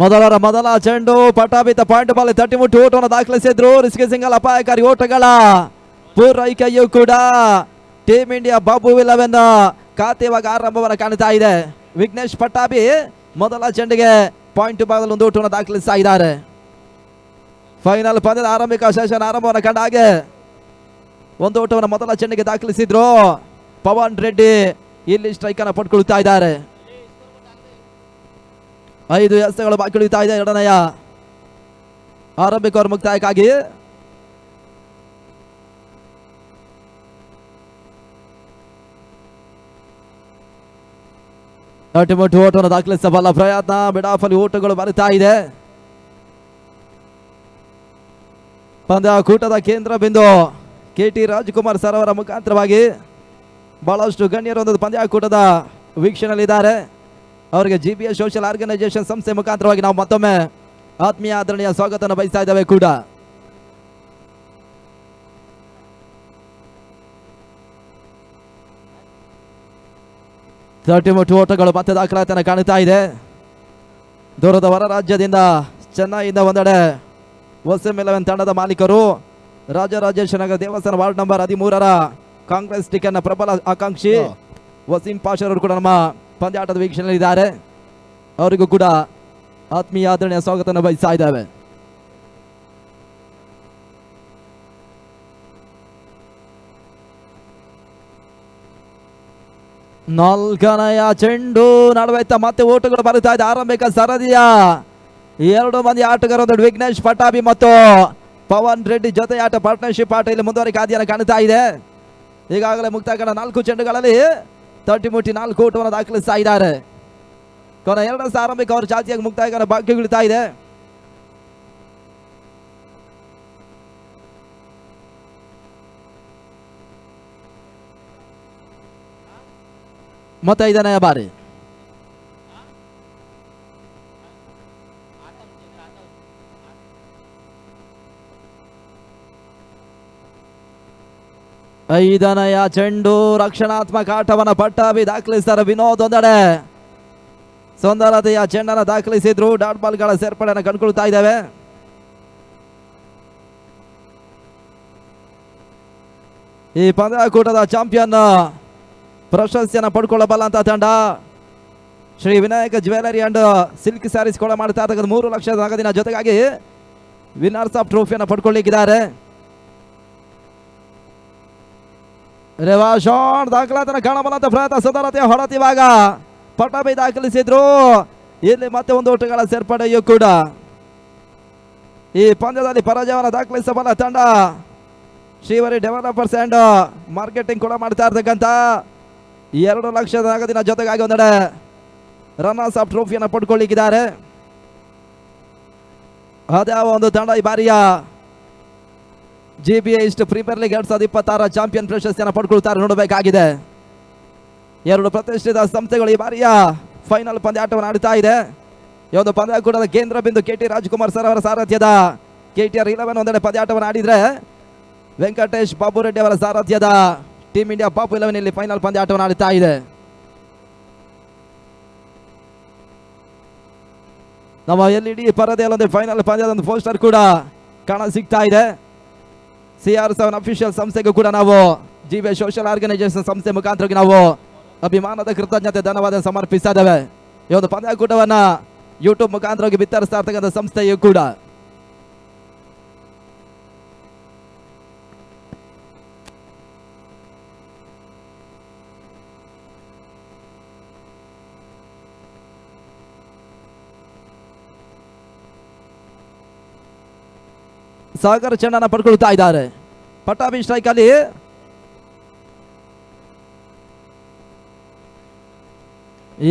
ಮೊದಲ ಚೆಂಡು ಪಟಾಭಿತ point ball ತಟ್ಟಿ ಮುಟ್ಟಿ ಓಟವನ್ನು ದಾಖಲಿಸಿದ್ರು. ರಿಸ್ಕಿ ಸಿಂಗಲ್ ಅಪಾಯಕಾರಿ ಓಟಗಳ ಪೂರೈಕೆಯೂ ಕೂಡ ಟೀಮ್ ಇಂಡಿಯಾ ಬಾಬು 11 ಖಾತೆ ಇವಾಗ ಆರಂಭವನ್ನು ಕಾಣ್ತಾ ಇದೆ. ವಿಘ್ನೇಶ್ ಪಟ್ಟಾಭಿ ಮೊದಲ ಚೆಂಡಿಗೆ ಪಾಯಿಂಟ್ ಭಾಗದಲ್ಲಿ ಒಂದು ಓಟವನ್ನು ದಾಖಲಿಸ್ತಾ ಇದ್ದಾರೆ. ಫೈನಲ್ ಪಂದ್ಯದ ಆರಂಭಿಕ ಸೆಷನ್ ಆರಂಭವನ್ನು ಕಂಡ ಹಾಗೆ ಒಂದು ಓಟವನ್ನು ಮೊದಲ ಚೆಂಡಿಗೆ ದಾಖಲಿಸಿದ್ರು. ಪವನ್ ರೆಡ್ಡಿ ಇಲ್ಲಿ ಸ್ಟ್ರೈಕ್ ಅನ್ನು ಪಡ್ಕೊಳ್ತಾ ಇದ್ದಾರೆ. 5 ಎಸೆಗಳು ಬಾಕಿ ಉಳಿತಾ ಇದೆ ಎರಡನೆಯ ಆರಂಭಿಕ ಓವರ್ ಮುಕ್ತಾಯಕ್ಕಾಗಿ. ಅಟಿಮುಟ್ಟು ಓಟವನ್ನು ದಾಖಲಿಸಬಲ್ಲ ಪ್ರಯತ್ನ, ಬಿಡಾಫಲ್ಲಿ ಓಟಗಳು ಬರುತ್ತಾ ಇದೆ. ಪಂದ್ಯಾಕೂಟದ ಕೇಂದ್ರ ಬಿಂದು KT ರಾಜ್ಕುಮಾರ್ ಸರ್ ಅವರ ಮುಖಾಂತರವಾಗಿ ಬಹಳಷ್ಟು ಗಣ್ಯರೊಂದು ಪಂದ್ಯಾಕೂಟದ ವೀಕ್ಷಣೆಯಲ್ಲಿದ್ದಾರೆ. ಅವರಿಗೆ GBS ಸೋಷಿಯಲ್ ಆರ್ಗನೈಸೇಷನ್ ಸಂಸ್ಥೆ ಮುಖಾಂತರವಾಗಿ ನಾವು ಮತ್ತೊಮ್ಮೆ ಆತ್ಮೀಯ ಆದರಣೀಯ ಸ್ವಾಗತವನ್ನು ಬಯಸ್ತಾ ಇದ್ದೇವೆ ಕೂಡ. ಮುಟ್ಟು ಓಟಗಳು ಮತ್ತೆ ದಾಖಲಾತಿಯನ್ನು ಕಾಣುತ್ತಾ ಇದೆ. ದೂರದ ಹೊರ ರಾಜ್ಯದಿಂದ ಚೆನ್ನೈಯಿಂದ ಒಂದೆಡೆ WSM11 ತಂಡದ ಮಾಲೀಕರು ರಾಜರಾಜೇಶ್ವರ ದೇವಸ್ಥಾನ ವಾರ್ಡ್ ನಂಬರ್ 13ರ ಕಾಂಗ್ರೆಸ್ ಟಿಕೆಟ್ನ ಪ್ರಬಲ ಆಕಾಂಕ್ಷಿ ವಸೀಂ ಪಾಷರ್ ಅವರು ಕೂಡ ನಮ್ಮ ಪಂದ್ಯಾಟದ ವೀಕ್ಷಣೆಯಲ್ಲಿದ್ದಾರೆ. ಅವರಿಗೂ ಕೂಡ ಆತ್ಮೀಯ ಆದರಣೀಯ ಸ್ವಾಗತವನ್ನು ಬಯಸ್ತಾ ಇದ್ದೇವೆ. ನಾಲ್ಕನೆಯ ಚೆಂಡು ನಡುವೆ ಮತ್ತೆ ಓಟಗಳು ಬರುತ್ತಾ ಇದೆ. ಆರಂಭಿಕ ಸರದಿಯ 2 ಮಂದಿ ಆಟಗಾರರು ವಿಘ್ನೇಶ್ ಪಟ್ಟಾಭಿ ಮತ್ತು ಪವನ್ ರೆಡ್ಡಿ ಜೊತೆ ಆಟ ಪಾರ್ಟ್ನರ್ಶಿಪ್ ಆಟ ಇಲ್ಲಿ ಮುಂದುವರಿಕೆ ಆದಿಯನ್ನು ಕಾಣುತ್ತಾ ಇದೆ. ಈಗಾಗಲೇ ಮುಕ್ತಾಯ 4 ಚೆಂಡುಗಳಲ್ಲಿ ತಟ್ಟಿ ಮುಟ್ಟಿ 4 ಓಟವನ್ನು ದಾಖಲಿಸ್ತಾ ಇದ್ದಾರೆ. ಕೊನೆ 2 ಆರಂಭಿಕ ಅವರು ಜಾತಿಯಾಗಿ ಮುಕ್ತಾಯ ಬಾಕಿ ಉಳಿತಾ ಇದೆ. ಮತ್ತೆ 5ನೇ ಬಾರಿ ಐದನೆಯ ಚೆಂಡು ರಕ್ಷಣಾತ್ಮಕ ಆಟವನ್ನು ಪಟ್ಟಾಭಿ ದಾಖಲಿಸ್ತಾರೆ. ವಿನೋದ್ ಒಂದೆಡೆ ಸುಂದರತೆಯ ಚೆಂಡನ್ನು ದಾಖಲಿಸಿದ್ರು. ಡಾಟ್ ಬಾಲ್ಗಳ ಸೇರ್ಪಡೆಯನ್ನು ಕಂಡುಕೊಳ್ತಾ ಇದ್ದೇವೆ. ಈ ಪಂದ್ಯಾಕೂಟದ ಚಾಂಪಿಯನ್ ಪ್ರಶಸ್ತಿಯನ್ನು ಪಡ್ಕೊಳ್ಳಬಲ್ಲಂತ ತಂಡ Shri Vinayaka jewellery and silk sarees ಕೂಡ ಮಾಡ್ತಾ ಇರ್ತಕ್ಕಂಥ 3 ಲಕ್ಷದ ನಗದಿನ ಜೊತೆಗಾಗಿ ವಿನ್ನರ್ಸ್ ಆಫ್ ಟ್ರೋಫಿಯನ್ನು ಪಡ್ಕೊಳ್ಳಿಕ್ಕಿದ್ದಾರೆ. ರೇವಾಶಾನ್ ದಾಖಲಾತನ ಕಾಣಬಲ್ಲಂತ ಪ್ರಯತ್ನ, ಸುಂದರತೆಯ ಹೊರತು ಇವಾಗ ಪಟ್ಟಾಭಿ ದಾಖಲಿಸಿದ್ರು. ಇಲ್ಲಿ ಮತ್ತೆ ಒಂದು ಓಟಗಳ ಸೇರ್ಪಡೆಯೂ ಕೂಡ ಈ ಪಂದ್ಯದಲ್ಲಿ ಪರಾಜಯವನ್ನು ದಾಖಲಿಸಬಲ್ಲ ತಂಡ ಶ್ರೀವರಿ ಡೆವಲಪರ್ಸ್ ಅಂಡ್ ಮಾರ್ಕೆಟಿಂಗ್ ಕೂಡ ಮಾಡ್ತಾ ಇರ್ತಕ್ಕಂಥ 2 ಲಕ್ಷದ ನಗದಿನ ಜೊತೆಗಾಗಿ ಒಂದೆಡೆ ರನ್ನರ್ಸ್ ಆಫ್ ಟ್ರೋಫಿಯನ್ನು ಪಡ್ಕೊಳ್ಳಿಕ್ಕಿದ್ದಾರೆ. ಅದ್ಯಾವ ಒಂದು ತಂಡ ಈ ಬಾರಿಯ GBS ಪ್ರೀಮಿಯರ್ ಲೀಗ್ 2026 ಚಾಂಪಿಯನ್ ಪ್ರಶಸ್ತಿಯನ್ನು ಪಡ್ಕೊಳ್ತಾರೆ ನೋಡಬೇಕಾಗಿದೆ. 2 ಪ್ರತಿಷ್ಠಿತ ಸಂಸ್ಥೆಗಳು ಈ ಬಾರಿಯ ಫೈನಲ್ ಪಂದ್ಯಾಟವನ್ನು ಆಡುತ್ತಾ ಇದೆ. ಈ ಒಂದು ಪಂದ್ಯಾಕೂಟದ ಕೇಂದ್ರ ಬಿಂದು KT ರಾಜ್ಕುಮಾರ್ ಸರ್ ಅವರ ಸಾರಥ್ಯದ KTR 11 ಒಂದೆಡೆ ಪಂದ್ಯಾಟವನ್ನು ಆಡಿದ್ರೆ, ವೆಂಕಟೇಶ್ ಬಾಬು ರೆಡ್ಡಿ ಅವರ ಸಾರಥ್ಯದ ಟೀಮ್ ಇಂಡಿಯಾ ಬಾಬು 11 ಇಲ್ಲಿ ಫೈನಲ್ ಪಂದ್ಯಾಟವನ್ನು ಆಡುತ್ತಾ ಇದೆ. ನಮ್ಮ LED ಪರದೆಯಲ್ಲೊಂದು ಫೈನಲ್ ಪಂದ್ಯದ ಒಂದು ಪೋಸ್ಟರ್ ಕೂಡ ಕಾಣ ಸಿಗ್ತಾ ಇದೆ. CR7 ಅಫಿಷಿಯಲ್ ಸಂಸ್ಥೆಗೂ ಕೂಡ ನಾವು GBS ಸೋಷಿಯಲ್ ಆರ್ಗನೈಸೇಷನ್ ಸಂಸ್ಥೆ ಮುಖಾಂತರವಾಗಿ ನಾವು ಅಭಿಮಾನದ ಕೃತಜ್ಞತೆ ಧನ್ಯವಾದ ಸಮರ್ಪಿಸ್ತಾ ಇದ್ದೇವೆ. ಈ ಒಂದು ಪಂದ್ಯಾಕೂಟವನ್ನ ಯೂಟ್ಯೂಬ್ ಮುಖಾಂತರವಾಗಿ ಬಿತ್ತರಿಸ್ತಾ ಇರ್ತಕ್ಕಂಥ ಸಂಸ್ಥೆಯೂ ಕೂಡ ಸಾಗರ್ ಚೆಂಡನ್ನು ಪಡ್ಕೊಳ್ತಾ ಇದ್ದಾರೆ. ಪಟ್ಟಾಭಿ ಸ್ಟ್ರೈಕ್ ಅಲ್ಲಿ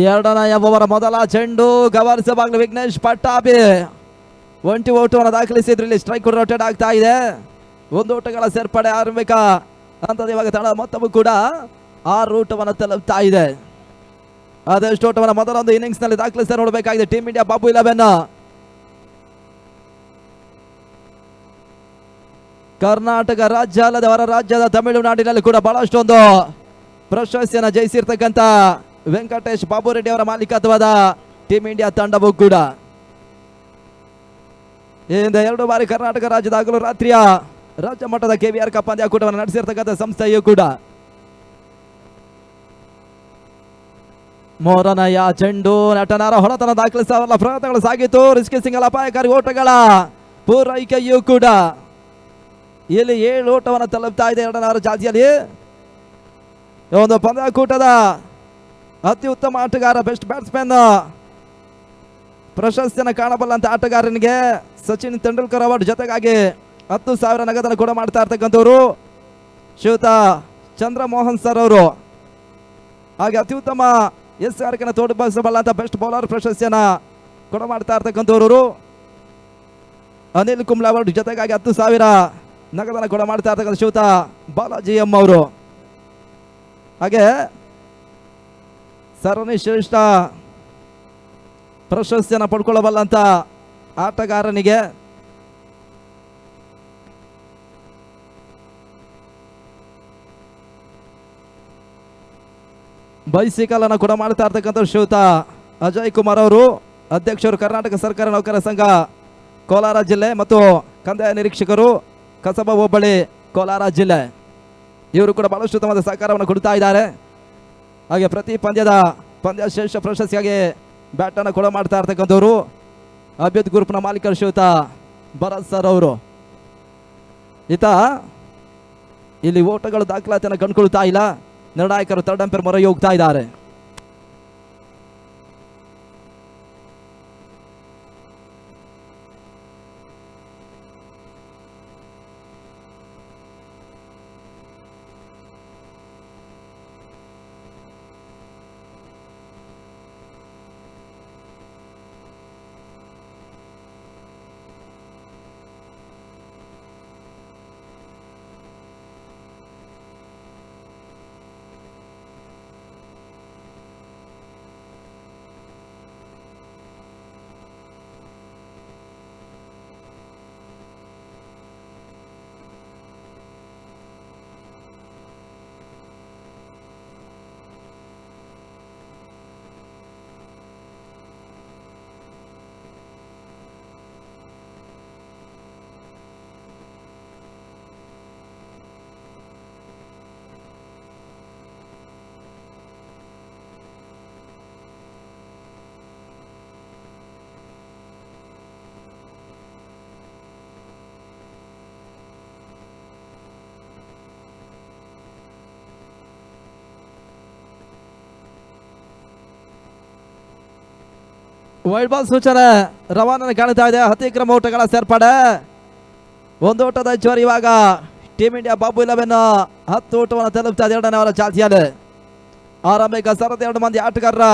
ಎರಡನೆಯ ಓವರ್ ಮೊದಲ ಚೆಂಡು ಗಮನಿಸಬಾಗ್ಲು ವಿಘ್ನೇಶ್ ಪಟ್ಟಾಭಿ ಒಂಟಿ ಓಟವನ್ನು ದಾಖಲಿಸಿದ್ರು. ಇಲ್ಲಿ ಸ್ಟ್ರೈಕ್ ರೊಟೇಟ್ ಆಗ್ತಾ ಇದೆ. 1 ಓಟಗಳ ಸೇರ್ಪಡೆ ಆರಂಭಿಕ ಹಂತದ ಇವಾಗ ತಂಡ ಮೊತ್ತವೂ ಕೂಡ 6 ಓಟವನ್ನು ತಲುಪ್ತಾ ಇದೆ. ಅದೆಷ್ಟು ಓಟವನ್ನು ಮೊದಲೊಂದು ಇನ್ನಿಂಗ್ಸ್ ನಲ್ಲಿ ದಾಖಲಿಸ್ತಾ ನೋಡಬೇಕಾಗಿದೆ ಟೀಮ್ ಇಂಡಿಯಾ ಬಾಬು 11. ಕರ್ನಾಟಕ ರಾಜ್ಯ ಅಲ್ಲದೆ ಹೊರ ರಾಜ್ಯದ ತಮಿಳುನಾಡಿನಲ್ಲಿ ಕೂಡ ಬಹಳಷ್ಟೊಂದು ಪ್ರಶಸ್ತಿಯನ್ನು ಜಯಿಸಿರ್ತಕ್ಕಂಥ ವೆಂಕಟೇಶ್ ಬಾಬು ರೆಡ್ಡಿ ಅವರ ಮಾಲೀಕತ್ವದ ಟೀಮ್ ಇಂಡಿಯಾ ತಂಡವೂ ಕೂಡ ಇಂದ 2 ಬಾರಿ ಕರ್ನಾಟಕ ರಾಜ್ಯದ ಹಗಲು ರಾತ್ರಿಯ ರಾಜ್ಯ ಮಟ್ಟದ KVR ಕಪ್ ಪಂದ್ಯಾಕೂಟವನ್ನು ನಡೆಸಿರ್ತಕ್ಕಂಥ ಸಂಸ್ಥೆಯು ಕೂಡ ಮೂರನೆಯ ಚೆಂಡು ನಟನಾರ ಹೊರತನ ದಾಖಲಿಸುವ ಪ್ರಯತ್ನಗಳು ಸಾಗಿತ್ತು. ರಿಸ್ಕಿ ಸಿಂಗಲ್ ಅಪಾಯಕಾರಿ ಓಟಗಳ ಪೂರೈಕೆಯೂ ಕೂಡ ಇಲ್ಲಿ 7 ಓಟವನ್ನು ತಲುಪ್ತಾ ಇದೆ ಎರಡನಾರ ಜಾತಿಯಲ್ಲಿ. ಒಂದು ಪಂದ್ಯಾಕೂಟದ ಅತ್ಯುತ್ತಮ ಆಟಗಾರ, ಬೆಸ್ಟ್ ಬ್ಯಾಟ್ಸ್ಮನ್ ಪ್ರಶಸ್ತಿಯನ್ನು ಕಾಣಬಲ್ಲಂತ ಆಟಗಾರನಿಗೆ ಸಚಿನ್ ತೆಂಡೂಲ್ಕರ್ ಅವಾರ್ಡ್ ಜೊತೆಗಾಗಿ 10,000 ನಗದನ್ನು ಕೂಡ ಮಾಡ್ತಾ ಇರ್ತಕ್ಕಂಥವ್ರು ಶ್ರೀಯುತ ಚಂದ್ರಮೋಹನ್ ಸರ್ ಅವರು. ಹಾಗೆ ಅತ್ಯುತ್ತಮ SRK ತೋಡಿಬಲ್ಲಂತ ಬೆಸ್ಟ್ ಬೌಲರ್ ಪ್ರಶಸ್ತಿಯನ್ನ ಕೂಡ ಮಾಡ್ತಾ ಇರ್ತಕ್ಕಂಥವ್ರು ಅನಿಲ್ ಕುಂಬ್ಳೆ ಅವಾರ್ಡ್ ಜೊತೆಗಾಗಿ 10,000 ನಗದನ್ನು ಕೂಡ ಮಾಡ್ತಾ ಇರ್ತಕ್ಕಂಥ ಶ್ರೀಯುತ ಬಾಲಾಜಿ ಎಂ ಅವರು. ಹಾಗೆ ಸರಣಿ ಶ್ರೇಷ್ಠ ಪ್ರಶಸ್ತಿಯನ್ನು ಪಡ್ಕೊಳ್ಳಬಲ್ಲಂತ ಆಟಗಾರನಿಗೆ ಬೈಸಿಕಲ್ ಅನ್ನು ಕೂಡ ಮಾಡ್ತಾ ಇರ್ತಕ್ಕಂಥ ಶ್ರೀಯುತ ಅಜಯ್ ಕುಮಾರ್ ಅವರು, ಅಧ್ಯಕ್ಷರು ಕರ್ನಾಟಕ ಸರ್ಕಾರ ನೌಕರ ಸಂಘ ಕೋಲಾರ ಜಿಲ್ಲೆ ಮತ್ತು ಕಂದಾಯ ನಿರೀಕ್ಷಕರು ಕಸಬಾ ಹೋಬಳಿ ಕೋಲಾರ ಜಿಲ್ಲೆ. ಇವರು ಕೂಡ ಬಹಳಷ್ಟು ಉತ್ತಮವಾದ ಸಹಕಾರವನ್ನು ಕೊಡ್ತಾ ಇದ್ದಾರೆ. ಹಾಗೆ ಪ್ರತಿ ಪಂದ್ಯ ಶ್ರೇಷ್ಠ ಪ್ರಶಸ್ತಿಯಾಗಿ ಬ್ಯಾಟನ್ನು ಕೂಡ ಮಾಡ್ತಾ ಇರ್ತಕ್ಕಂಥವ್ರು ಅಭ್ಯುತ್ ಗ್ರೂಪ್ನ ಮಾಲೀಕರು ಶ್ರೀಯುತ ಭರತ್ ಸರ್ ಅವರು. ಇಲ್ಲಿ ಓಟಗಳು ದಾಖಲಾತಿಯನ್ನು ಕಂಡುಕೊಳ್ತಾ ಇಲ್ಲ. ನಿರ್ಣಾಯಕರು ಥರ್ಡ್ ಅಂಪೈರ್ ಮೊರೆ ಹೋಗ್ತಾ ಇದ್ದಾರೆ. ವೈಡ್ ಬಾಲ್ ಸೂಚನೆ ರವಾನೆ ಕಾಣ್ತಾ ಇದೆ. ಅತಿಕ್ರಮ ಓಟಗಳ ಸೇರ್ಪಡೆ. ಒಂದು ಓಟದ ಹೆಚ್ಚುವರಿ. ಇವಾಗ ಟೀಮ್ ಇಂಡಿಯಾ ಬಾಬು 11 10 ಓಟವನ್ನು ತಲುಪ್ತಾ ಇದೆ ಎರಡನೇ ಅವರ ಚಾಲ್ತಿಯಲ್ಲಿ. ಆರಂಭಿಕ ಸರದಿ 2 ಮಂದಿ ಆಟಗಾರರ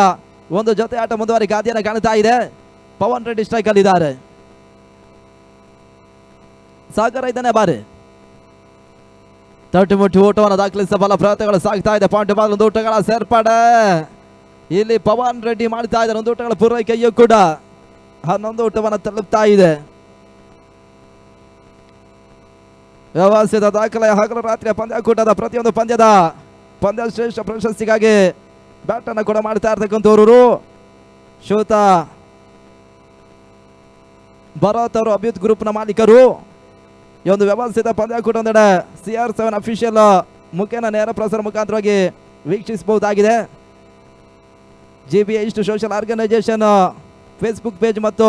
ಒಂದು ಜೊತೆ ಆಟ ಮುಂದುವರಿ ಗಾದಿಯನ್ನು ಕಾಣ್ತಾ ಇದೆ. ಪವನ್ ರೆಡ್ಡಿ ಸ್ಟ್ರೈಕ್ ಅಲ್ಲಿ ಇದ್ದಾರೆ. ಸಾಗರ 5ನೇ ಬಾರಿ 30 ಮುಟ್ಟಿ ಓಟವನ್ನು ದಾಖಲಿಸಬಲ್ಲ ಪ್ರಯತ್ನಗಳು ಸಾಗ್ತಾ ಇದೆ. ಪಾಯಿಂಟ್ ಬಾಲ್ ಒಂದು ಓಟಗಳ ಸೇರ್ಪಡೆ. ಇಲ್ಲಿ ಪವನ್ ರೆಡ್ಡಿ ಮಾಡ್ತಾ ಇದ್ದಾರೆ. ಒಂದು ಓಟಗಳ ಪೂರೈಕೆಯೂ ಕೂಡ 11 ಓಟವನ್ನು ತಲುಪ್ತಾ ಇದೆ. ವ್ಯವಸ್ಥಿತ ದಾಖಲೆ ಹಗಲು ರಾತ್ರಿಯ ಪಂದ್ಯಾಕೂಟದ ಪ್ರತಿಯೊಂದು ಪಂದ್ಯ ಶ್ರೇಷ್ಠ ಪ್ರಶಸ್ತಿಗಾಗಿ ಬ್ಯಾಟ್ ಅನ್ನು ಕೂಡ ಮಾಡ್ತಾ ಇರ್ತಕ್ಕಂಥವ್ರು ಶ್ರೀಯುತ ಭರತ್ ಅವರು, ಅಭ್ಯುತ್ ಗ್ರೂಪ್ನ ಮಾಲೀಕರು. ಈ ಒಂದು ವ್ಯವಸ್ಥಿತ ಪಂದ್ಯಾಕೂಟ ಒಂದೆಡೆ CR7 ಅಫಿಷಿಯಲ್ ಮುಖೇನ ನೇರ ಪ್ರಸಾರ ಮುಖಾಂತರವಾಗಿ ವೀಕ್ಷಿಸಬಹುದಾಗಿದೆ. JBI social organisation Facebook page ಮತ್ತು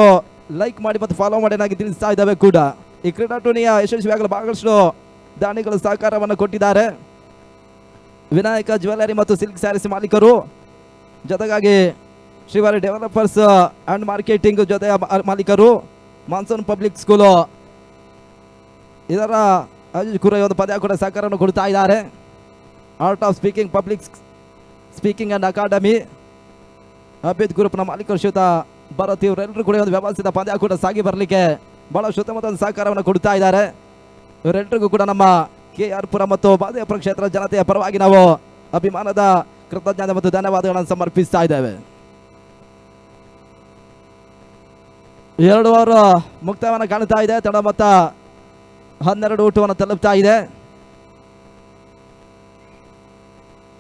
ಲೈಕ್ ಮಾಡಿ ಮತ್ತು ಫಾಲೋ ಮಾಡಿ ನಾಗಿ ತಿಳಿಸ್ತಾ ಇದ್ದಾವೆ ಕೂಡ. ಈ ಕ್ರೀಡಾ ಟೂರ್ನಿಯ ಯಶಸ್ವಿಯಾಗಲು ಬಹಳಷ್ಟು ದಾನಿಗಳು ಸಹಕಾರವನ್ನು ಕೊಟ್ಟಿದ್ದಾರೆ. ವಿನಾಯಕ ಜ್ಯುವೆಲರಿ ಮತ್ತು ಸಿಲ್ಕ್ ಸ್ಯಾರೀಸ್ ಮಾಲೀಕರು, ಜೊತೆಗಾಗಿ ಶ್ರೀವಾರಿ ಡೆವಲಪರ್ಸ್ ಅಂಡ್ ಮಾರ್ಕೆಟಿಂಗ್ ಜೊತೆ ಮಾಲೀಕರು, ಮಾನ್ಸೂನ್ ಪಬ್ಲಿಕ್ ಸ್ಕೂಲು ಇದರ ಒಂದು ಪಂದ್ಯಾಕೂಟ ಸಹಕಾರವನ್ನು ಕೊಡ್ತಾ ಇದ್ದಾರೆ. Art of speaking public speaking and academy, ಅಭ್ಯುತ್ ಗ್ರೂಪ್ನ ಮಾಲೀಕರು ಶ್ರೀಯುತ ಭರತ್ ಇವರೆಲ್ಲರೂ ಕೂಡ ಒಂದು ವ್ಯವಸ್ಥಿತ ಪಂದ್ಯಾಕೂಟ ಸಾಗಿ ಬರಲಿಕ್ಕೆ ಬಹಳ ಉತ್ತಮವಾದ ಸಹಕಾರವನ್ನು ಕೊಡ್ತಾ ಇದ್ದಾರೆ. ಇವರೆಲ್ಲರಿಗೂ ಕೂಡ ನಮ್ಮ KR ಪುರ ಮತ್ತು ಬಾದೇಪುರ ಕ್ಷೇತ್ರ ಜನತೆಯ ಪರವಾಗಿ ನಾವು ಅಭಿಮಾನದ ಕೃತಜ್ಞತೆ ಮತ್ತು ಧನ್ಯವಾದಗಳನ್ನು ಸಮರ್ಪಿಸ್ತಾ ಇದ್ದೇವೆ. 2 ಓವರ್ ಮುಕ್ತಾಯವನ್ನು ಕಾಣ್ತಾ ಇದೆ. ತಡ ಮೊತ್ತ 12 ಓಟವನ್ನು ತಲುಪ್ತಾ ಇದೆ.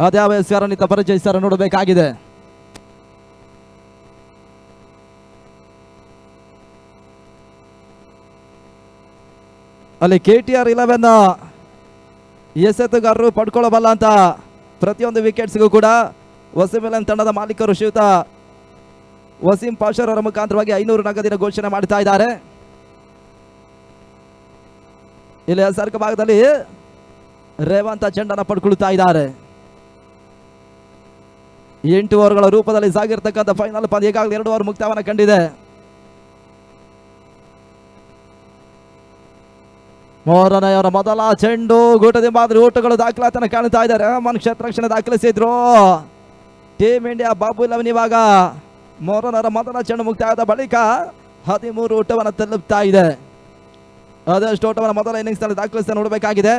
ಅದ್ಯಾವ ಹೆಸರನ್ನಿತ ಪರಿಚಯಿಸರ ನೋಡಬೇಕಾಗಿದೆ. ಅಲ್ಲಿ KTR 11 ಎಸೆತಗಾರರು ಪಡ್ಕೊಳ್ಳಬಲ್ಲ ಅಂತ ಪ್ರತಿಯೊಂದು ವಿಕೆಟ್ಸ್ಗೂ ಕೂಡ ವಸೀಂ 11 ತಂಡದ ಮಾಲೀಕರು ಶ್ರೀಯುತ ವಸೀಂ ಪಾಷರ್ ಅವರ ಮುಖಾಂತರವಾಗಿ 500 ನಗದಿನ ಘೋಷಣೆ ಮಾಡ್ತಾ ಇದ್ದಾರೆ. ಇಲ್ಲಿ ಸರ್ಕ ಭಾಗದಲ್ಲಿ ರೇವಂತ ಚೆಂಡನ್ನು ಪಡ್ಕೊಳ್ತಾ ಇದ್ದಾರೆ. 8 ಓವರ್ಗಳ ರೂಪದಲ್ಲಿ ಸಾಗಿರ್ತಕ್ಕಂಥ ಫೈನಲ್ ಪಂದ್ಯ ಈಗಾಗಲೇ 2 ಓವರ್ ಮುಕ್ತಾಯವನ್ನು ಕಂಡಿದೆ. ಮೂರನೆಯವರ ಮೊದಲ ಚೆಂಡು ಗೂಟದ ಮಾದರಿ ಓಟಗಳು ದಾಖಲಾತಿಯನ್ನು ಕಾಣ್ತಾ ಇದ್ದಾರೆ. ರೆಹಮಾನ್ ಕ್ಷೇತ್ರರಕ್ಷಣೆ ದಾಖಲಿಸಿದ್ರು. ಟೀಮ್ ಇಂಡಿಯಾ ಬಾಬು 11 ಇವಾಗ ಮೂರನೆಯವರ ಮೊದಲ ಚೆಂಡು ಮುಕ್ತಾಯದ ಬಳಿಕ 13 ಓಟವನ್ನು ತಲುಪ್ತಾ ಇದೆ. ಅದಷ್ಟು ಓಟವನ್ನು ಮೊದಲ ಇನ್ನಿಂಗ್ಸ್ ನಲ್ಲಿ ದಾಖಲಿಸಿ ನೋಡಬೇಕಾಗಿದೆ.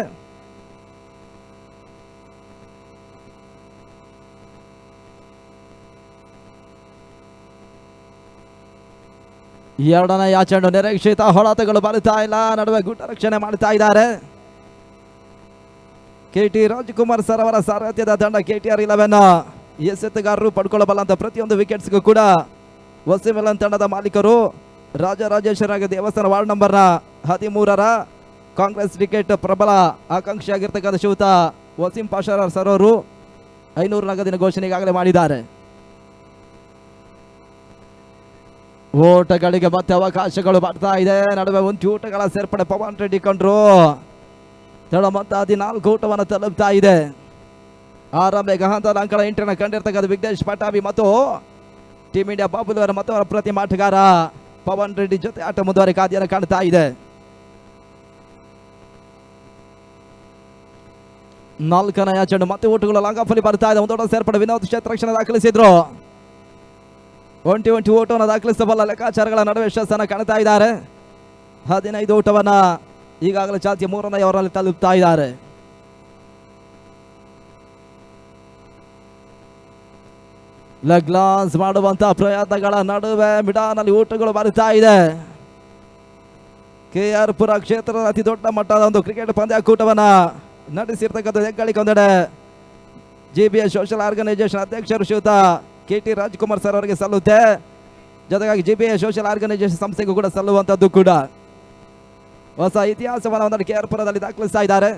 ಎರಡನೆಯ ಚೆಂಡು ನಿರೀಕ್ಷಿತ ಹೊಡೆತಗಳು ಬರುತ್ತಾ ಇಲ್ಲ. ನಡುವೆ ಗೂಟ ರಕ್ಷಣೆ ಮಾಡ್ತಾ ಇದ್ದಾರೆ. KT ರಾಜ್ಕುಮಾರ್ ಸರ್ ಅವರ ಸಾರಥ್ಯದ ತಂಡ KTR 11 ಎಸೆತಗಾರರು ಪಡ್ಕೊಳ್ಳಬಲ್ಲಂತ ಪ್ರತಿಯೊಂದು ವಿಕೆಟ್ಸ್ಗೂ ಕೂಡ ವಸೀಂ 11 ತಂಡದ ಮಾಲೀಕರು ರಾಜರಾಜೇಶ್ವರ ದೇವಸ್ಥಾನ ವಾರ್ಡ್ ನಂಬರ್ 13ರ ಕಾಂಗ್ರೆಸ್ ಕ್ರಿಕೆಟ್ ಪ್ರಬಲ ಆಕಾಂಕ್ಷಿಯಾಗಿರ್ತಕ್ಕಂಥ ಶ್ರೀಯುತ ವಸೀಂ ಪಾಷರ್ ಸರ್ ಅವರು 500 ನಗದಿನ ಘೋಷಣೆ ಈಗಾಗಲೇ ಮಾಡಿದ್ದಾರೆ. ಓಟಗಳಿಗೆ ಮತ್ತೆ ಅವಕಾಶಗಳು ಬರ್ತಾ ಇದೆ. ನಡುವೆ ಒಂದು ಓಟಗಳ ಸೇರ್ಪಡೆ ಪವನ್ ರೆಡ್ಡಿ ಕಂಡ್ರು ಮತ್ತೆ 14 ಓಟವನ್ನು ತಲುಪ್ತಾ ಇದೆ. ಆರಂಭಿಕ ಹಂತದ ಅಂಕಣ 8 ಕಂಡಿರ್ತಕ್ಕಂಥ ವಿಘ್ನೇಶ್ ಪಟಾಬಿ ಮತ್ತು ಟೀಮ್ ಇಂಡಿಯಾ ಬಾಬು 11 ಮತ್ತು ಅವರ ಪ್ರತಿ ಆಟಗಾರ ಪವನ್ ರೆಡ್ಡಿ ಜೊತೆ ಆಟ ಮುಂದುವರಿ ಕಾದಿಯನ್ನು ಕಾಣ್ತಾ ಇದೆ. 4ನೆಯ ಚೆಂಡು ಮತ್ತೆ ಓಟಗಳು ಲಾಂಗಾಫಲ್ಲಿ ಬರ್ತಾ ಇದೆ. ಒಂದು ಓಟ ಸೇರ್ಪಡೆ ವಿನೋದ್ ಕ್ಷೇತ್ರರಕ್ಷಣೆ ದಾಖಲಿಸಿದ್ರು. ಒಂಟಿ ಓಟವನ್ನು ದಾಖಲಿಸಬಲ್ಲ ಲೆಕ್ಕಾಚಾರಗಳ ನಡುವೆ ಯಶಸ್ಸನ್ನು ಕಾಣ್ತಾ ಇದ್ದಾರೆ. 15 ಓಟವನ್ನ ಈಗಾಗಲೇ ಚಾಲ್ತಿಯ 3ನೇ ಓವರ್ನಲ್ಲಿ ತಲುಪ್ತಾ ಇದ್ದಾರೆ. ಲೆಗ್ ಗ್ಲಾನ್ಸ್ ಮಾಡುವಂತಹ ಪ್ರಯತ್ನಗಳ ನಡುವೆ ಮಿಡಾನಲ್ಲಿ ಓಟಗಳು ಬರುತ್ತಾ ಇದೆ. KR ಪುರ ಕ್ಷೇತ್ರದ ಅತಿ ದೊಡ್ಡ ಮಟ್ಟದ ಒಂದು ಕ್ರಿಕೆಟ್ ಪಂದ್ಯಾಕೂಟವನ್ನ ನಡೆಸಿರ್ತಕ್ಕಂಥ ಹೆಗ್ಗಳಿಕೊಂದೆಡೆ GBS ಸೋಷಿಯಲ್ ಆರ್ಗನೈಸೇಷನ್ ಅಧ್ಯಕ್ಷರು ಶ್ರೀಯುತ KT ರಾಜ್ಕುಮಾರ್ ಸರ್ ಅವರಿಗೆ ಸಲ್ಲುತ್ತೆ. ಜೊತೆಗಾಗಿ GBS ಸೋಷಿಯಲ್ ಆರ್ಗನೈಸೇಷನ್ ಸಂಸ್ಥೆಗೂ ಕೂಡ ಸಲ್ಲುವಂತದ್ದು ಕೂಡ ಹೊಸ ಇತಿಹಾಸವನ್ನು KR ಪುರದಲ್ಲಿ ದಾಖಲಿಸ್ತಾ ಇದ್ದಾರೆ.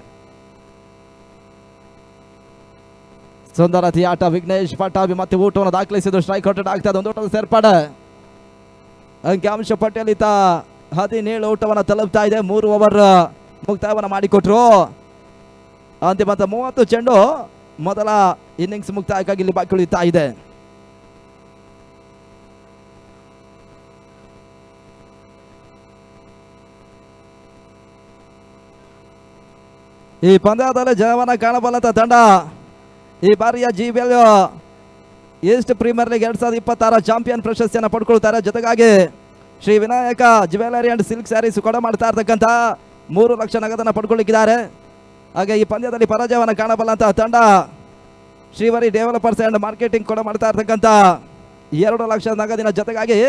ಸುಂದರತಿ ಆಟ ವಿಘ್ನೇಶ್ ಪಟಾಬಿ ಮತ್ತೆ ಊಟವನ್ನು ದಾಖಲಿಸಿದ್ರು. ಸ್ಟ್ರೈಕ್ ಔಟ್ ಆಗ್ತದೆ. ಒಂದು ಓಟದ ಸೇರ್ಪಡೆ ಅಂಕಿಅಂಶ ಪಟ್ಟಿಯಲ್ಲಿದ್ದ 17 ಓಟವನ್ನು ತಲುಪ್ತಾ ಇದೆ. 3 ಓವರ್ ಮುಕ್ತಾಯವನ್ನು ಮಾಡಿಕೊಟ್ರು. ಅಂತಿಮ 30 ಚೆಂಡು ಮೊದಲ ಇನ್ನಿಂಗ್ಸ್ ಮುಕ್ತಾಯಕ್ಕಾಗಿ ಇಲ್ಲಿ ಬಾಕಿ ಉಳಿತಾ ಇದೆ. ಈ ಪಂದ್ಯದಲ್ಲಿ ಜಯವನ್ನ ಕಾಣಬಲ್ಲಂತ ತಂಡ ಈ ಬಾರಿಯ GBL east premier league 2026 champion ಪ್ರಶಸ್ತಿಯನ್ನು ಪಡ್ಕೊಳ್ತಾರೆ. ಜೊತೆಗಾಗಿ Shri Vinayaka jewellery and silk sarees ಕೊಡ ಮಾಡ್ತಾ ಇರ್ತಕ್ಕಂಥ 3 ಲಕ್ಷ ನಗದನ್ನು ಪಡ್ಕೊಳ್ಳಿಕ್ಕಿದ್ದಾರೆ. ಹಾಗೆ ಈ ಪಂದ್ಯದಲ್ಲಿ ಪರಾಜಯವನ್ನು ಕಾಣಬಲ್ಲಂತ ತಂಡ ಶ್ರೀವರಿ ಡೆವಲಪರ್ಸ್ ಅಂಡ್ ಮಾರ್ಕೆಟಿಂಗ್ ಕೊಡ ಮಾಡ್ತಾ ಇರ್ತಕ್ಕಂಥ 2 ಲಕ್ಷ ನಗದಿನ ಜೊತೆಗಾಗಿ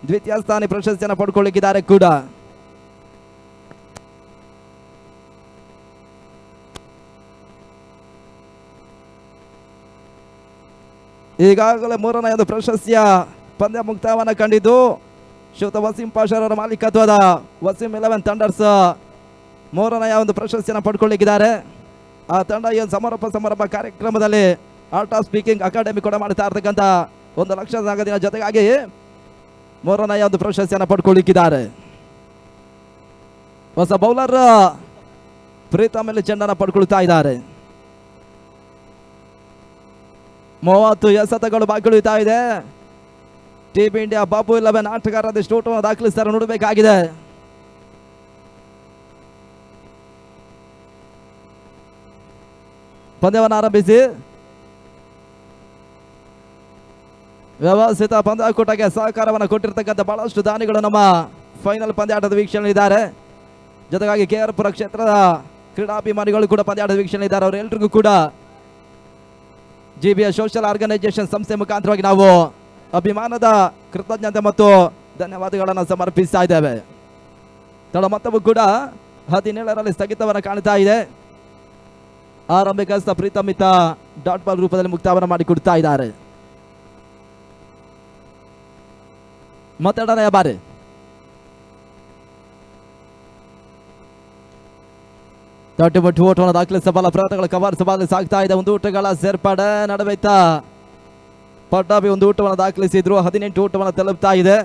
ದ್ವಿತೀಯ ಸ್ಥಾನ ಪ್ರಶಸ್ತಿಯನ್ನು ಪಡ್ಕೊಳ್ಳಿಕ್ಕಿದ್ದಾರೆ ಕೂಡ. ಈಗಾಗಲೇ 3ನೇ ಒಂದು ಪ್ರಶಸ್ತಿಯ ಪಂದ್ಯ ಮುಕ್ತಾಯವನ್ನು ಕಂಡಿದ್ದು ಶ್ರೀಯುತ ವಸೀಂ ಪಾಷರ್ ಅವರ ಮಾಲೀಕತ್ವದ ವಸೀಂ 11 ಥಂಡರ್ಸ್ 3ನೇ ಒಂದು ಪ್ರಶಸ್ತಿಯನ್ನು ಪಡ್ಕೊಳ್ಳಿಕ್ಕಿದ್ದಾರೆ. ಆ ತಂಡ ಈ ಸಮಾರಂಭ ಕಾರ್ಯಕ್ರಮದಲ್ಲಿ ಆರ್ಟ್ ಆಫ್ ಸ್ಪೀಕಿಂಗ್ ಅಕಾಡೆಮಿ ಕೂಡ ಮಾಡ್ತಾ ಇರ್ತಕ್ಕಂಥ 1 ಲಕ್ಷ ನಗದಿನ ಜೊತೆಗಾಗಿ 3ನೇ ಒಂದು ಪ್ರಶಸ್ತಿಯನ್ನು ಪಡ್ಕೊಳ್ಳಿಕ್ಕಿದ್ದಾರೆ. ಹೊಸ ಬೌಲರ್ ಪ್ರೀತಮ್ ಇಲ್ಲಿ ಚೆಂಡನ್ನು ಪಡ್ಕೊಳ್ತಾ ಇದ್ದಾರೆ. 30 ಎಸೆತಗಳು ಬಾಕಿ ಉಳಿತಾ ಇದೆ. ಟೀಮ್ ಇಂಡಿಯಾ ಬಾಬು 11 ಆಟಗಾರರ ಓಟವನ್ನು ದಾಖಲಿಸ್ತಾರೆ ನೋಡಬೇಕಾಗಿದೆ. ಪಂದ್ಯವನ್ನು ಆರಂಭಿಸಿ ವ್ಯವಸ್ಥಿತ ಪಂದ್ಯಾಕೂಟಕ್ಕೆ ಸಹಕಾರವನ್ನು ಕೊಟ್ಟಿರ್ತಕ್ಕಂಥ ಬಹಳಷ್ಟು ದಾನಿಗಳು ನಮ್ಮ ಫೈನಲ್ ಪಂದ್ಯಾಟದ ವೀಕ್ಷಣೆಯಿದ್ದಾರೆ. ಜೊತೆಗಾಗಿ KR ಪುರ ಕ್ಷೇತ್ರದ ಕ್ರೀಡಾಭಿಮಾನಿಗಳು ಕೂಡ ಪಂದ್ಯಾಟದ ವೀಕ್ಷಣೆಯಿದ್ದಾರೆ. ಅವರೆಲ್ಲರಿಗೂ ಕೂಡ GBS ಸೋಷಿಯಲ್ ಆರ್ಗನೈಸೇಷನ್ ಸಂಸ್ಥೆ ಮುಖಾಂತರವಾಗಿ ನಾವು ಅಭಿಮಾನದ ಕೃತಜ್ಞತೆ ಮತ್ತು ಧನ್ಯವಾದಗಳನ್ನು ಸಮರ್ಪಿಸ್ತಾ ಇದ್ದೇವೆ. ತಡ ಮೊತ್ತವೂ ಕೂಡ 17ರಲ್ಲಿ ಸ್ಥಗಿತವನ್ನು ಕಾಣ್ತಾ ಇದೆ. ಆರಂಭಿಕ ಪ್ರೀತಮ್ ಇತ್ತ ಡಾಟ್ ಬಾಲ್ ರೂಪದಲ್ಲಿ ಮುಕ್ತಾಯವನ್ನು ಮಾಡಿಕೊಡ್ತಾ ಇದ್ದಾರೆ. ಮತ್ತೆರಡನೆಯ ಬಾರಿ ತಟ್ಟಿಮುಟ್ಟಿ ಓಟವನ್ನು ದಾಖಲಿಸಬಲ್ಲ ಪ್ರಯತ್ನಗಳು ಕವರ್ ಸಭಾದಲ್ಲಿ ಸಾಗ್ತಾ ಇದೆ. ಒಂದು ಊಟಗಳ ಸೇರ್ಪಡೆ ನಡವೈತ ಪಟ್ಟಾಭಿ ಒಂದು ಊಟವನ್ನು ದಾಖಲಿಸಿದ್ರು. 18 ಊಟವನ್ನು ತಲುಪ್ತಾ ಇದೆ.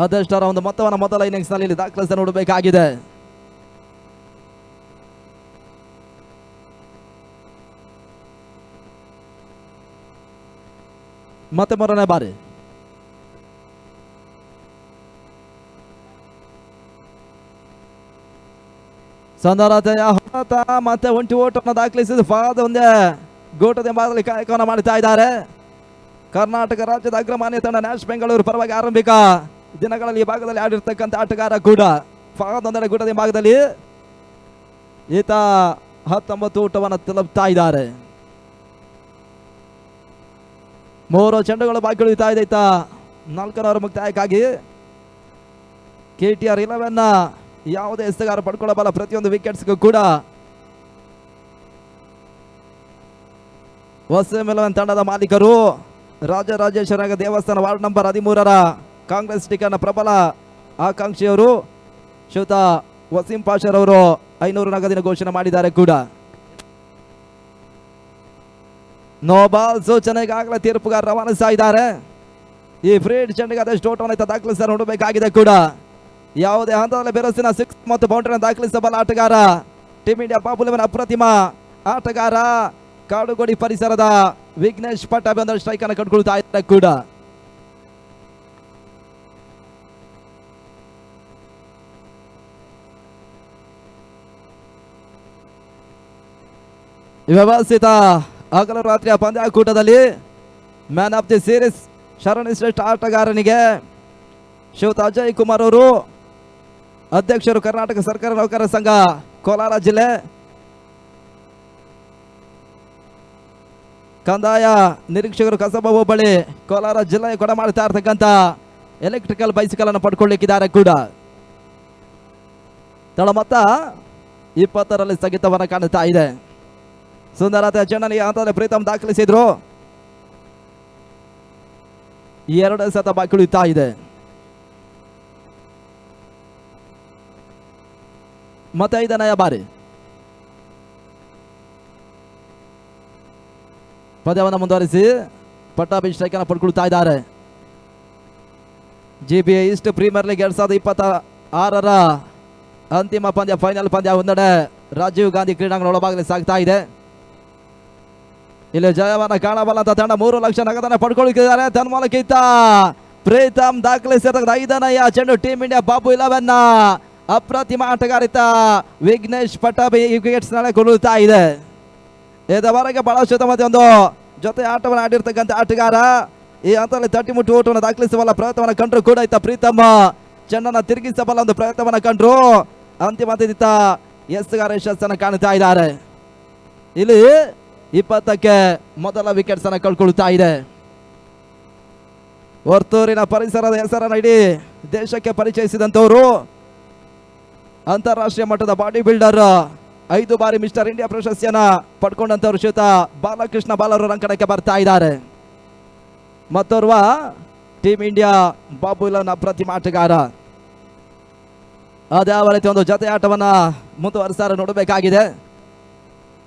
ಅದಷ್ಟರ ಒಂದು ಮೊತ್ತವನ್ನು ಮೊದಲ ಇನ್ನಿಂಗ್ಸ್ ನಲ್ಲಿ ದಾಖಲಿಸ ನೋಡಬೇಕಾಗಿದೆ. ಮತ್ತೆ ಮೂರನೇ ಬಾರಿ ಸಂದರತೆಯ ಹೊರತ ಮತ್ತೆ ಒಂಟಿ ಓಟವನ್ನು ದಾಖಲಿಸಿದ ಫಾದ್ ಒಂದೇ ಗೋಟದ ಭಾಗದಲ್ಲಿ ಕಾಯಕವನ್ನು ಮಾಡ್ತಾ ಇದ್ದಾರೆ. ಕರ್ನಾಟಕ ರಾಜ್ಯದ ಅಗ್ರಮಾನ್ಯ ತಂಡ ನ್ಯಾಶ್ ಬೆಂಗಳೂರು ಪರವಾಗಿ ಆರಂಭಿಕ ದಿನಗಳಲ್ಲಿ ಈ ಭಾಗದಲ್ಲಿ ಆಡಿರ್ತಕ್ಕಂಥ ಆಟಗಾರ ಕೂಡ ಫಾದ್ ಒಂದೆಡೆ ಗೋಟದ ಭಾಗದಲ್ಲಿ ಈತ 19 ಊಟವನ್ನು ತಲುಪ್ತಾ ಇದ್ದಾರೆ. 3 ಚೆಂಡುಗಳು ಬಾಕಿ ಉಳಿತಾ ಇದೆ. ಈತ 4 ಮುಕ್ತಾಯಕ್ಕಾಗಿ KTR 11 ಯಾವುದೇ ಎಸೆಗಾರ ಪಡ್ಕೊಳ್ಳಬಲ್ಲ ಪ್ರತಿಯೊಂದು ವಿಕೆಟ್ಸ್ಗೂ ಕೂಡ ವಸೀಂ 11 ತಂಡದ ಮಾಲೀಕರು ರಾಜರಾಜೇಶ್ವರ ದೇವಸ್ಥಾನ ವಾರ್ಡ್ ನಂಬರ್ 13ರ ಕಾಂಗ್ರೆಸ್ ಟಿಕೆಟ್ನ ಪ್ರಬಲ ಆಕಾಂಕ್ಷಿಯವರು ಶ್ರೀಯುತ ವಸೀಂ ಪಾಷರ್ ಅವರು 500 ನಗದಿನ ಘೋಷಣೆ ಮಾಡಿದ್ದಾರೆ ಕೂಡ. ನೋ ಬಾಲ್ ಸೂಚನೆಗಾಗಲೇ ತೀರ್ಪುಗಾರ ರವಾನಿಸ್ತಾ ಇದ್ದಾರೆ. ಈ ಫ್ರೀಡ್ ಚೆಂಡಿಗೆ ಅದಷ್ಟು ಓಟವನ್ನು ದಾಖಲಿಸ ನೋಡಬೇಕಾಗಿದೆ ಕೂಡ. ಯಾವುದೇ ಹಂತದಲ್ಲಿ ಬೆರಸಿನ 6 ಮತ್ತು ಬೌಂಡ್ರಿಯನ್ನು ದಾಖಲಿಸಬಲ್ಲ ಆಟಗಾರ ಟೀಮ್ ಇಂಡಿಯಾ ಬಾಬುಲವನ ಅಪ್ರತಿಮ ಆಟಗಾರ ಕಾಡುಗೋಡಿ ಪರಿಸರದ ವಿಘ್ನೇಶ್ ಪಟ್ಟಾಭಿ ಒಂದು ಸ್ಟ್ರೈಕ್ ಅನ್ನು ಕಟ್ಕೊಳ್ತಾ ಇದ್ದಾರೆ ಕೂಡ. ವ್ಯವಸ್ಥಿತ ಹಗಲು ರಾತ್ರಿಯ ಪಂದ್ಯಾಕೂಟದಲ್ಲಿ ಮ್ಯಾನ್ ಆಫ್ ದಿ ಸೀರೀಸ್ ಶರಣಿ ಶ್ರೇಷ್ಠ ಆಟಗಾರನಿಗೆ ಶ್ರೀಯುತ ಅಜಯ್ ಕುಮಾರ್ ಅವರು ಅಧ್ಯಕ್ಷರು ಕರ್ನಾಟಕ ಸರ್ಕಾರ ನೌಕರರ ಸಂಘ ಕೋಲಾರ ಜಿಲ್ಲೆ, ಕಂದಾಯ ನಿರೀಕ್ಷಕರು ಕಸಬಾ ಹೋಬಳಿ ಕೋಲಾರ ಜಿಲ್ಲೆ ಕೊಡ ಮಾಡ್ತಾ ಇರ್ತಕ್ಕಂಥ ಎಲೆಕ್ಟ್ರಿಕಲ್ ಬೈಸಿಕಲ್ ಅನ್ನು ಪಡ್ಕೊಳ್ಳಿಕ್ಕಿದ್ದಾರೆ ಕೂಡ. ತಳ ಮೊತ್ತ 20ರಲ್ಲಿ ಸ್ಥಗಿತವನ್ನು ಕಾಣುತ್ತಾ ಇದೆ. ಸುಂದರತೆ ಚೆಂಡನಿಗೆ ಹಂತದಲ್ಲಿ ಪ್ರೀತಮ್ ದಾಖಲಿಸಿದ್ರು. 2 ಸತ ಬಾಕಿ ಉಳಿತಾ ಇದೆ. ಮತ್ತೆ 5ನೇ ಬಾರಿ ಪಂದ್ಯವನ್ನು ಮುಂದುವರಿಸಿ ಪಟ್ಟಾಭಿ ಸ್ಟ್ರೈಕ್ ಅನ್ನು ಪಡ್ಕೊಳ್ತಾ ಇದ್ದಾರೆ. GBA ಈಸ್ಟ್ ಪ್ರೀಮಿಯರ್ ಲೀಗ್ 2026ರ ಅಂತಿಮ ಪಂದ್ಯ, ಫೈನಲ್ ಪಂದ್ಯ ಒಂದೆಡೆ ರಾಜೀವ್ ಗಾಂಧಿ ಕ್ರೀಡಾಂಗಣ ಒಳಭಾಗದಲ್ಲಿ ಸಾಗ್ತಾ ಇದೆ. ಇಲ್ಲಿ ಜಯವನ್ನ ಕಾಣಬಲ್ಲಂತ ತಂಡ 3 ಲಕ್ಷ ನಗದನ್ನು ಪಡ್ಕೊಳ್ಳುತ್ತಿದ್ದಾರೆ. ತನ್ಮೂಲಕ ಇತ್ತ ಪ್ರೀತಮ್ ದಾಖಲಿಸಿದ 5ನೇ ಚೆಂಡು ಟೀಮ್ ಇಂಡಿಯಾ ಬಾಬು 11 ಅಪ್ರತಿಮ ಆಟಗಾರಿತ ವಿಘ್ನೇಶ್ ಪಟ್ಟಾಭಿ ಈ ವಿಕೆಟ್ಸ್ ನಾಳೆ ಕೊಡುತ್ತಾ ಇದೆ. ಇದುವರೆಗೆ ಬಹಳಷ್ಟು ಮತ್ತೆ ಒಂದು ಜೊತೆ ಆಟವನ್ನು ಆಡಿರ್ತಕ್ಕಂಥ ಆಟಗಾರ ಈ ಹಂತದಲ್ಲಿ 33 ಓಟವನ್ನು ದಾಖಲಿಸುವಲ್ಲ ಪ್ರಯತ್ನವನ್ನು ಕಂಡ್ರು ಕೂಡ ಇತ್ತ ಪ್ರೀತಮ್ ಚೆಂಡನ್ನು ತಿರುಗಿಸಬಲ್ಲ ಒಂದು ಪ್ರಯತ್ನವನ್ನು ಕಂಡ್ರು. ಅಂತಿಮ ಹಂತದಿತ್ತ ಎಸ್ಗಾರ ಯಶಸ್ಸನ್ನು ಕಾಣುತ್ತಾ ಇದ್ದಾರೆ. ಇಲ್ಲಿ 20ಕ್ಕೆ ಮೊದಲ ವಿಕೆಟ್ಸ್ ಅನ್ನು ಕಳ್ಕೊಳ್ತಾ ಇದೆ. ವರ್ತೂರಿನ ಪರಿಸರದ ಹೆಸರನ್ನು ಇಡೀ ದೇಶಕ್ಕೆ ಪರಿಚಯಿಸಿದಂತವರು, ಅಂತಾರಾಷ್ಟ್ರೀಯ ಮಟ್ಟದ ಬಾಡಿ ಬಿಲ್ಡರ್, 5 ಬಾರಿ ಮಿಸ್ಟರ್ ಇಂಡಿಯಾ ಪ್ರಶಸ್ತಿಯನ್ನ ಪಡ್ಕೊಂಡಂತವರು ಶ್ರೀಯುತ ಬಾಲಕೃಷ್ಣ ಬಾಲರು ರಂಕಣಕ್ಕೆ ಬರ್ತಾ ಇದ್ದಾರೆ. ಮತ್ತೋರ್ವ ಟೀಮ್ ಇಂಡಿಯಾ ಬಾಬುಲನ್ ಅಪ್ರತಿಮ ಆಟಗಾರ. ಅದೇ ರೀತಿ ಒಂದು ಜೊತೆ ಆಟವನ್ನ ಮುಂದುವರಿಸಾರ ನೋಡಬೇಕಾಗಿದೆ.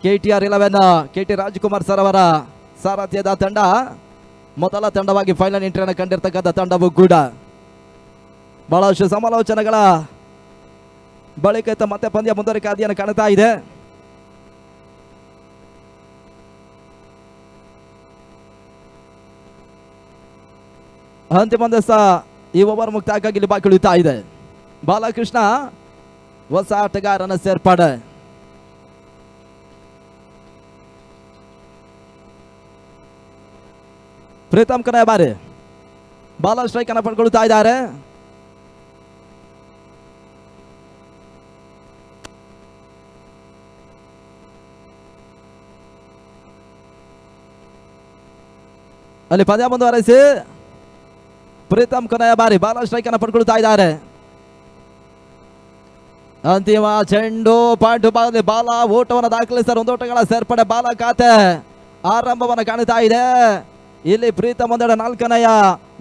KTR 11 KT ರಾಜ್ಕುಮಾರ್ ಸರ್ ಅವರ ಸಾರಥ್ಯದ ತಂಡ ಮೊದಲ ತಂಡವಾಗಿ ಫೈನಲ್ ಎಂಟ್ರಿಯನ್ನು ಕಂಡಿರ್ತಕ್ಕಂಥ ತಂಡವೂ ಕೂಡ ಬಹಳಷ್ಟು ಸಮಾಲೋಚನೆಗಳ ಬಳಿಕ ಮತ್ತೆ ಪಂದ್ಯ ಮುಂದುವರಿಕೆ ಹಾದಿಯನ್ನು ಕಾಣ್ತಾ ಇದೆ. ಅಂತಿಮ ದಿವಸ ಈ ಓವರ್ ಮುಕ್ತಾಯಕ್ಕಾಗಿ ಇಲ್ಲಿ ಬಾಕಿ ಉಳಿತಾ ಇದೆ. ಬಾಲಕೃಷ್ಣ ಹೊಸ ಆಟಗಾರನ ಸೇರ್ಪಡೆ. ಪ್ರೀತಮ್ ಕನ್ನಯ ಬಾರಿ ಬಾಲ ಸ್ಟ್ರೈಕ್ ಅನ್ನು ಪಡ್ಕೊಳ್ತಾ ಇದ್ದಾರೆ. ಅಲ್ಲಿ ಪಂದ್ಯ ಮುಂದುವರೆಸಿ ಪ್ರೀತಮ್ ಕನ್ನಯ ಬಾರಿ ಬಾಲ ಸ್ಟ್ರೈಕ್ ಅನ್ನು ಪಡ್ಕೊಳ್ತಾ ಇದ್ದಾರೆ. ಅಂತಿಮ ಚೆಂಡು ಪಾಯಿಂಟ್ ಭಾಗದಲ್ಲಿ ಬಾಲ ಓಟವನ್ನು ದಾಖಲಿಸಿದ 1 ಓಟಗಳ ಸೇರ್ಪಡೆ ಬಾಲ ಖಾತೆ ಆರಂಭವನ್ನು ಕಾಣುತ್ತಾ ಇದೆ. ಇಲ್ಲಿ ಪ್ರೀತಮ್ ಒಂದೆಡೆ 4ನೇ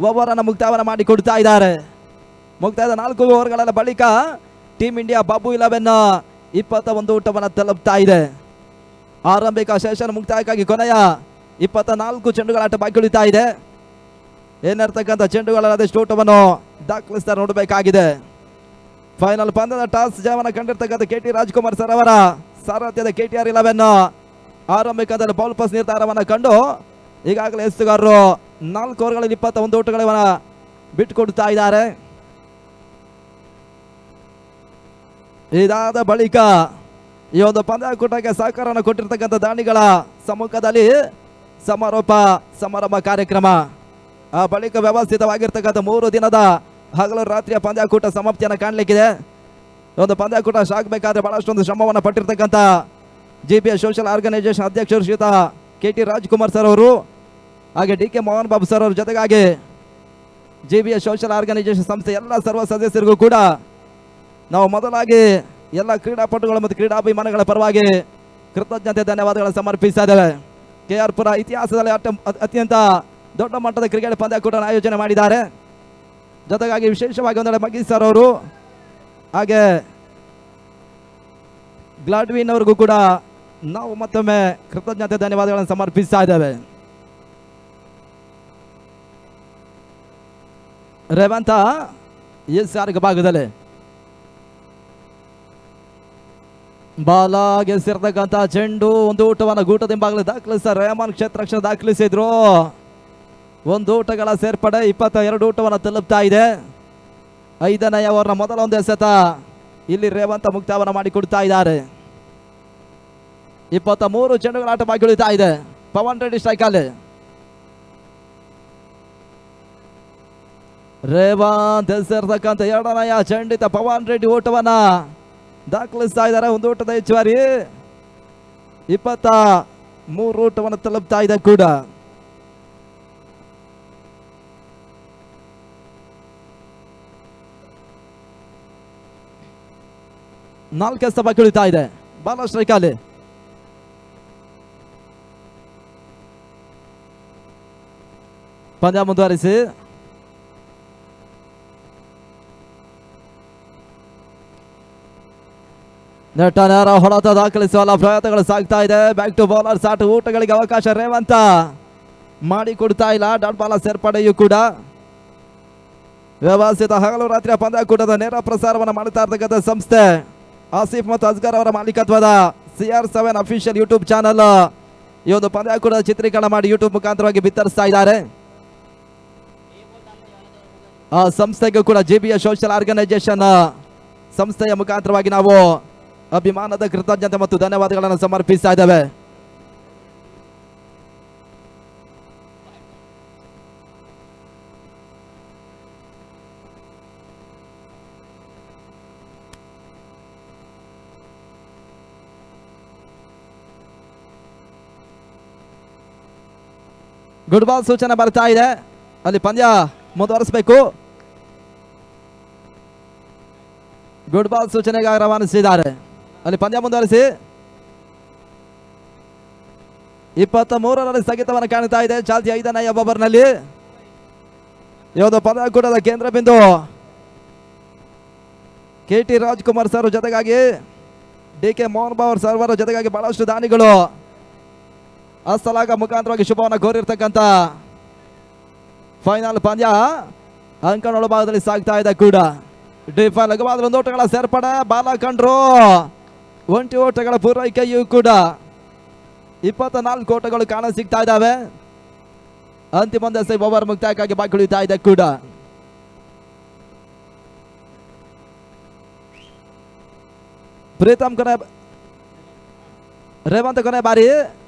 ಓವರ್ ಅನ್ನು ಮುಕ್ತಾಯವನ್ನು ಮಾಡಿ ಕೊಡ್ತಾ ಇದ್ದಾರೆ. ಮುಕ್ತಾಯದ 4 ಓವರ್ಗಳ ಬಳಿಕ ಟೀಮ್ ಇಂಡಿಯಾ ಬಾಬು 11 21 ಊಟವನ್ನು ತಲುಪ್ತಾ ಇದೆ. ಆರಂಭಿಕ ಸೆಷನ್ ಮುಕ್ತಾಯಕ್ಕಾಗಿ ಕೊನೆಯ 24 ಚೆಂಡುಗಳ ಆಟ ಬಾಕಿ ಉಳಿತಾ ಇದೆ. ಏನಿರ್ತಕ್ಕಂಥ ಚೆಂಡುಗಳ ಅದೆಷ್ಟು ಊಟವನ್ನು ದಾಖಲಿಸ್ತಾ ನೋಡಬೇಕಾಗಿದೆ. ಫೈನಲ್ ಪಂದ್ಯದ ಟಾಸ್ ಜಯವನ್ನು ಕಂಡಿರ್ತಕ್ಕಂಥ KT ರಾಜ್ಕುಮಾರ್ ಸರ್ ಅವರ ಸಾರಥ್ಯದ KTR11 ಆರಂಭಿಕದಲ್ಲಿ ಬೌಲ್ ಪಾಸ್ ನಿರ್ಧಾರವನ್ನು ಕಂಡು ಈಗಾಗಲೇ ಎಸ್ತುಗಾರರು 4 ಓವರ್ಗಳಲ್ಲಿ 21 ಊಟಗಳನ್ನು ಬಿಟ್ಟುಕೊಡ್ತಾ ಇದ್ದಾರೆ. ಇದಾದ ಬಳಿಕ ಈ ಒಂದು ಪಂದ್ಯಾಕೂಟಕ್ಕೆ ಸಹಕಾರವನ್ನು ಕೊಟ್ಟಿರ್ತಕ್ಕಂಥ ದಾನಿಗಳ ಸಮ್ಮುಖದಲ್ಲಿ ಸಮಾರಂಭ ಕಾರ್ಯಕ್ರಮ. ಆ ಬಳಿಕ ವ್ಯವಸ್ಥಿತವಾಗಿರ್ತಕ್ಕಂಥ 3 ದಿನದ ಹಗಲು ರಾತ್ರಿಯ ಪಂದ್ಯಾಕೂಟ ಸಮಾಪ್ತಿಯನ್ನು ಕಾಣಲಿಕ್ಕಿದೆ. ಒಂದು ಪಂದ್ಯಾಕೂಟ ಸಾಗಬೇಕಾದ್ರೆ ಬಹಳಷ್ಟೊಂದು ಶ್ರಮವನ್ನು ಪಟ್ಟಿರ್ತಕ್ಕಂಥ GBS ಸೋಷಿಯಲ್ ಆರ್ಗನೈಸೇಷನ್ ಅಧ್ಯಕ್ಷರು ಶ್ರೀಯುತ KT ರಾಜ್ಕುಮಾರ್ ಸರ್ ಅವರು, ಹಾಗೆ DK ಮೋಹನ್ ಬಾಬು ಸರ್ ಅವರ ಜೊತೆಗಾಗಿ GBS ಸೋಷಿಯಲ್ ಆರ್ಗನೈಸೇಷನ್ ಸಂಸ್ಥೆ ಎಲ್ಲ ಸರ್ವ ಸದಸ್ಯರಿಗೂ ಕೂಡ ನಾವು ಮೊದಲಾಗಿ ಎಲ್ಲ ಕ್ರೀಡಾಪಟುಗಳು ಮತ್ತು ಕ್ರೀಡಾಭಿಮಾನಿಗಳ ಪರವಾಗಿ ಕೃತಜ್ಞತೆ ಧನ್ಯವಾದಗಳನ್ನು ಸಮರ್ಪಿಸ್ತಾ ಇದ್ದೇವೆ. KR ಪುರ ಇತಿಹಾಸದಲ್ಲಿ ಅತ್ಯಂತ ದೊಡ್ಡ ಮಟ್ಟದ ಕ್ರಿಕೆಟ್ ಪಂದ್ಯಾಕೂಟ ಆಯೋಜನೆ ಮಾಡಿದ್ದಾರೆ. ಜೊತೆಗಾಗಿ ವಿಶೇಷವಾಗಿ ಒಂದೆಡೆ ಮಗೀಶ್ ಸರ್ ಅವರು ಹಾಗೆ ಗ್ಲಾಡ್ವಿನ್ ಅವ್ರಿಗೂ ಕೂಡ ನಾವು ಮತ್ತೊಮ್ಮೆ ಕೃತಜ್ಞತೆ ಧನ್ಯವಾದಗಳನ್ನು ಸಮರ್ಪಿಸ್ತಾ ಇದ್ದೇವೆ. ರೇವಂತ SR ಭಾಗದಲ್ಲಿ ಬಾಲಾಗೆ ಸೇರ್ತಕ್ಕಂಥ ಚೆಂಡು ಒಂದು ಊಟವನ್ನು ಗೂಟದಿಂಬಾಗಲೇ ದಾಖಲಿಸ್ತಾರೆ. ರೇಮನ್ ಕ್ಷೇತ್ರಕ್ಷಣ ದಾಖಲಿಸಿದ್ರು. 1 ಊಟಗಳ ಸೇರ್ಪಡೆ 22 ಊಟವನ್ನು ತಲುಪ್ತಾ ಇದೆ. 5ನೇ ಓವರ್ನ ಮೊದಲ ಒಂದು ಎಸೆತ ಇಲ್ಲಿ ರೇವಂತ ಮುಕ್ತಾಯವನ್ನು ಮಾಡಿಕೊಡ್ತಾ ಇದ್ದಾರೆ. 23 ಚೆಂಡುಗಳ ಆಟ ಬಾಕಿ ಉಳಿತಾ ಇದೆ. ಪವನ್ ರೆಡ್ಡಿ ಸ್ಟ್ರೈಕ್ ಅಲ್ಲಿ. ರೇವಂತ್ ಸೇರ್ತಕ್ಕಂಥ 2ನೇ ಚೆಂಡಿತ ಪವನ್ ರೆಡ್ಡಿ ಊಟವನ್ನ ದಾಖಲಿಸ್ತಾ ಇದ್ದಾರೆ. 1 ಊಟದ ಹೆಚ್ಚುವರಿ 23 ಊಟವನ್ನು ತಲುಪ್ತಾ ಇದೆ ಕೂಡ. ನಾಲ್ಕು ಎಸೆತ ಬಾಕಿ ಉಳಿತಾ ಇದೆ. ಬಾಲ ಸ್ಟ್ರೈಕ್ ಅಲ್ಲಿ. ಪಂದ್ಯ ಮುಂದುವರಿಸಿ. ನೆಟ್ಟ ನೇರ ಹೊಡೆತ ದಾಖಲಿಸುವ ಪ್ರಯತ್ನಗಳು ಸಾಗ್ತಾ ಇದೆ. ಬ್ಯಾಕ್ ಟು ಬೌಲರ್ ಸಾಟ್ ಊಟಗಳಿಗೆ ಅವಕಾಶ ರೇವಂತ ಮಾಡಿಕೊಡ್ತಾ ಇಲ್ಲ. ಡಾಟ್ ಬಾಲ ಸೇರ್ಪಡೆಯೂ ಕೂಡ. ವ್ಯವಸ್ಥಿತ ಹಗಲು ರಾತ್ರಿಯ ಪಂದ್ಯಾಕೂಟದ ನೇರ ಪ್ರಸಾರವನ್ನು ಮಾಡುತ್ತಾ ಇರ್ತಕ್ಕಂಥ ಸಂಸ್ಥೆ ಆಸಿಫ್ ಮತ್ತು ಅಸ್ಗರ್ ಅವರ ಮಾಲೀಕತ್ವದ CR7 ಅಫಿಷಿಯಲ್ ಯೂಟ್ಯೂಬ್ ಚಾನಲ್ ಈ ಒಂದು ಪಂದ್ಯಾಕೂಟದ ಚಿತ್ರೀಕರಣ ಮಾಡಿ ಯೂಟ್ಯೂಬ್ ಮುಖಾಂತರವಾಗಿ ಬಿತ್ತರಿಸ್ತಾ ಇದ್ದಾರೆ. ಆ ಸಂಸ್ಥೆಗೂ ಕೂಡ GBS ಸೋಷಿಯಲ್ ಆರ್ಗನೈಸೇಷನ್ ಸಂಸ್ಥೆಯ ಮುಖಾಂತರವಾಗಿ ನಾವು ಅಭಿಮಾನದ ಕೃತಜ್ಞತೆ ಮತ್ತು ಧನ್ಯವಾದಗಳನ್ನು ಸಮರ್ಪಿಸ್ತಾ ಇದ್ದೇವೆ. ಗುಡ್ ಬಾಲ್ ಸೂಚನೆ ಬರ್ತಾ ಇದೆ. ಅಲ್ಲಿ ಪಂದ್ಯ ಮುಂದುವರಿಸಬೇಕು. ಗುಡ್ ಬಾಲ್ ಸೂಚನೆಗಾಗಿ ರವಾನಿಸಿದ್ದಾರೆ. ಅಲ್ಲಿ ಪಂದ್ಯ ಮುಂದುವರಿಸಿ. 23ರಲ್ಲಿ ಸ್ಥಗಿತವನ್ನು ಕಾಣ್ತಾ ಇದೆ. ಚಾಲ್ತಿ 5ನೇ ಓವರ್ನಲ್ಲಿ ಈ ಒಂದು ಪಂದ್ಯಾಕೂಟದ ಕೇಂದ್ರ ಬಿಂದು KT ರಾಜ್ಕುಮಾರ್ ಸರ್ ಜೊತೆಗಾಗಿ DK ಮೋಹನ್ ಬಾಬು ಸರ್ ಅವರ ಜೊತೆಗಾಗಿ ಬಹಳಷ್ಟು ದಾನಿಗಳು ಹಸ್ತಲಾಗ ಮುಖಾಂತರವಾಗಿ ಶುಭವನ್ನು ಕೋರಿರ್ತಕ್ಕಂಥ ಫೈನಲ್ ಪಂದ್ಯ ಅಂಕಣ ಭಾಗದಲ್ಲಿ ಸಾಗ್ತಾ ಇದೆ ಕೂಡ. ಡಿಫಾ ಲಘುವಾದ 1 ಓಟಗಳ ಸೇರ್ಪಡೆ. ಬಾಲ ಕಂಡ್ರು 20 ಓಟಗಳ ಪೂರೈಕೆಯೂ ಕೂಡ 24 ಓಟಗಳು ಕಾಣ ಸಿಗ್ತಾ ಇದ್ದಾವೆ. ಅಂತಿಮ ಓವರ್ ಮುಕ್ತಾಯಕ್ಕಾಗಿ ಬಾಕಿ ಉಳಿತಾ ಇದೆ ಕೂಡ. ಪ್ರೀತಮ್ ಕೊನೆ ರೇವಂತ್ ಕೊನೆ ಬಾರಿ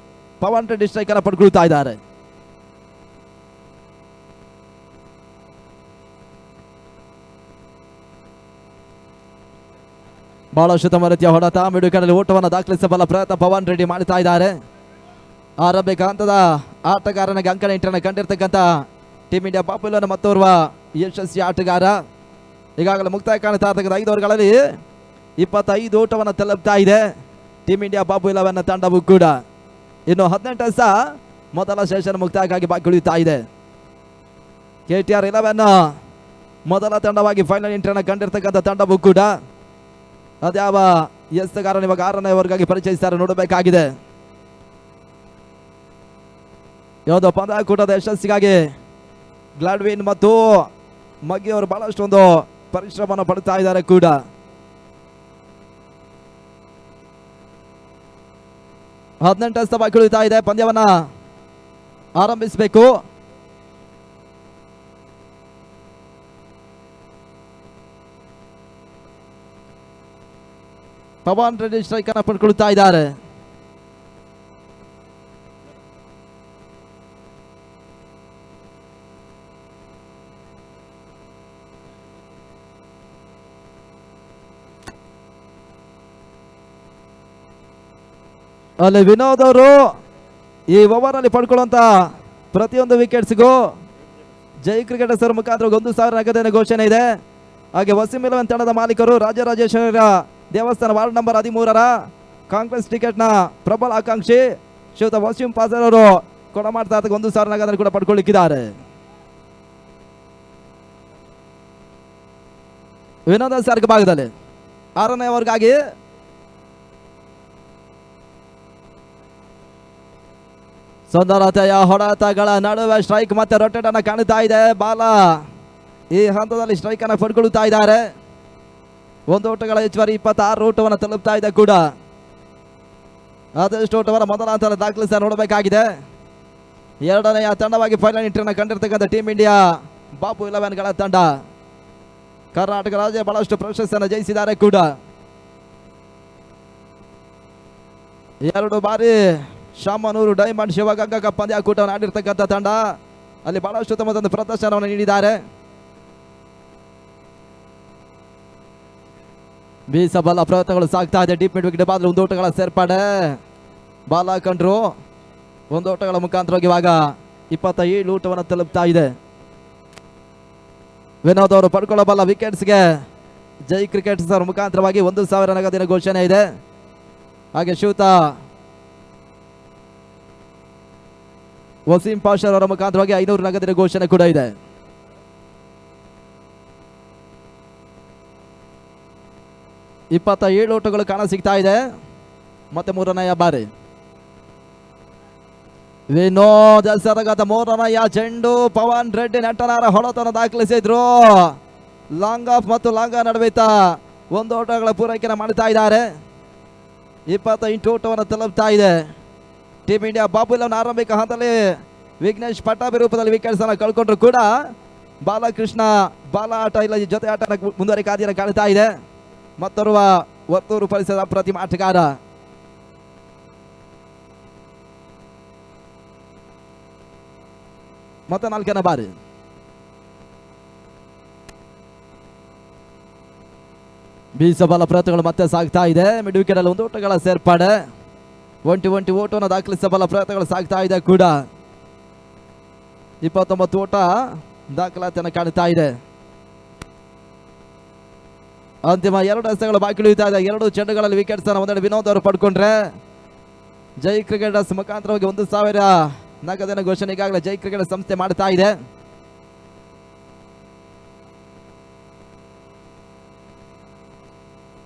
ಪವನ್ ರೆಡ್ಡಿ ಸ್ಟ್ರೈಕರ್ ಪಡ್ಕೊಳ್ತಾ ಇದ್ದಾರೆ. ಬಹಳಷ್ಟು ತಮ್ಮ ರೀತಿಯ ಹೊಡೆತ ಮಿಡುಕನಲ್ಲಿ ಓಟವನ್ನು ದಾಖಲಿಸಬಲ್ಲ ಪ್ರಯತ್ನ ಪವನ್ ರೆಡ್ಡಿ ಮಾಡ್ತಾ ಇದ್ದಾರೆ. ಆರಂಭಿಕ ಹಂತದ ಆಟಗಾರನಿಗೆ ಅಂಕಣ ಇಂಟರ್ನ ಕಂಡಿರ್ತಕ್ಕಂಥ ಟೀಮ್ ಇಂಡಿಯಾ ಪಾಪುಲರ್ ಮತ್ತೋರ್ವ ಯಶಸ್ವಿ ಆಟಗಾರ. ಈಗಾಗಲೇ ಮುಕ್ತಾಯ ಕಾಣ್ತಾ ಇರ್ತಕ್ಕಂಥ 5 ಓವರ್ಗಳಲ್ಲಿ 25 ಓಟವನ್ನು ತಲುಪ್ತಾ ಇದೆ ಟೀಮ್ ಇಂಡಿಯಾ ಬಾಬು 11 ತಂಡವೂ ಕೂಡ. ಇನ್ನು 18 ಎಸೆತ ಮೊದಲ ಸೆಷನ್ ಮುಕ್ತಾಯಕ್ಕಾಗಿ ಬಾಕಿ ಉಳಿತಾ ಇದೆ. KTR11 ಮೊದಲ ತಂಡವಾಗಿ ಫೈನಲ್ ಎಂಟ್ರಿಯನ್ನು ಕಂಡಿರ್ತಕ್ಕಂಥ ತಂಡವೂ ಕೂಡ ಅದ್ಯಾವ ಎಸ್ತಗಾರನ ಇವಾಗ 6ನೇ ಓವರ್ಗಾಗಿ ಪರಿಚಯಿಸ್ತಾರೆ, ನೋಡಬೇಕಾಗಿದೆ. ಯಾವುದೋ ಪಂದ್ಯಾಕೂಟದ ಯಶಸ್ಸಿಗಾಗಿ ಗ್ಲಾಡ್ವಿನ್ ಮತ್ತು ಮಗ್ಗಿ ಅವರು ಬಹಳಷ್ಟು ಒಂದು ಪರಿಶ್ರಮವನ್ನು ಪಡ್ತಾ ಇದ್ದಾರೆ ಕೂಡ. ಹದಿನೆಂಟು ಬಾಕಿ ಉಳಿತಾ ಇದೆ, ಪಂದ್ಯವನ್ನ ಆರಂಭಿಸಬೇಕು. ಪವನ್ ರೆಡ್ಡಿ ಸ್ಟ್ರೈಕ್ ಅನ್ನು ಪಡ್ಕೊಳ್ತಾ ಇದ್ದಾರೆ. ಅಲ್ಲಿ ವಿನೋದ್ ಅವರು ಈ ಓವರ್ ಅಲ್ಲಿ ಪಡ್ಕೊಳ್ಳುವಂತ ಪ್ರತಿಯೊಂದು ವಿಕೆಟ್ಸ್ಗೂ ಜೈ ಕ್ರಿಕೆಟರ್ಸ್ ಅವರ ಮುಖಾಂತರ 1,000 ನಗದಿನ ಘೋಷಣೆ ಇದೆ. ಹಾಗೆ ವಸೀಂ 11 ತಂಡದ ಮಾಲೀಕರು ರಾಜರಾಜೇಶ್ವರ ದೇವಸ್ಥಾನ ವಾರ್ಡ್ ನಂಬರ್ 13ರ ಕಾಂಗ್ರೆಸ್ ಟಿಕೆಟ್ನ ಪ್ರಬಲ ಆಕಾಂಕ್ಷಿ ಶ್ರೀಯುತ ವಸೀಂ ಪಾಸರ್ ಅವರು ಕೊಡ ಮಾಡ್ತಾ 1,000 ನಗದನ್ನು ಕೂಡ ಪಡ್ಕೊಳ್ಳಿಕ್ಕಿದ್ದಾರೆ. ವಿನೋದ ಸಾರ್ಗ ಭಾಗದಲ್ಲಿ 6ನೇ ಓವರ್ಗಾಗಿ ಸುಂದರತೆಯ ಹೊಡೆತಗಳ ನಡುವೆ ಸ್ಟ್ರೈಕ್ ಮತ್ತೆ ರೊಟೇಟ್ ಅನ್ನ ಕಾಣುತ್ತಾ ಇದೆ. ಬಾಲ ಈ ಹಂತದಲ್ಲಿ ಸ್ಟ್ರೈಕ್ ಅನ್ನ ಪಡ್ಕೊಳ್ತಾ ಇದ್ದಾರೆ. 1 ಓಟಗಳ ಹೆಚ್ಚುವರಿ 26 ಓಟವನ್ನು ತಲುಪ್ತಾ ಇದೆ ಕೂಡ. ಅದೆಷ್ಟು ಓಟವನ್ನು ಮೊದಲ ಹಂತದಲ್ಲಿ ದಾಖಲಿಸ ನೋಡಬೇಕಾಗಿದೆ. 2ನೇ ತಂಡವಾಗಿ ಫೈನಲ್ ಎಂಟ್ರಿಯನ್ನು ಕಂಡಿರ್ತಕ್ಕಂಥ ಟೀಮ್ ಇಂಡಿಯಾ ಬಾಬು 11ಗಳ ತಂಡ ಕರ್ನಾಟಕ ರಾಜ್ಯ ಬಹಳಷ್ಟು ಪ್ರಶಸ್ತಿಯನ್ನು ಜಯಿಸಿದ್ದಾರೆ ಕೂಡ. 2 ಬಾರಿ ಶಾಮನೂರು ಡೈಮಂಡ್ ಶಿವಗಂಗಾ ಕಪ್ ಪಂದ್ಯಾಕೂಟವನ್ನು ಆಡಿರ್ತಕ್ಕಂಥ ತಂಡ ಅಲ್ಲಿ ಬಹಳಷ್ಟು ಉತ್ತಮವಾದ ಪ್ರದರ್ಶನವನ್ನು ನೀಡಿದ್ದಾರೆ. ಬೀಸಬಲ್ಲ ಪ್ರಯತ್ನಗಳು ಸಾಗ್ತಾ ಇದೆ. ಡೀಪ್ ಮಿಡ್ ವಿಕೆಟ್ ಬಾದ್ಲು 1 ಓಟಗಳ ಸೇರ್ಪಡೆ. ಬಾಲ್ ಹಾಕೊಂಡ್ರು 1 ಓಟಗಳ ಮುಖಾಂತರವಾಗಿ ಇವಾಗ 27 ಓಟವನ್ನು ತಲುಪ್ತಾ ಇದೆ. ವಿನೋದ್ ಅವರು ಪಡ್ಕೊಳ್ಳಬಲ್ಲ ವಿಕೆಟ್ಸ್ಗೆ ಜೈ ಕ್ರಿಕೆಟ್ಸ್ ಅವರ ಮುಖಾಂತರವಾಗಿ 1,000 ನಗದಿನ ಘೋಷಣೆ ಇದೆ. ಹಾಗೆ ಶ್ರೀಯುತ ವಸೀಂ ಪಾಷರ್ ಅವರ ಮುಖಾಂತರವಾಗಿ 500 ನಗದಿನ ಘೋಷಣೆ ಕೂಡ ಇದೆ. ಇಪ್ಪತ್ತ 7 ಓಟಗಳು ಕಾಣ ಸಿಗ್ತಾ ಇದೆ. ಮತ್ತೆ 3ನೇ ಬಾರಿ ವಿನೋದ್ ಸರಗತ 3ನೇ ಚೆಂಡು. ಪವನ್ ರೆಡ್ಡಿ ನೆಟ್ಟನಾರ ಹೊಳತನ್ನು ದಾಖಲಿಸಿದ್ರು. ಲಾಂಗ್ ಆಫ್ ಮತ್ತು ಲಾಂಗ್ ನಡುವೆ 1 ಓಟಗಳ ಪೂರೈಕೆಯನ್ನು ಮಾಡ್ತಾ ಇದ್ದಾರೆ. 28 ಓಟವನ್ನು ತಲುಪ್ತಾ ಇದೆ ಟೀಮ್ ಇಂಡಿಯಾ. ಬಾಬು 11 ಆರಂಭಿಕ ಹಂತದಲ್ಲಿ ವಿಘ್ನೇಶ್ ಪಟ್ಟಾಭಿ ರೂಪದಲ್ಲಿ ವಿಕೆಟ್ಸ್ ಅನ್ನು ಕಳ್ಕೊಂಡ್ರು ಕೂಡ ಬಾಲಕೃಷ್ಣ ಬಾಲ ಆಟ ಇಲ್ಲ ಜೊತೆ ಆಟ ಮುಂದುವರಿಕೆ ಕಾಣ್ತಾ ಇದೆ. ಮತ್ತೋರ್ವ ವರ್ತೂರು ಪರಿಸರದ ಅಪ್ರತಿಮ ಆಟಗಾರ ಮತ್ತೆ 4ನೇ ಬಾರಿ ಬೀಸಬಲ ಪ್ರಯತ್ನಗಳು ಮತ್ತೆ ಸಾಗ್ತಾ ಇದೆ. ಮಿಡ್ ವಿಕೆಟ್ ಅಲ್ಲಿ 1 ಓಟಗಳ ಸೇರ್ಪಡೆ. 20 ಓಟವನ್ನು ದಾಖಲಿಸಬಲ್ಲ ಪ್ರಯತ್ನಗಳು ಸಾಗ್ತಾ ಇದೆ ಕೂಡ. 29 ಓಟ ದಾಖಲಾತಿಯನ್ನು ಕಾಣ್ತಾ ಇದೆ. ಅಂತಿಮ 2 ಎಸೆಗಳು ಬಾಕಿ ಉಳಿತಾ ಇದೆ. 2 ಚೆಂಡುಗಳಲ್ಲಿ ವಿಕೆಟ್ಸ್ ಅನ್ನು ಒಂದೆಡೆ ವಿನೋದ್ ಅವರು ಪಡ್ಕೊಂಡ್ರೆ ಜೈ ಕ್ರಿಕೆಟರ್ಸ್ ಮುಖಾಂತರವಾಗಿ 1,000 ನಗದಿನ ಘೋಷಣೆ ಈಗಾಗಲೇ ಜೈ ಕ್ರಿಕೆಟ್ ಸಂಸ್ಥೆ ಮಾಡ್ತಾ ಇದೆ.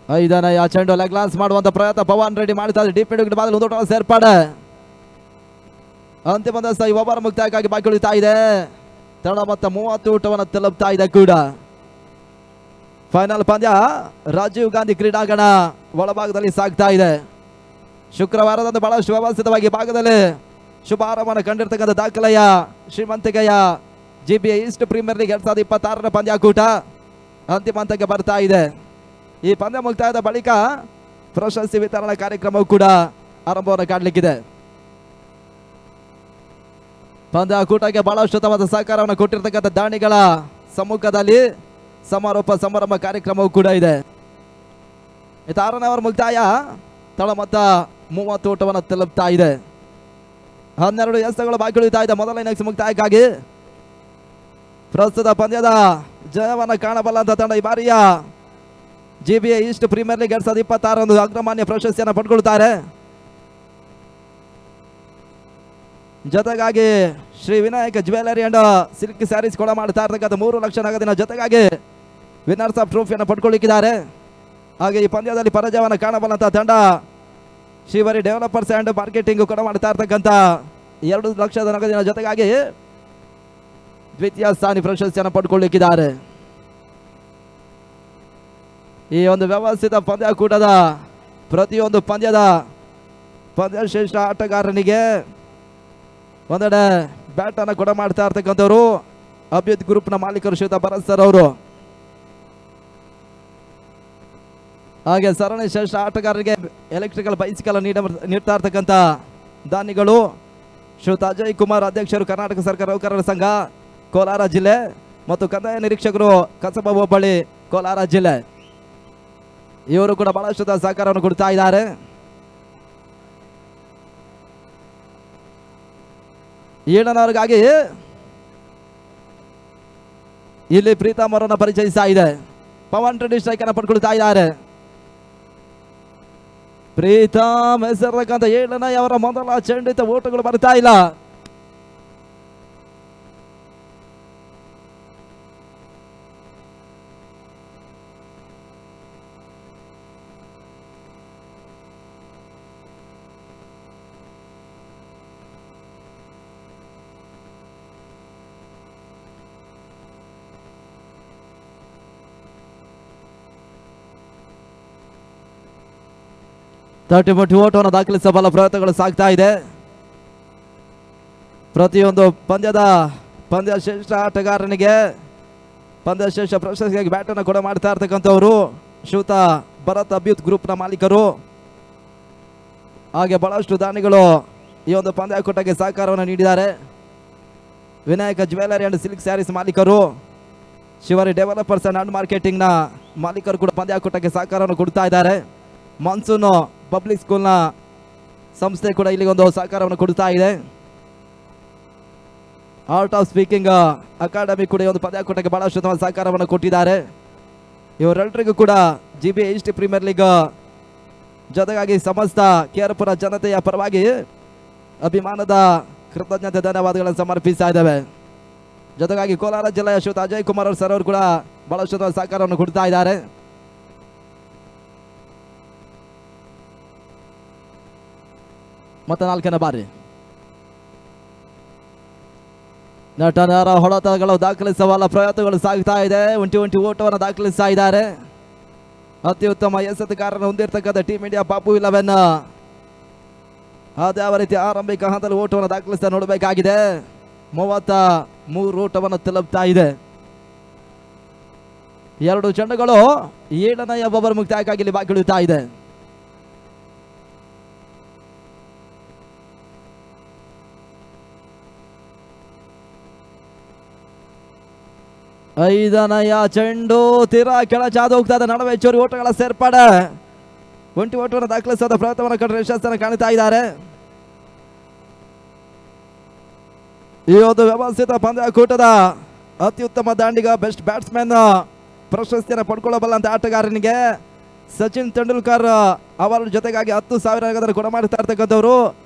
ಐದನೇ ಚೆಂಡು ಲೆಗ್ ಲಾನ್ಸ್ ಮಾಡುವಂತ ಪ್ರಯತ್ನ ಪವನ್ ರೆಡ್ಡಿ ಮಾಡ್ತಾ ಇದೆ. ಡೀಪ್ ಮಿಡ್ ಬಾದಲು 1 ಓಟ ಸೇರ್ಪಡೆ. ಅಂತಿಮ ದಸ ಈ ಓವರ್ ಮುಕ್ತಾಯಕ್ಕಾಗಿ ಬಾಕಿ ಉಳಿತಾ ಇದೆ. ತಡ ಮತ್ತು 30 ಓಟವನ್ನು ತಲುಪ್ತಾ ಇದೆ ಕೂಡ. ಫೈನಲ್ ಪಂದ್ಯ ರಾಜೀವ್ ಗಾಂಧಿ ಕ್ರೀಡಾಂಗಣ ಒಳಭಾಗದಲ್ಲಿ ಸಾಗ್ತಾ ಇದೆ. ಶುಕ್ರವಾರದಂದು ಬಹಳಷ್ಟು ವ್ಯವಸ್ಥಿತವಾಗಿ ಭಾಗದಲ್ಲಿ ಶುಭಾರಂಭವನ್ನು ಕಂಡಿರ್ತಕ್ಕಂಥ ದಾಖಲೆಯ ಶ್ರೀಮಂತಿಕೆಯ GBA ಈಸ್ಟ್ ಪ್ರೀಮಿಯರ್ ಲೀಗ್ 2026ರ ಪಂದ್ಯಾಕೂಟ ಅಂತಿಮ ಹಂತಕ್ಕೆ ಬರ್ತಾ ಇದೆ. ಈ ಪಂದ್ಯ ಮುಕ್ತಾಯದ ಬಳಿಕ ಪ್ರಶಸ್ತಿ ವಿತರಣಾ ಕಾರ್ಯಕ್ರಮವು ಕೂಡ ಆರಂಭವನ್ನು ಕಾಣಲಿಕ್ಕಿದೆ. ಪಂದ್ಯಾಕೂಟಕ್ಕೆ ಬಹಳಷ್ಟು ಉತ್ತಮವಾದ ಸಹಕಾರವನ್ನು ಕೊಟ್ಟಿರ್ತಕ್ಕಂಥ ದಾನಿಗಳ ಸಮ್ಮುಖದಲ್ಲಿ ಸಮಾರೋಪ ಸಮಾರಂಭ ಕಾರ್ಯಕ್ರಮವೂ ಕೂಡ ಇದೆ. 6ನೇ ಓವರ್ ಮುಕ್ತಾಯ. ತಳ ಮೊತ್ತ 30 ಓಟವನ್ನು ತಲುಪ್ತಾ ಇದೆ. 12 ಎಸೆಗಳು ಬಾಕಿ ಉಳಿತಾ ಇದೆ ಮೊದಲ ಇನ್ನಿಂಗ್ಸ್ ಮುಕ್ತಾಯಕ್ಕಾಗಿ. ಪ್ರಸ್ತುತ ಪಂದ್ಯದ ಜಯವನ್ನು ಕಾಣಬಲ್ಲಂತ ತಂಡ ಈ ಬಾರಿಯ GBA ಈಸ್ಟ್ ಪ್ರೀಮಿಯರ್ ಲೀಗ್ 2026 ಅಗ್ರಮಾನ್ಯ ಪ್ರಶಸ್ತಿಯನ್ನು ಪಡ್ಕೊಳ್ತಾರೆ. ಜೊತೆಗಾಗಿ Shri Vinayaka jewellery and silk sarees ಕೂಡ ಮಾಡ್ತಾ ಇರ್ತಕ್ಕಂಥ 3 ಲಕ್ಷ ನಗದಿನ ಜೊತೆಗಾಗಿ ವಿನ್ನರ್ಸ್ ಆಫ್ ಟ್ರೋಫಿಯನ್ನು ಪಡ್ಕೊಳ್ಳಿಕ್ಕಿದ್ದಾರೆ. ಹಾಗೆ ಈ ಪಂದ್ಯದಲ್ಲಿ ಪರಾಜಯವನ್ನು ಕಾಣಬಲ್ಲಂತ ತಂಡ ಶಿವರಿ ಡೆವಲಪರ್ಸ್ ಅಂಡ್ ಮಾರ್ಕೆಟಿಂಗ್ ಕೂಡ ಮಾಡ್ತಾ ಇರ್ತಕ್ಕಂಥ 2 ಲಕ್ಷದ ನಗದಿನ ಜೊತೆಗಾಗಿ ದ್ವಿತೀಯ ಸ್ಥಾನಿ ಪ್ರಶಸ್ತಿಯನ್ನು ಪಡ್ಕೊಳ್ಳಿಕ್ಕಿದ್ದಾರೆ. ಈ ಒಂದು ವ್ಯವಸ್ಥಿತ ಪಂದ್ಯಕೂಟದ ಪ್ರತಿಯೊಂದು ಪಂದ್ಯ ಶ್ರೇಷ್ಠ ಆಟಗಾರನಿಗೆ ಒಂದೆಡೆ ಬ್ಯಾಟ್ ಅನ್ನು ಕೂಡ ಮಾಡ್ತಾ ಇರ್ತಕ್ಕಂಥವ್ರು ಅಭ್ಯುತ್ ಗ್ರೂಪ್ನ ಮಾಲೀಕರು ಶ್ರೀಯುತ ಭರತ್ ಸರ್ ಅವರು. ಹಾಗೆ ಸರಣಿ ಶ್ರೇಷ್ಠ ಆಟಗಾರರಿಗೆ ಎಲೆಕ್ಟ್ರಿಕಲ್ ಬೈಸಿಕಲ್ ನೀಡ್ತಾ ಇರ್ತಕ್ಕಂಥ ದಾನಿಗಳು ಶ್ರೀಯುತ ಅಜಯ್ ಕುಮಾರ್, ಅಧ್ಯಕ್ಷರು ಕರ್ನಾಟಕ ಸರ್ಕಾರ ನೌಕರರ ಸಂಘ ಕೋಲಾರ ಜಿಲ್ಲೆ ಮತ್ತು ಕಂದಾಯ ನಿರೀಕ್ಷಕರು ಕಸಬಾ ಹೋಬಳಿ ಕೋಲಾರ ಜಿಲ್ಲೆ. ಇವರು ಕೂಡ ಬಹಳಷ್ಟು ಸಹಕಾರವನ್ನು ಕೊಡ್ತಾ ಇದ್ದಾರೆ. ಈಡನವರಿಗಾಗಿ ಇಲ್ಲಿ ಪ್ರೀತಮ್ ಅವರನ್ನ ಪರಿಚಯಿಸ್ತಾ ಇದೆ. ಪವನ್ ರೆಡ್ಡಿ ಸ್ಟ್ರೈಕ್ ಅನ್ನು ಪಡ್ಕೊಳ್ತಾ ಇದ್ದಾರೆ. ಪ್ರೀತಮ್ ಹೆಸರಕ್ಕಂತ 7ನೇ ಅವರ ಮೊದಲ ಚೆಂಡಿತ ಓಟಗಳು ಬರ್ತಾ ಇಲ್ಲ. ತರ್ಟಿಮುಟ್ಟಿ ಓಟವನ್ನು ದಾಖಲಿಸಬಲ್ಲ ಪ್ರಯತ್ನಗಳು ಸಾಗ್ತಾ ಇದೆ. ಪ್ರತಿಯೊಂದು ಪಂದ್ಯ ಶ್ರೇಷ್ಠ ಆಟಗಾರನಿಗೆ ಪಂದ್ಯ ಶ್ರೇಷ್ಠ ಪ್ರಶಸ್ತಿಗಾಗಿ ಬ್ಯಾಟನ್ನು ಕೂಡ ಮಾಡ್ತಾ ಇರ್ತಕ್ಕಂಥವರು ಶ್ರೀಯುತ ಭರತ್ ಅಭ್ಯುತ್ ಗ್ರೂಪ್ನ ಮಾಲೀಕರು. ಹಾಗೆ ಬಹಳಷ್ಟು ದಾನಿಗಳು ಈ ಒಂದು ಪಂದ್ಯಕೂಟಕ್ಕೆ ಸಹಕಾರವನ್ನು ನೀಡಿದ್ದಾರೆ. Vinayaka jewellery and silk sarees ಮಾಲೀಕರು, ಶಿವರಿ ಡೆವಲಪರ್ಸ್ ಅಂಡ್ ಮಾರ್ಕೆಟಿಂಗ್ನ ಮಾಲೀಕರು ಕೂಡ ಪಂದ್ಯಕೂಟಕ್ಕೆ ಸಹಕಾರವನ್ನು ಕೊಡ್ತಾ ಇದ್ದಾರೆ. ಮಾನ್ಸೂನ್ ಪಬ್ಲಿಕ್ ಸ್ಕೂಲ್ನ ಸಂಸ್ಥೆ ಕೂಡ ಇಲ್ಲಿ ಒಂದು ಸಹಕಾರವನ್ನು ಕೊಡ್ತಾ ಇದೆ. ಆರ್ಟ್ ಆಫ್ ಸ್ಪೀಕಿಂಗ್ ಅಕಾಡೆಮಿ ಕೂಡ ಈ ಒಂದು ಪಂದ್ಯಕೂಟಕ್ಕೆ ಬಹಳಷ್ಟು ಸಹಕಾರವನ್ನು ಕೊಟ್ಟಿದ್ದಾರೆ. ಇವರೆಲ್ಲರಿಗೂ ಕೂಡ GBHT ಪ್ರೀಮಿಯರ್ ಲೀಗ್ ಜೊತೆಗಾಗಿ ಸಮಸ್ತ ಕೇರಪುರ ಜನತೆಯ ಪರವಾಗಿ ಅಭಿಮಾನದ ಕೃತಜ್ಞತೆ ಧನ್ಯವಾದಗಳನ್ನು ಸಮರ್ಪಿಸ್ತಾ ಇದ್ದೇವೆ. ಜೊತೆಗಾಗಿ ಕೋಲಾರ ಜಿಲ್ಲೆಯ ಶ್ರೀಯುತ ಅಜಯ್ ಕುಮಾರ್ ಸರ್ ಅವರು ಕೂಡ ಬಹಳಷ್ಟು ಸಹಕಾರವನ್ನು ಕೊಡ್ತಾ ಇದ್ದಾರೆ. ಮತ್ತೆ 4ನೇ ಬಾರಿ ನಟನರ ಹೊಡೆತಗಳು ದಾಖಲಿಸುವ ಪ್ರಯತ್ನಗಳು ಸಾಗ್ತಾ ಇದೆ. ಒಂಟಿ ಓಟವನ್ನು ದಾಖಲಿಸ್ತಾ ಇದ್ದಾರೆ. ಅತ್ಯುತ್ತಮ ಎಸೆತಗಾರನ ಹೊಂದಿರತಕ್ಕಂಥ ಟೀಮ್ ಇಂಡಿಯಾ ಬಾಬು 11 ಅದ್ಯಾವ ರೀತಿ ಆರಂಭಿಕ ಹಂತದಲ್ಲಿ ಓಟವನ್ನು ದಾಖಲಿಸ್ತಾ ನೋಡಬೇಕಾಗಿದೆ. 33 ಓಟವನ್ನು ತಲುಪ್ತಾ ಇದೆ. 2 ಚೆಂಡುಗಳು 7ನೇ ಓವರ್ ಮುಕ್ತಾಯಕ್ಕಾಗಿ ಇಲ್ಲಿ ಬಾಕಿ ಉಳಿತಾ ಇದೆ. ಐದನೆಯ ಚೆಂಡು ತೀರಾ ಕೆಳ ಚಾದು ಹೋಗ್ತಾ ಇದೆ. ನಡುವೆ ಹೆಚ್ಚುವರಿ ಓಟಗಳ ಸೇರ್ಪಡೆ. ಒಂಟಿ ಓಟವನ್ನು ದಾಖಲಿಸದ ಪ್ರಯತ್ನವನ್ನು ಕಂಡು ಯಶಸ್ಸನ್ನು ಕಾಣ್ತಾ ಇದ್ದಾರೆ. ಈ ಒಂದು ವ್ಯವಸ್ಥಿತ ಪಂದ್ಯಕೂಟದ ಅತ್ಯುತ್ತಮ ದಾಂಡಿಗ ಬೆಸ್ಟ್ ಬ್ಯಾಟ್ಸ್ಮನ್ ಪ್ರಶಸ್ತಿಯನ್ನು ಪಡ್ಕೊಳ್ಳಬಲ್ಲಂತ ಆಟಗಾರನಿಗೆ ಸಚಿನ್ ತೆಂಡೂಲ್ಕರ್ ಅವರ ಜೊತೆಗಾಗಿ 10,000 ಕೊಡ ಮಾಡ್ತಾ ಇರ್ತಕ್ಕಂಥವ್ರು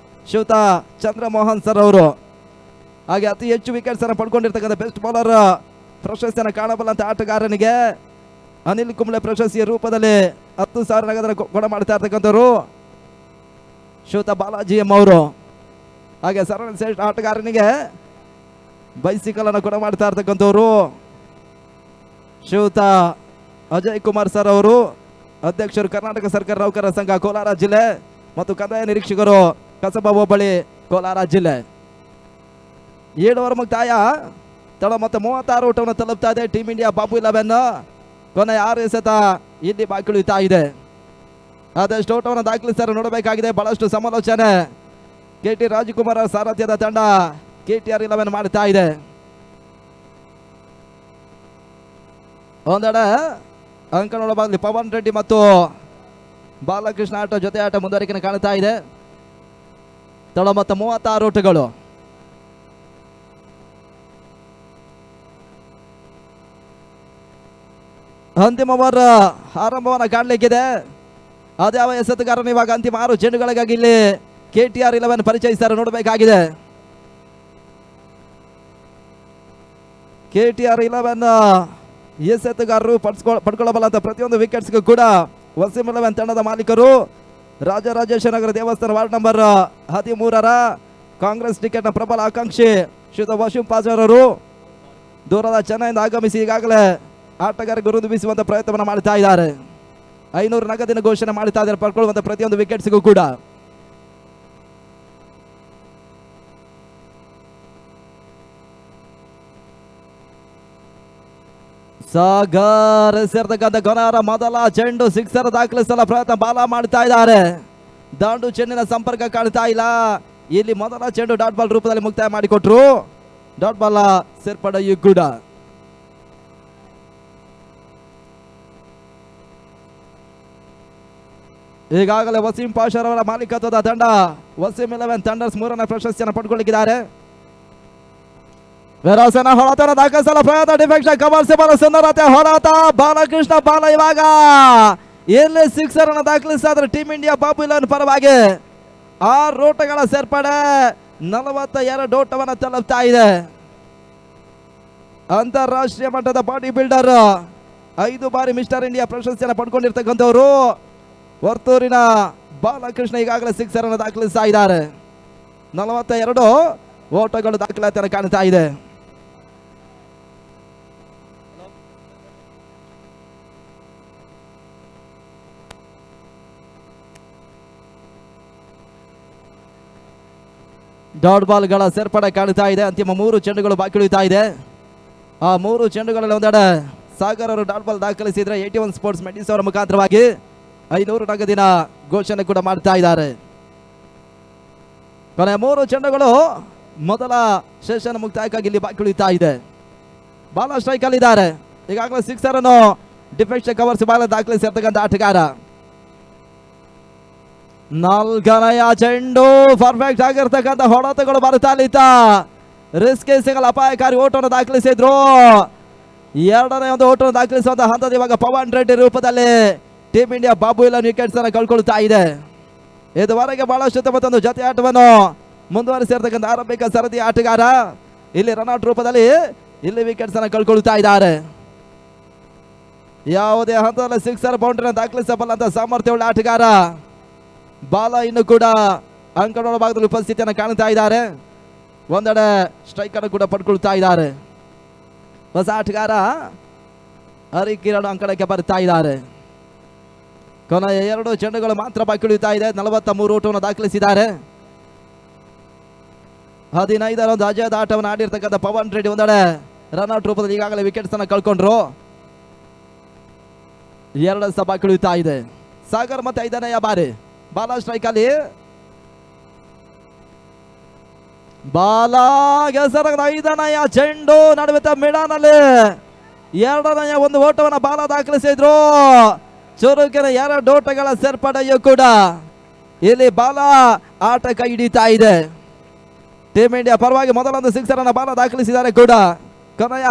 ಶ್ರೀಯುತ ಚಂದ್ರಮೋಹನ್ ಸರ್ ಅವರು. ಹಾಗೆ ಅತಿ ಹೆಚ್ಚು ವಿಕೆಟ್ಸ್ ಅನ್ನು ಪಡ್ಕೊಂಡಿರ್ತಕ್ಕಂಥ ಬೆಸ್ಟ್ ಬೌಲರ್ ಪ್ರಶಸ್ತಿಯನ್ನು ಕಾಣಬಲ್ಲಂತ ಆಟಗಾರನಿಗೆ ಅನಿಲ್ ಕುಂಬ್ಳೆ ಪ್ರಶಸ್ತಿಯ ರೂಪದಲ್ಲಿ 10,000 ಕೊಡ ಮಾಡ್ತಾ ಇರ್ತಕ್ಕಂಥವ್ರು ಶ್ರೀಯುತ ಬಾಲಾಜಿ ಎಂ ಅವರು. ಹಾಗೆ ಸರಣಿ ಶ್ರೇಷ್ಠ ಆಟಗಾರನಿಗೆ ಬೈಸಿಕಲ್ ಅನ್ನು ಕೊಡ ಮಾಡ್ತಾ ಇರ್ತಕ್ಕಂಥವ್ರು ಶ್ರೀಯುತ ಅಜಯ್ ಕುಮಾರ್ ಸರ್ ಅವರು, ಅಧ್ಯಕ್ಷರು ಕರ್ನಾಟಕ ಸರ್ಕಾರ ನೌಕರರ ಸಂಘ ಕೋಲಾರ ಜಿಲ್ಲೆ ಮತ್ತು ಕಂದಾಯ ನಿರೀಕ್ಷಕರು ಕಸಬಾ ಹೋಬಳಿ ಕೋಲಾರ ಜಿಲ್ಲೆ. 7 ಓವರ್ ಮುಕ್ತಾಯ. ತಡ ಮತ್ತೆ 36 ಓಟವನ್ನು ತಲುಪ್ತಾ ಇದೆ ಟೀಮ್ ಇಂಡಿಯಾ ಬಾಬು 11. ಕೊನೆ 6 ಎಸೆತ ಇಲ್ಲಿ ಬಾಕಿ ಉಳಿತಾ ಇದೆ. ಆದಷ್ಟು ಓಟವನ್ನು ದಾಖಲಿಸ್ತಾರೆ ನೋಡಬೇಕಾಗಿದೆ. ಬಹಳಷ್ಟು ಸಮಾಲೋಚನೆ KT ರಾಜಕುಮಾರ್ ಸಾರಥ್ಯದ ತಂಡ KTR 11 ಮಾಡ್ತಾ ಇದೆ. ಒಂದೆಡೆ ಅಂಕಣಗಳ ಭಾಗದಲ್ಲಿ ಪವನ್ ರೆಡ್ಡಿ ಮತ್ತು ಬಾಲಕೃಷ್ಣ ಆಟ ಜೊತೆ ಆಟ ಮುಂದುವರಿಕೆ ಕಾಣ್ತಾ ಇದೆ. ತಡ ಮತ್ತು 36 ಓಟಗಳು. ಅಂತಿಮ ಓವರ್ ಆರಂಭವನ್ನು ಕಾಣಲಿಕ್ಕಿದೆ. ಅದ್ಯಾವ ಎಸೆತಗಾರನು ಇವಾಗ ಅಂತಿಮ 6 ಚೆಂಡುಗಳಿಗಾಗಿ ಇಲ್ಲಿ KTR 11 ಪರಿಚಯಿಸ್ತಾರೆ ನೋಡಬೇಕಾಗಿದೆ. KTR 11 ಎಸೆತಗಾರರು ಪಡ್ಕೊಳ್ಳಬಲ್ಲಂತ ಪ್ರತಿಯೊಂದು ವಿಕೆಟ್ಸ್ಗೂ ಕೂಡ ವಸೀಂ 11 ತಂಡದ ಮಾಲೀಕರು ರಾಜರಾಜೇಶ್ವರ ನಗರ ದೇವಸ್ಥಾನ ವಾರ್ಡ್ ನಂಬರ್ 13ರ ಕಾಂಗ್ರೆಸ್ ಟಿಕೆಟ್ನ ಪ್ರಬಲ ಆಕಾಂಕ್ಷಿ ಶ್ರೀಯುತ ವಸೀಂ ಪಾಜಾರರು ದೂರದ ಚೆನ್ನೈಯಿಂದ ಆಗಮಿಸಿ ಈಗಾಗಲೇ ಆಟಗಾರರಿಗೆ ಗುರುತು ಬೀಸುವಂತ ಪ್ರಯತ್ನವನ್ನು ಮಾಡ್ತಾ ಇದ್ದಾರೆ. 500 ನಗದಿನ ಘೋಷಣೆ ಮಾಡ್ತಾ ಇದ್ದಾರೆ ಪಡ್ಕೊಳ್ಳುವಂತ ಪ್ರತಿಯೊಂದು ವಿಕೆಟ್ಸ್ಗೂ ಕೂಡ. ಸಾಗರ್ ಸೇರ್ತಕ್ಕಂಥ ಗನಾರ ಮೊದಲ ಚೆಂಡು ಸಿಕ್ಸರ್ ದಾಖಲಿಸಲು ಪ್ರಯತ್ನ ಬಾಲ ಮಾಡ್ತಾ ಇದ್ದಾರೆ. ದಾಂಡು ಚೆಂಡಿನ ಸಂಪರ್ಕ ಕಾಣ್ತಾ ಇಲ್ಲ. ಇಲ್ಲಿ ಮೊದಲ ಚೆಂಡು ಡಾಟ್ ಬಾಲ್ ರೂಪದಲ್ಲಿ ಮುಕ್ತಾಯ ಮಾಡಿಕೊಟ್ರು. ಡಾಟ್ ಬಾಲ್ ಸೇರ್ಪಡೆಯೂ ಕೂಡ. ಈಗಾಗಲೇ ವಸೀಂ ಪಾಷರ್ ಅವರ ಮಾಲೀಕತ್ವದ ತಂಡ ವಸೀಂ 11 ಥಂಡರ್ಸ್ 3ನೇ ಪ್ರಶಸ್ತಿಯನ್ನು ಪಡ್ಕೊಳ್ಳಿದ್ದಾರೆ. ವಿರಾಸನ ಹೊರತನ ದಾಖಲಿಸಲು ಪ್ರಯತ್ನ ಡಿಫೆಕ್ಷನ್ ಕಮರ್ಸ್ ಬಾಲ ಸುಂದರತೆ ಹೊರತ ಬಾಲಕೃಷ್ಣ ಬಾಲ ಇವಾಗ ಎಲ್ಲಿ ಸಿಕ್ಸರ್ ಅನ್ನು ದಾಖಲಿಸಿದ್ರೆ ಟೀಮ್ ಇಂಡಿಯಾ ಬಾಬುಲನ್ ಪರವಾಗಿ 6 ಓಟಗಳ ಸೇರ್ಪಡೆ 42 ಓಟವನ್ನು ತಲುಪ್ತಾ ಇದೆ. ಅಂತಾರಾಷ್ಟ್ರೀಯ ಮಟ್ಟದ ಬಾಡಿ ಬಿಲ್ಡರ್ 5 ಬಾರಿ ಮಿಸ್ಟರ್ ಇಂಡಿಯಾ ಪ್ರಶಸ್ತಿಯನ್ನು ಪಡ್ಕೊಂಡಿರ್ತಕ್ಕಂಥವರು ವರ್ತೂರಿನ ಬಾಲಕೃಷ್ಣ ಈಗಾಗಲೇ ಸಿಕ್ಸರ್ ಅನ್ನು ದಾಖಲಿಸ್ತಾ ಇದ್ದಾರೆ. 42 ಓಟಗಳು ದಾಖಲಾತಿಯನ್ನು ಕಾಣ್ತಾ ಇದೆ. ಡಾಟ್ ಬಾಲ್ಗಳ ಸೇರ್ಪಡೆ ಕಾಣ್ತಾ ಇದೆ. ಅಂತಿಮ 3 ಚೆಂಡುಗಳು ಬಾಕಿ ಉಳಿತಾ ಇದೆ. ಆ 3 ಚೆಂಡುಗಳಲ್ಲಿ ಒಂದೆಡೆ ಸಾಗರ್ ಅವರು ಡಾಟ್ ಬಾಲ್ ದಾಖಲಿಸಿದ್ರೆ 81 ಸ್ಪೋರ್ಟ್ಸ್ ಮೆಡಿಸ್ ಅವರ ಮುಖಾಂತರವಾಗಿ 500 ನಗದಿನ ಘೋಷಣೆ ಕೂಡ ಮಾಡ್ತಾ ಇದ್ದಾರೆ. ಕೊನೆಯ 3 ಚೆಂಡುಗಳು ಮೊದಲ ಸೆಷನ್ ಮುಕ್ತಾಯಕ್ಕಾಗಿ ಇಲ್ಲಿ ಬಾಕಿ ಉಳಿತಾ ಇದೆ. ಬಾಲ ಸ್ಟ್ರೈಕ್ ಅಲ್ಲಿ ಇದ್ದಾರೆ. ಈಗಾಗಲೇ ಸಿಕ್ಸರ್ ಅನ್ನು ಡಿಫೆಕ್ಷನ್ ಕವರ್ಸ್ ಬಾಲ ದಾಖಲಿಸಿರ್ತಕ್ಕಂಥ ಆಟಗಾರ. 4ನೆಯ ಚೆಂಡು ಪರ್ಫೆಕ್ಟ್ ಆಗಿರ್ತಕ್ಕಂಥ ಹೊಡೆತಗಳು ಬರ್ತಾ ರಿಸ್ಕಿ ಸಿಂಗಲ್ ಅಪಾಯಕಾರಿ ಓಟವನ್ನು ದಾಖಲಿಸಿದ್ರು. 2ನೇ ಒಂದು ಓಟವನ್ನು ದಾಖಲಿಸುವಂತಹ ಹಂತದ ಇವಾಗ ಪವನ್ ರೆಡ್ಡಿ ರೂಪದಲ್ಲಿ ಟೀಮ್ ಇಂಡಿಯಾ ಬಾಬುಲನ್ ವಿಕೆಟ್ಸ್ ಅನ್ನು ಕಳ್ಕೊಳ್ತಾ ಇದೆ. ಇದುವರೆಗೆ ಬಹಳಷ್ಟು ಮತ್ತೊಂದು ಜೊತೆ ಆಟವನ್ನು ಮುಂದುವರಿಸಿರ್ತಕ್ಕಂಥ ಆರಂಭಿಕ ಸರದಿ ಆಟಗಾರ ಇಲ್ಲಿ ರನ್ಔಟ್ ರೂಪದಲ್ಲಿ ಇಲ್ಲಿ ವಿಕೆಟ್ಸ್ ಅನ್ನು ಕಳ್ಕೊಳ್ತಾ ಇದ್ದಾರೆ. ಯಾವುದೇ ಹಂತದಲ್ಲಿ ಸಿಕ್ಸರ್ ಬೌಂಡ್ರಿ ದಾಖಲಿಸಬಲ್ಲಂತ ಸಾಮರ್ಥ್ಯವುಳ್ಳ ಆಟಗಾರ ಬಾಲ ಇನ್ನು ಕೂಡ ಅಂಕಣದ ಭಾಗದಲ್ಲಿ ಉಪಸ್ಥಿತಿಯನ್ನು ಕಾಣ್ತಾ ಇದ್ದಾರೆ. ಒಂದೆಡೆ ಸ್ಟ್ರೈಕ್ ಅನ್ನು ಕೂಡ ಪಡ್ಕೊಳ್ತಾ ಇದ್ದಾರೆ. ಹೊಸ ಆಟಗಾರ ಹರಿಕಿರಣ್ ಅಂಕಣಕ್ಕೆ ಬರ್ತಾ ಇದ್ದಾರೆ. ಕೊನೆಯ 2 ಚೆಂಡುಗಳು ಮಾತ್ರ ಬಾಕಿ ಉಳಿತಾ ಇದೆ. 43 ಓಟವನ್ನು ದಾಖಲಿಸಿದ್ದಾರೆ. 15ರ ಒಂದು ಅಜಯದ ಆಟವನ್ನು ಆಡಿರ್ತಕ್ಕಂಥ ಪವನ್ ರೆಡ್ಡಿ ಒಂದೆಡೆ ರನ್ಔಟ್ ರೂಪದಲ್ಲಿ ಈಗಾಗಲೇ ವಿಕೆಟ್ಸ್ ಅನ್ನು ಕಳ್ಕೊಂಡ್ರು. 2 ಸಹ ಬಾಕಿ ಉಳಿತಾ ಇದೆ. ಸಾಗರ್ ಮತ್ತೆ 5ನೆಯ ಬಾರಿ ಬಾಲ ಸ್ಟ್ರೈಕ್ ಅಲ್ಲಿ ಬಾಲ ಗೆಸರದ 5ನೆಯ ಚೆಂಡು ನಡುವೆ ಮಿಡಾನಲ್ಲಿ 2ನೆಯ ಒಂದು ಓಟವನ್ನು ಬಾಲ ದಾಖಲಿಸಿದ್ರು. ಚುರುಕಿನ 2 ಓಟಗಳ ಸೇರ್ಪಡೆಯೂ ಕೂಡ ಇಲ್ಲಿ ಬಾಲ ಆಟ ಕೈ ಹಿಡಿತಾ ಇದೆ. ಟೀಮ್ ಇಂಡಿಯಾ ಪರವಾಗಿ ಮೊದಲೊಂದು ಸಿಕ್ಸರ್ ಅನ್ನು ಬಾಲ ದಾಖಲಿಸಿದ್ದಾರೆ ಕೂಡ. ಕೊನೆಯ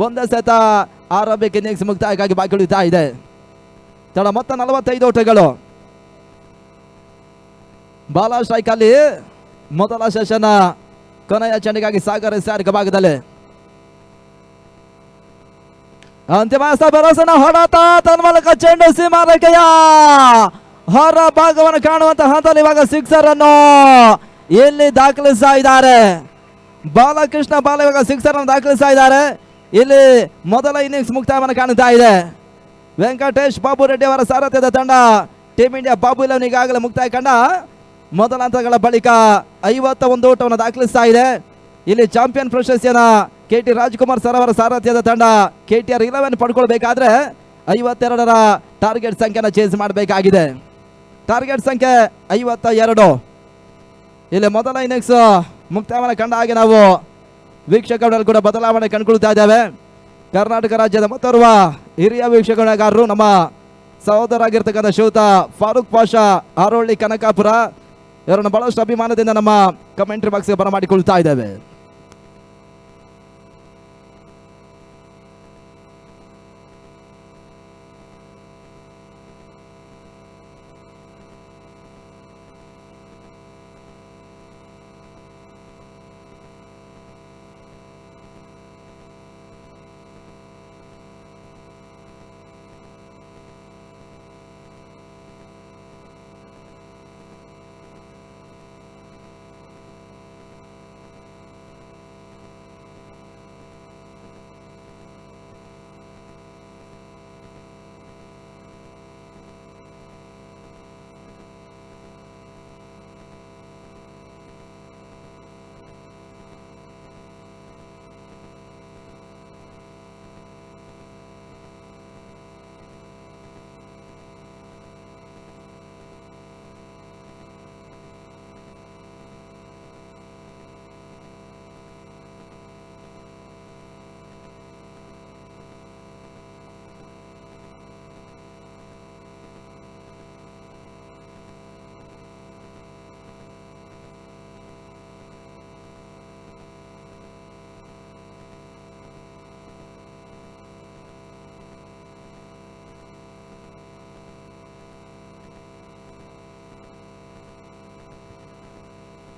1 ಸೆತ ಆರಂಭಿಕ ಇನ್ನಿಂಗ್ಸ್ ಮುಕ್ತಾಯಕ್ಕಾಗಿ ಬಾಕಿ ಉಳಿತಾ ಇದೆ. ತಡ ಮೊತ್ತ 45 ಓಟಗಳು. ಬಾಲ ಸ್ಟ್ರೈಕ್ ಅಲ್ಲಿ ಮೊದಲ ಸೆಷನ್ ಕೊನೆಯ ಚೆಂಡಿಗಾಗಿ ಸಾಗರ್ ಸಾರಿಕ ಭಾಗದಲ್ಲಿ ಅಂತಿಮ ಭರವಸೆನ ಹೊಡೆತ ತನ್ಮೂಲಕ ಚೆಂಡು ಸೀಮಾರೇಖೆಯ ಹೊರ ಭಾಗವನ್ನು ಕಾಣುವಂತ ಹಂತದಲ್ಲಿ ಇವಾಗ ಸಿಕ್ಸರ್ ಅನ್ನು ಇಲ್ಲಿ ದಾಖಲಿಸ್ತಾ ಇದ್ದಾರೆ. ಬಾಲಕೃಷ್ಣ ಬಾಲ ಇವಾಗ ಸಿಕ್ಸರ್ ಅನ್ನು ದಾಖಲಿಸ್ತಾ ಇದ್ದಾರೆ. ಇಲ್ಲಿ ಮೊದಲ ಇನ್ನಿಂಗ್ಸ್ ಮುಕ್ತಾಯವನ್ನು ಕಾಣ್ತಾ ಇದೆ. ವೆಂಕಟೇಶ್ ಬಾಬು ರೆಡ್ಡಿ ಅವರ ಸಾರಥ್ಯದ ತಂಡ ಟೀಮ್ ಇಂಡಿಯಾ ಬಾಬುಲನ್ ಈಗಾಗಲೇ ಮುಕ್ತಾಯ ಕಂಡ ಮೊದಲ ಹಂತಗಳ ಬಳಿಕ 51 ಓಟವನ್ನು ದಾಖಲಿಸ್ತಾ ಇದೆ. ಇಲ್ಲಿ ಚಾಂಪಿಯನ್ ಪ್ರಶಸ್ತಿಯನ್ನ KT ರಾಜ್ಕುಮಾರ್ ಸರ್ ಅವರ ಸಾರಥ್ಯದ ತಂಡ KTR 11 ಪಡ್ಕೊಳ್ಬೇಕಾದ್ರೆ 52ರ ಟಾರ್ಗೆಟ್ ಸಂಖ್ಯೆನ ಚೇಂಜ್ ಮಾಡಬೇಕಾಗಿದೆ. ಟಾರ್ಗೆಟ್ ಸಂಖ್ಯೆ 52. ಇಲ್ಲಿ ಮೊದಲ ಇನ್ನಿಂಗ್ಸ್ ಮುಕ್ತಾಯವನ್ನು ಕಂಡ ಹಾಗೆ ನಾವು ವೀಕ್ಷಕರಲ್ಲಿ ಕೂಡ ಬದಲಾವಣೆ ಕಂಡುಕೊಳ್ತಾ ಇದ್ದೇವೆ. ಕರ್ನಾಟಕ ರಾಜ್ಯದ ಮತ್ತೋರ್ವ ಹಿರಿಯ ವೀಕ್ಷಕಗಾರರು ನಮ್ಮ ಸಹೋದರಾಗಿರ್ತಕ್ಕಂಥ ಶ್ರೀಯುತ ಫಾರೂಕ್ ಪಾಷಾ ಆರೋಳ್ಳಿ ಕನಕಾಪುರ ಇವರನ್ನು ಬಹಳಷ್ಟು ಅಭಿಮಾನದಿಂದ ನಮ್ಮ ಕಮೆಂಟ್ರಿ ಬಾಕ್ಸ್ಗೆ ಬರಮಾಡಿಕೊಳ್ತಾ ಇದ್ದೇವೆ.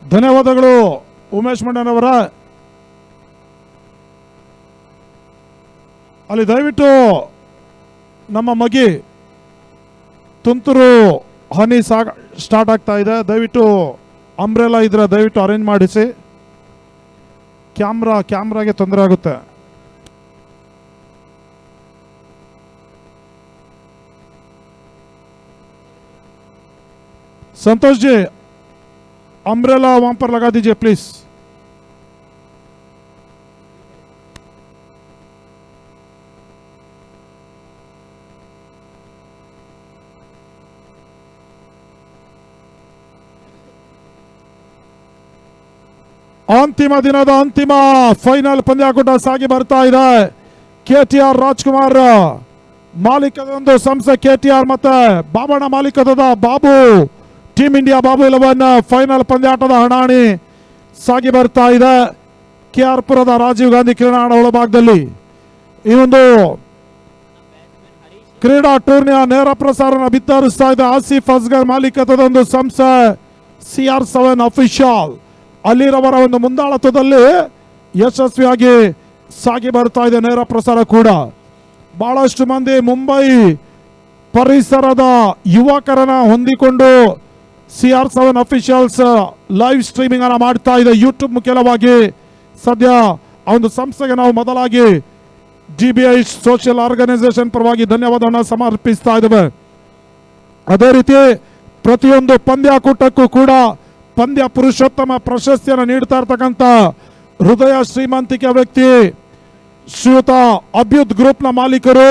ಧನ್ಯವಾದಗಳು ಉಮೇಶ್ ಮಂಡನವರ. ಅಲ್ಲಿ ದಯವಿಟ್ಟು ನಮ್ಮ ಮಗಿ ತುಂತುರು ಹನಿ ಸ್ಟಾರ್ಟ್ ಆಗ್ತಾ ಇದೆ. ದಯವಿಟ್ಟು ಅಂಬ್ರೆಲಾ ಇದ್ರೆ ದಯವಿಟ್ಟು ಅರೇಂಜ್ ಮಾಡಿಸಿ. ಕ್ಯಾಮ್ರಾಗೆ ತೊಂದರೆ ಆಗುತ್ತೆ. संतोष जी अम्ब्रेला वहां पर लगा दीजिए प्लीज. ಅಂತಿಮ ದಿನದ ಅಂತಿಮ ಫೈನಲ್ ಪಂದ್ಯಾಕೂಟ ಸಾಗಿ ಬರ್ತಾ ಇದೆ. KTR ರಾಜ್ಕುಮಾರ್ ಮಾಲೀಕದ ಸಂಸ್ಥೆ KTR ಮತ್ತೆ ಬಾಬಣ್ಣ ಮಾಲೀಕದ Babu team India Babu 11 final ಪಂದ್ಯಾಟದ ಹಣಾಣಿ ಸಾಗಿ ಬರ್ತಾ ಇದೆ. KR ಪುರದ ರಾಜೀವ್ ಗಾಂಧಿ ಕ್ರೀಡಾಂಗಣ ಒಳಭಾಗದಲ್ಲಿ ಈ ಒಂದು ಕ್ರೀಡಾ ಟೂರ್ನಿಯ ನೇರ ಪ್ರಸಾರನ ಬಿತ್ತರಿಸ್ತಾ ಇದೆ. ಆಸಿಫ್ ಅಸ್ಗರ್ ಮಾಲೀಕತ್ವದ ಒಂದು ಸಂಸ್ಥೆ CR7 ಅಫಿಷಿಯಲ್ ಅಲ್ಲಿರವರ ಒಂದು ಮುಂದಾಳತ್ವದಲ್ಲಿ ಯಶಸ್ವಿಯಾಗಿ ಸಾಗಿ ಬರ್ತಾ ಇದೆ ನೇರ ಪ್ರಸಾರ ಕೂಡ. ಬಹಳಷ್ಟು ಮಂದಿ ಮುಂಬೈ ಪರಿಸರದ ಯುವಕರನ್ನ ಹೊಂದಿಕೊಂಡು CR7 ಅಫಿಷಿಯಲ್ಸ್ ಲೈವ್ ಸ್ಟ್ರೀಮಿಂಗ್ ಅನ್ನ ಮಾಡ್ತಾ ಇದೆ ಯೂಟ್ಯೂಬ್ ಮುಖ್ಯವಾಗಿ. ಸದ್ಯ ಆ ಒಂದು ಸಂಸ್ಥೆಗೆ ನಾವು ಮೊದಲಾಗಿ GBI ಸೋಷಿಯಲ್ ಆರ್ಗನೈಸೇಷನ್ ಪರವಾಗಿ ಧನ್ಯವಾದವನ್ನು ಸಮರ್ಪಿಸ್ತಾ ಇದ್ದೇವೆ. ಅದೇ ರೀತಿ ಪ್ರತಿಯೊಂದು ಪಂದ್ಯಾಕೂಟಕ್ಕೂ ಕೂಡ ಪಂದ್ಯ ಪುರುಷೋತ್ತಮ ಪ್ರಶಸ್ತಿಯನ್ನು ನೀಡ್ತಾ ಇರ್ತಕ್ಕಂಥ ಹೃದಯ ಶ್ರೀಮಂತಿಕೆ ವ್ಯಕ್ತಿ ಶ್ರೀಯುತ ಅಭ್ಯುತ್ ಗ್ರೂಪ್ ನ ಮಾಲೀಕರು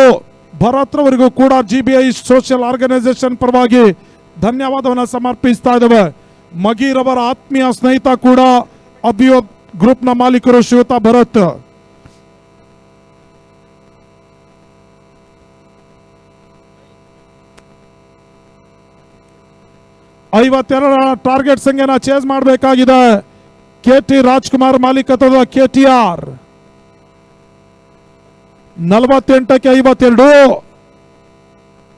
ಭರತ್ ರವರಿಗೂ ಕೂಡ GBI ಸೋಷಿಯಲ್ ಆರ್ಗನೈಸೇಷನ್ ಪರವಾಗಿ ಧನ್ಯವಾದವನ್ನು ಸಮರ್ಪಿಸ್ತಾ ಇದ್ದೇವೆ. ಮಗೀರವರ ಆತ್ಮೀಯ ಸ್ನೇಹಿತ ಕೂಡ ಅಭ್ಯುತ್ ಗ್ರೂಪ್ ನ ಮಾಲೀಕರು ಶ್ರೀಯುತ ಭರತ್. ಐವತ್ತೆರಡರ ಟಾರ್ಗೆಟ್ ಸಂಖ್ಯೆನ ಚೇಸ್ ಮಾಡಬೇಕಾಗಿದೆ. KT ರಾಜ್ಕುಮಾರ್ ಮಾಲೀಕತ್ವದ KTR 48ಕ್ಕೆ 52.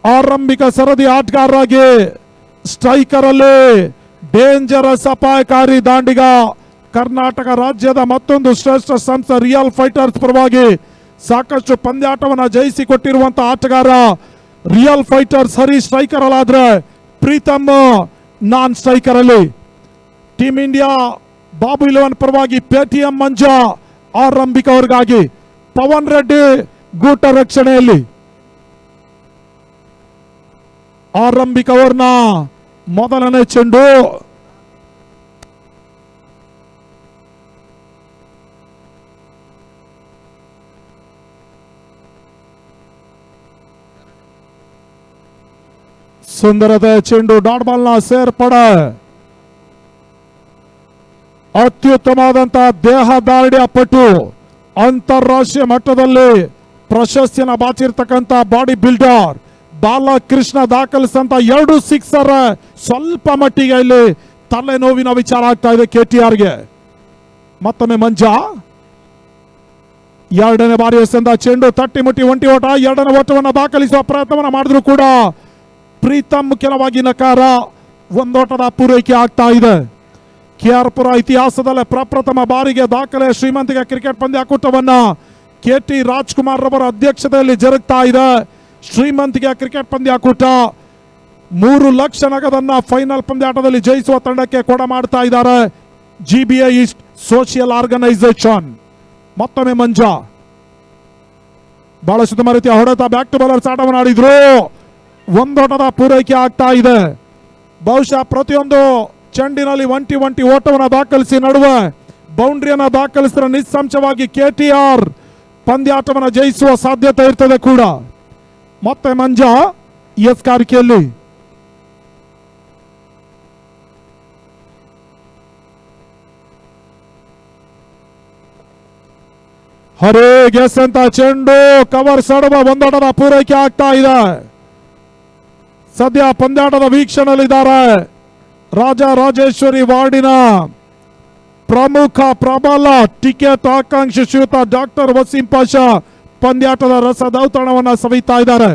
ಆರಂಭಿಕ ಸರದಿ ಆಟಗಾರರಾಗಿ ಸ್ಟ್ರೈಕರ್ ಅಲ್ಲಿ ಡೇಂಜರಸ್ ಅಪಾಯಕಾರಿ ದಾಂಡಿಗ ಕರ್ನಾಟಕ ರಾಜ್ಯದ ಮತ್ತೊಂದು ಶ್ರೇಷ್ಠ ಸಂಸ್ಥೆ ರಿಯಲ್ ಫೈಟರ್ಸ್ ಪರವಾಗಿ ಸಾಕಷ್ಟು ಪಂದ್ಯಾಟವನ್ನು ಜಯಿಸಿಕೊಟ್ಟಿರುವಂತಹ ಆಟಗಾರ ರಿಯಲ್ ಫೈಟರ್ಸ್ ಹರಿ ಸ್ಟ್ರೈಕರ್ ಅಲ್ಲಾದ್ರೆ ಪ್ರೀತಮ್ ನಾನ್ ಸ್ಟ್ರೈಕರ್ ಅಲ್ಲಿ. ಟೀಮ್ ಇಂಡಿಯಾ ಬಾಬು 11 ಪರವಾಗಿ ಪೇಟಿಎಂ ಮಂಜಾ ಆರಂಭಿಕ ಅವ್ರಿಗಾಗಿ ಪವನ್ ರೆಡ್ಡಿ ಗೂಟ ರಕ್ಷಣೆಯಲ್ಲಿ. ಆರಂಭಿಕ ಅವ್ರನ್ನ ಮೊದಲನೇ ಚೆಂಡು ಸುಂದರತೆ ಚೆಂಡು ಡಾಟ್ ಬಾಲ್ ನ ಸೇರ್ಪಡೆ. ಅತ್ಯುತ್ತಮವಾದಂತಹ ದೇಹದಾರ್ಢ್ಯ ಪಟು ಅಂತಾರಾಷ್ಟ್ರೀಯ ಮಟ್ಟದಲ್ಲಿ ಪ್ರಶಸ್ತಿಯನ್ನು ಬಾಚಿರ್ತಕ್ಕಂಥ ಬಾಡಿ ಬಿಲ್ಡರ್ ಬಾಲಕೃಷ್ಣ ದಾಖಲಿಸಿದಂತ 2 ಸಿಕ್ಸರ್ ಸ್ವಲ್ಪ ಮಟ್ಟಿಗೆ ಇಲ್ಲಿ ತಲೆನೋವಿನ ವಿಚಾರ ಆಗ್ತಾ ಇದೆ KTRಗೆ. ಮತ್ತೊಮ್ಮೆ ಮಂಜಾ ಎರಡನೇ ಬಾರಿ ಎಸೆದ ಚೆಂಡು ತಟ್ಟಿ ಮುಟ್ಟಿ ಒಂಟಿ ಓಟ. ಎರಡನೇ ಓಟವನ್ನು ದಾಖಲಿಸುವ ಪ್ರಯತ್ನವನ್ನು ಮಾಡಿದ್ರು ಕೂಡ ಪ್ರೀತಮ್ ಮುಖ್ಯವಾಗಿ ನಕಾರ. ಒಂದೋಟದ ಪೂರೈಕೆ ಆಗ್ತಾ ಇದೆ. KR ಪುರ ಇತಿಹಾಸದಲ್ಲೇ ಪ್ರಪ್ರಥಮ ಬಾರಿಗೆ ದಾಖಲೆ ಶ್ರೀಮಂತಿಗೆ ಕ್ರಿಕೆಟ್ ಪಂದ್ಯಾಕೂಟವನ್ನ KT ರಾಜ್ಕುಮಾರ್ ರವರ ಅಧ್ಯಕ್ಷತೆಯಲ್ಲಿ ಜರುಗ್ತಾ ಇದೆ. ಶ್ರೀಮಂತಿಗೆ ಕ್ರಿಕೆಟ್ ಪಂದ್ಯಾಕೂಟ 3 ಲಕ್ಷ ನಗದನ್ನ ಫೈನಲ್ ಪಂದ್ಯಾಟದಲ್ಲಿ ಜಯಿಸುವ ತಂಡಕ್ಕೆ ಕೊಡ ಮಾಡ್ತಾ ಇದ್ದಾರೆ GBI ಸೋಷಿಯಲ್ ಆರ್ಗನೈಸೇಷನ್. ಮತ್ತೊಮ್ಮೆ ಮಂಜಾ ಬಹಳ ಸುತ್ತಮ ರೀತಿಯ ಹೊಡೆತ ಬ್ಯಾಕ್ ಟು ಬೌಲರ್ಸ್ ಆಟವನ್ನು ಆಡಿದ್ರು. ಒಂದೋಟದ ಪೂರೈಕೆ ಆಗ್ತಾ ಇದೆ. ಬಹುಶಃ ಪ್ರತಿಯೊಂದು ಚೆಂಡಿನಲ್ಲಿ ಒಂಟಿ ಓಟವನ್ನು ದಾಖಲಿಸಿ ನಡುವೆ ಬೌಂಡ್ರಿಯನ್ನು ದಾಖಲಿಸಿದ್ರೆ ನಿಸ್ಸಂಶಯವಾಗಿ KTR ಪಂದ್ಯಾಟವನ್ನು ಜಯಿಸುವ ಸಾಧ್ಯತೆ ಇರ್ತದೆ ಕೂಡ. ಮತ್ತೆ ಮಂಜಾ ಎಸ್ಕಾರಿಕೆಯಲ್ಲಿ ಹರೇ ಗೆಸ್ ಅಂತ ಚೆಂಡು ಕವರ್ ಸಡುವ ಒಂದೋಟದ ಪೂರೈಕೆ ಆಗ್ತಾ ಇದೆ. ಸದ್ಯ ಪಂದ್ಯಾಟದ ವೀಕ್ಷಣೆಯಲ್ಲಿದ್ದಾರೆ ರಾಜರಾಜೇಶ್ವರಿ ವಾರ್ಡಿನ ಪ್ರಮುಖ ಪ್ರಬಲ ಟಿಕೆಟ್ ಆಕಾಂಕ್ಷಿ ಶ್ರೀಯುತ ಡಾಕ್ಟರ್ ವಸೀಂ ಪಾಷಾ ಪಂದ್ಯಾಟದ ರಸದೌತಣವನ್ನು ಸವಿತಾ ಇದ್ದಾರೆ.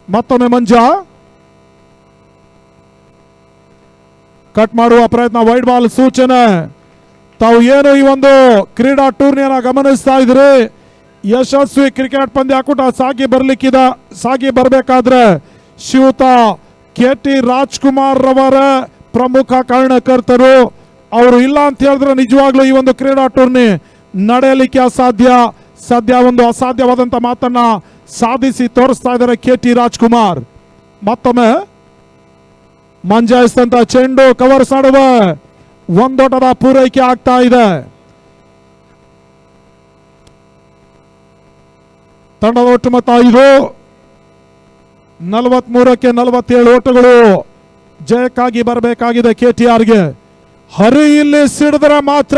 ಮತ್ತೊಮ್ಮೆ ಮಂಜಾ ಕಟ್ ಮಾಡುವ ಪ್ರಯತ್ನ, ವೈಡ್ ಬಾಲ್ ಸೂಚನೆ. ತಾವು ಏನು ಈ ಒಂದು ಕ್ರೀಡಾ ಟೂರ್ನಿಯನ್ನ ಗಮನಿಸ್ತಾ ಇದ್ರಿ, ಯಶಸ್ವಿ ಕ್ರಿಕೆಟ್ ಪಂದ್ಯಾಕೂಟ ಸಾಗಿ ಬರಬೇಕಾದ್ರೆ ಶ್ರೀಯುತ KT ರಾಜ್ಕುಮಾರ್ ರವರ ಪ್ರಮುಖ ಕಾರಣಕರ್ತರು. ಅವರು ಇಲ್ಲ ಅಂತ ಹೇಳಿದ್ರೆ ನಿಜವಾಗ್ಲೂ ಈ ಒಂದು ಕ್ರೀಡಾ ಟೂರ್ನಿ ನಡೆಯಲಿಕ್ಕೆ ಅಸಾಧ್ಯ. ಸದ್ಯ ಒಂದು ಅಸಾಧ್ಯವಾದಂತ ಮಾತನ್ನ ಸಾಧಿಸಿ ತೋರಿಸ್ತಾ ಇದ್ದಾರೆ KT ರಾಜ್ಕುಮಾರ್. ಮತ್ತೊಮ್ಮೆ ಮಂಜಾಯಿಸಿದಂತ ಚೆಂಡು ಕವರ್ಸ್ ನಡುವೆ ಒಂದೋಟದ ಪೂರೈಕೆ ಆಗ್ತಾ ಇದೆ. ತಂಡದ ಒಟ್ಟು ಮೊತ್ತ 5, 43ಕ್ಕೆ 47 ಓಟಗಳು ಜಯಕ್ಕಾಗಿ ಬರಬೇಕಾಗಿದೆ KTRಗೆ. ಹರಿ ಇಲ್ಲಿ ಸಿಡಿದ್ರೆ ಮಾತ್ರ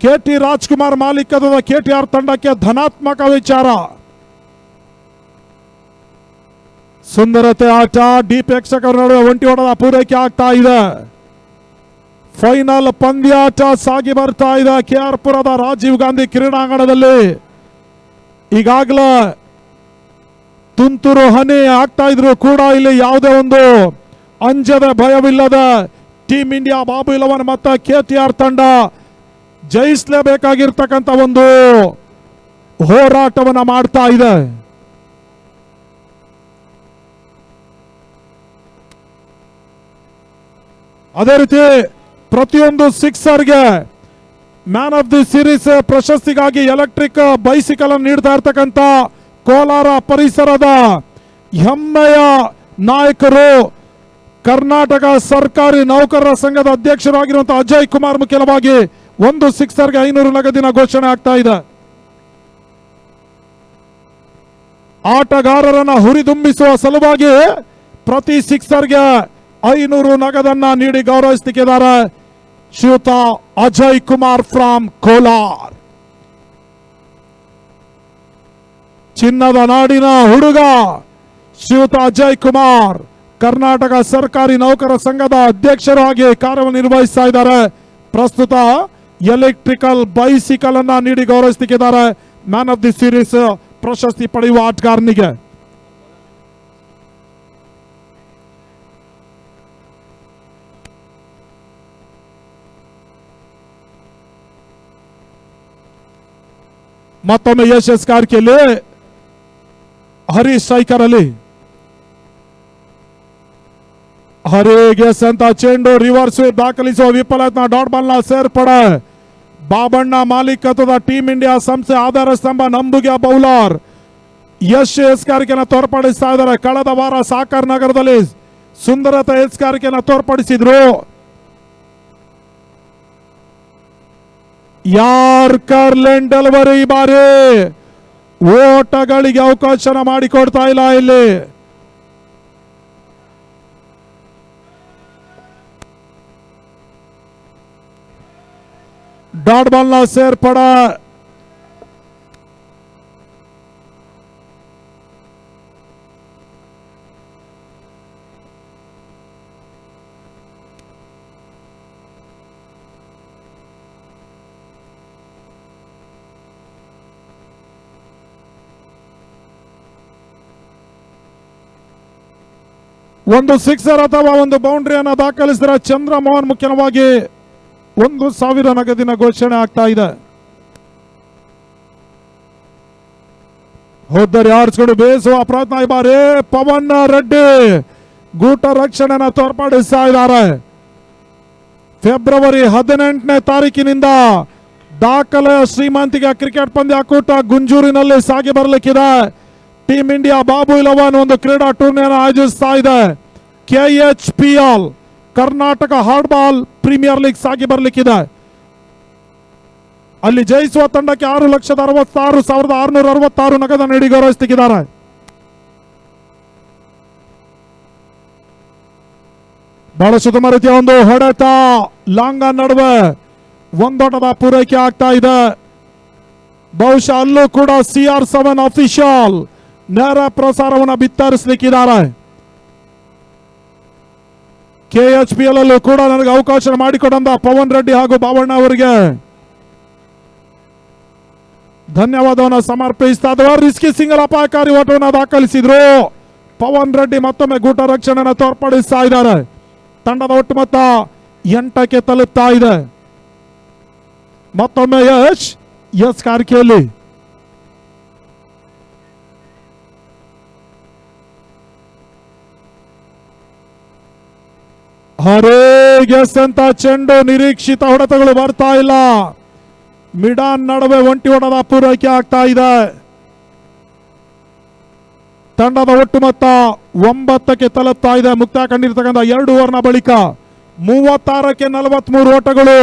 KT ರಾಜ್ಕುಮಾರ್ ಮಾಲೀಕತ್ವದ KTR ತಂಡಕ್ಕೆ ಧನಾತ್ಮಕ ವಿಚಾರ. ಸುಂದರತೆ ಆಟ, ಡಿ ಪ್ರೇಕ್ಷಕರ ನಡುವೆ ಒಂಟಿ ಓಟದ ಪೂರೈಕೆ ಆಗ್ತಾ ಇದೆ. ಫೈನಲ್ ಪಂದ್ಯಾಟ ಸಾಗಿ ಬರ್ತಾ ಇದೆ KR ಪುರದ ರಾಜೀವ್ ಗಾಂಧಿ ಕ್ರೀಡಾಂಗಣದಲ್ಲಿ. ಈಗಾಗಲೇ ತುಂತುರು ಹನಿ ಆಗ್ತಾ ಇದ್ರು ಕೂಡ ಇಲ್ಲಿ ಯಾವುದೇ ಒಂದು ಅಂಜದ ಭಯವಿಲ್ಲದ ಟೀಮ್ ಇಂಡಿಯಾ ಬಾಬು 11 ಮತ್ತು KTR ತಂಡ ಜಯಿಸಲೇಬೇಕಾಗಿರ್ತಕ್ಕಂಥ ಒಂದು ಹೋರಾಟವನ್ನ ಮಾಡ್ತಾ ಇದೆ. ಅದೇ ರೀತಿ ಪ್ರತಿಯೊಂದು ಸಿಕ್ಸರ್ಗೆ ಮ್ಯಾನ್ ಆಫ್ ದಿ ಸೀರೀಸ್ ಪ್ರಶಸ್ತಿಗಾಗಿ ಎಲೆಕ್ಟ್ರಿಕ್ ಬೈಸಿಕಲ್ ಅನ್ನು ನೀಡ್ತಾ ಇರ್ತಕ್ಕಂಥ ಕೋಲಾರ ಪರಿಸರದ ಹೆಮ್ಮೆಯ ನಾಯಕರು, ಕರ್ನಾಟಕ ಸರ್ಕಾರಿ ನೌಕರರ ಸಂಘದ ಅಧ್ಯಕ್ಷರಾಗಿರುವಂತಹ ಅಜಯ್ ಕುಮಾರ್ ಮುಖ್ಯವಾಗಿ ಒಂದು ಸಿಕ್ಸರ್ಗೆ 500 ನಗದಿನ ಘೋಷಣೆ ಆಗ್ತಾ ಇದೆ. ಆಟಗಾರರನ್ನ ಹುರಿದುಂಬಿಸುವ ಸಲುವಾಗಿ ಪ್ರತಿ ಸಿಕ್ಸರ್ಗೆ 500 ನಗದನ್ನ ನೀಡಿ ಗೌರವಿಸುತ್ತಿದ್ದಾರೆ ಶ್ರೀಯುತ ಅಜಯ್ ಕುಮಾರ್ ಫ್ರಾಮ್ ಕೋಲಾರ್. ಚಿನ್ನದ ನಾಡಿನ ಹುಡುಗ ಶ್ರೀಯುತ ಅಜಯ್ ಕುಮಾರ್ ಕರ್ನಾಟಕ ಸರ್ಕಾರಿ ನೌಕರರ ಸಂಘದ ಅಧ್ಯಕ್ಷರಾಗಿ ಕಾರ್ಯನಿರ್ವಹಿಸ್ತಾ ಇದ್ದಾರೆ. ಪ್ರಸ್ತುತ ಎಲೆಕ್ಟ್ರಿಕಲ್ ಬೈಸಿಕಲ್ ಅನ್ನ ನೀಡಿ ಗೌರವಿಸುತ್ತಿದ್ದಾರೆ ಮ್ಯಾನ್ ಆಫ್ ದಿ ಸೀರೀಸ್ ಪ್ರಶಸ್ತಿ ಪಡೆಯುವ ಆಟಗಾರನಿಗೆ. ಮತ್ತೊಮ್ಮೆ ಯಶಸ್ ಕಾರ್ಕಿಯಲ್ಲಿ ಹರಿ ಸ್ಟ್ರೈಕರ್ ಅಲ್ಲಿ ಹರಿಗೆ ಸಂತ ಚೆಂಡು ರಿವರ್ಸ್ ದಾಖಲಿಸುವ ವಿಫಲತ್ನ ಡಾಟ್ ಬಾಲ್ ನ ಸೇರ್ಪಡೆ. ಬಾಬಣ್ಣ ಮಾಲೀಕತ್ವದ ಟೀಮ್ ಇಂಡಿಯಾ ಸಂಸ್ಥೆ ಆಧಾರ ಸ್ತಂಭ ನಂಬುಗೆ ಬೌಲರ್ ಯಶ್ ಎಸ್ಕಾರಿಕೆಯನ್ನು ತೋರ್ಪಡಿಸ್ತಾ ಇದ್ದಾರೆ. ಕಳೆದ ವಾರ ಸಾಕರ್ ನಗರದಲ್ಲಿ ಸುಂದರತೆ ಎಸ್ಕಾರಿಕೆಯನ್ನು ತೋರ್ಪಡಿಸಿದ್ರು. ಯಾರ್ಕರ್ ಲೆನ್ ಡೆಲಿವರಿ ಬಾರಿ ಓಟಗಳಿಗೆ ಅವಕಾಶ ಮಾಡಿಕೊಡ್ತಾ ಇಲ್ಲ. ಇಲ್ಲಿ ಡಾಟ್ ಬಾಲ್ ನ ಸೇರ್ಪಡ. ಒಂದು ಸಿಕ್ಸರ್ ಅಥವಾ ಒಂದು ಬೌಂಡ್ರಿಯನ್ನು ದಾಖಲಿಸಿದರೆ ಚಂದ್ರಮೋಹನ್ ಮುಖ್ಯವಾಗಿ 1,000 ನಗದಿನ ಘೋಷಣೆ ಆಗ್ತಾ ಇದೆ. ಹೋದರೆ ಆರಿಸಿಕೊಂಡು ಬೇಯಿಸುವ ಪ್ರಯತ್ನ ಈ ಬಾರಿ ಪವನ್ ರೆಡ್ಡಿ ಗೂಟ ರಕ್ಷಣೆಯನ್ನು ತೋರ್ಪಡಿಸ್ತಾ ಇದ್ದಾರೆ. ಫೆಬ್ರವರಿ 18ನೇ ತಾರೀಕಿನಿಂದ ದಾಖಲೆಯ ಶ್ರೀಮಂತಿಗೆ ಕ್ರಿಕೆಟ್ ಪಂದ್ಯಾಕೂಟ ಗುಂಜೂರಿನಲ್ಲಿ ಸಾಗಿ ಬರಲಿಕ್ಕಿದೆ. ಟೀಮ್ ಇಂಡಿಯಾ ಬಾಬು 11 ಒಂದು ಕ್ರೀಡಾ ಟೂರ್ನಿಯನ್ನು ಆಯೋಜಿಸ್ತಾ ಇದೆ. KHPL Karnataka hard ball premier league ಸಾಗಿ ಬರಲಿಕ್ಕಿದೆ. ಅಲ್ಲಿ ಜಯಿಸುವ ತಂಡಕ್ಕೆ 6,66,666 ನಗದ ನೀಡಿ ಗೌರವಿಸುತ್ತಿದ್ದಾರೆ. ಬಹಳಷ್ಟು ಉತ್ತಮ ರೀತಿಯ ಒಂದು ಹೊಡೆತ ಲಾಂಗ್ ನಡುವೆ ಒಂದೋಟದ ಪೂರೈಕೆ ಆಗ್ತಾ ಇದೆ. ಬಹುಶಃ ಅಲ್ಲೂ ಕೂಡ CR7 ಅಫಿಷಿಯಲ್ ನೇರ ಪ್ರಸಾರವನ್ನು ಬಿತ್ತರಿಸಲಿಕ್ಕಿದ್ದಾರೆ. KHPL ಅಲ್ಲೂ ಕೂಡ ನನಗೆ ಅವಕಾಶ ಮಾಡಿಕೊಡಂತ ಪವನ್ ರೆಡ್ಡಿ ಹಾಗೂ ಬಾವಣ್ಣ ಅವರಿಗೆ ಧನ್ಯವಾದವನ್ನು ಸಮರ್ಪಿಸ್ತಾ ಇದ್ದಾರೆ. ರಿಸ್ಕಿ ಸಿಂಗಲ್ ಅಪಾಯಕಾರಿ ಓಟವನ್ನು ದಾಖಲಿಸಿದ್ರು. ಪವನ್ ರೆಡ್ಡಿ ಮತ್ತೊಮ್ಮೆ ಗೂಟ ರಕ್ಷಣೆಯನ್ನು ತೋರ್ಪಡಿಸ್ತಾ ಇದ್ದಾರೆ. ತಂಡದ ಒಟ್ಟು ಮೊತ್ತ 8ಕ್ಕೆ ತಲುಪ್ತಾ ಇದೆ. ಮತ್ತೊಮ್ಮೆ ಯಶ್ ಕಾರ್ಕಿಯಲ್ಲಿ ಅಂತ ಚೆಂಡು, ನಿರೀಕ್ಷಿತ ಹೊಡೆತಗಳು ಬರ್ತಾ ಇಲ್ಲ. ಮಿಡಾನ್ ನಡುವೆ ಒಂಟಿ ಹೊಡೆದ ಪೂರೈಕೆ ಆಗ್ತಾ ಇದೆ. ತಂಡದ ಒಟ್ಟು ಮೊತ್ತ 9ಕ್ಕೆ ತಲುಪ್ತಾ ಇದೆ. ಮುಕ್ತಾಯ ಕಂಡಿರ್ತಕ್ಕಂಥ 2 ಓವರ್ನ ಬಳಿಕ 36ಕ್ಕೆ 43 ಓಟಗಳು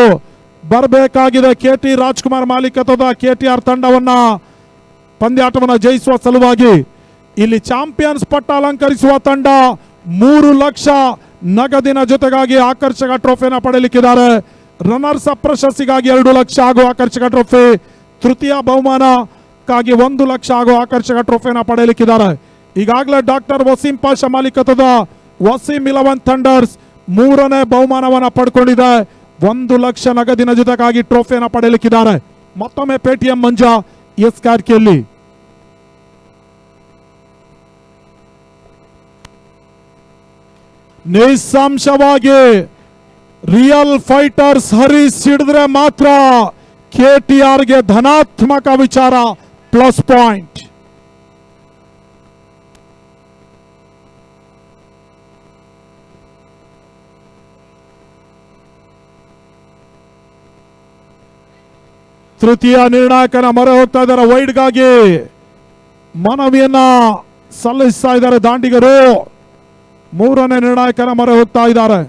ಬರಬೇಕಾಗಿದೆ. KT ರಾಜ್ಕುಮಾರ್ ಮಾಲೀಕತ್ವದ KTR ತಂಡವನ್ನ ಪಂದ್ಯಾಟವನ್ನು ಜಯಿಸುವ ಸಲುವಾಗಿ. ಇಲ್ಲಿ ಚಾಂಪಿಯನ್ಸ್ ಪಟ್ಟ ಅಲಂಕರಿಸುವ ತಂಡ 3 ಲಕ್ಷ ನಗದಿನ ಜೊತೆಗಾಗಿ ಆಕರ್ಷಕ ಟ್ರೋಫಿಯನ್ನು ಪಡೆಯಲಿಕ್ಕಿದ್ದಾರೆ. ರನ್ನರ್ಸ್ ಅಪ್ ಪ್ರಶಸ್ತಿಗಾಗಿ 2 ಲಕ್ಷ ಹಾಗೂ ಆಕರ್ಷಕ ಟ್ರೋಫಿ, ತೃತೀಯ ಬಹುಮಾನಕ್ಕಾಗಿ 1 ಲಕ್ಷ ಹಾಗೂ ಆಕರ್ಷಕ ಟ್ರೋಫಿಯನ್ನು ಪಡೆಯಲಿಕ್ಕಿದ್ದಾರೆ. ಈಗಾಗಲೇ ಡಾಕ್ಟರ್ ವಸೀಂ ಪಾಷಾ ಮಾಲೀಕತ್ವದ ವಸೀಂ 11 ಥಂಡರ್ಸ್ 3ನೇ ಬಹುಮಾನವನ್ನು ಪಡ್ಕೊಂಡಿದೆ. 1 ಲಕ್ಷ ನಗದಿನ ಜೊತೆಗಾಗಿ ಟ್ರೋಫಿಯನ್ನು ಪಡೆಯಲಿಕ್ಕಿದ್ದಾರೆ. ಮತ್ತೊಮ್ಮೆ ಪೇಟಿಎಂ ಮಂಜ ಎಸ್ ಕಾರ್ಕಿಯಲ್ಲಿ ನಿಸ್ಸಂಶಯವಾಗಿ ರಿಯಲ್ ಫೈಟರ್ಸ್ ಹರೀಶ್ ಹಿಡಿದ್ರೆ ಮಾತ್ರ KTRಗೆ ಧನಾತ್ಮಕ ವಿಚಾರ, ಪ್ಲಸ್ ಪಾಯಿಂಟ್. ತೃತೀಯ ನಿರ್ಣಾಯಕನ ಮೊರೆ ಹೋಗ್ತಾ ಇದ್ದಾರೆ. ವೈಡ್ಗಾಗಿ ಮನವಿಯನ್ನ ಸಲ್ಲಿಸ್ತಾ ಇದ್ದಾರೆ ದಾಂಡಿಗರು. 3ನೇ ನಿರ್ಣಾಯಕನ ಮೊರೆ ಹೋಗ್ತಾ ಇದ್ದಾರೆ.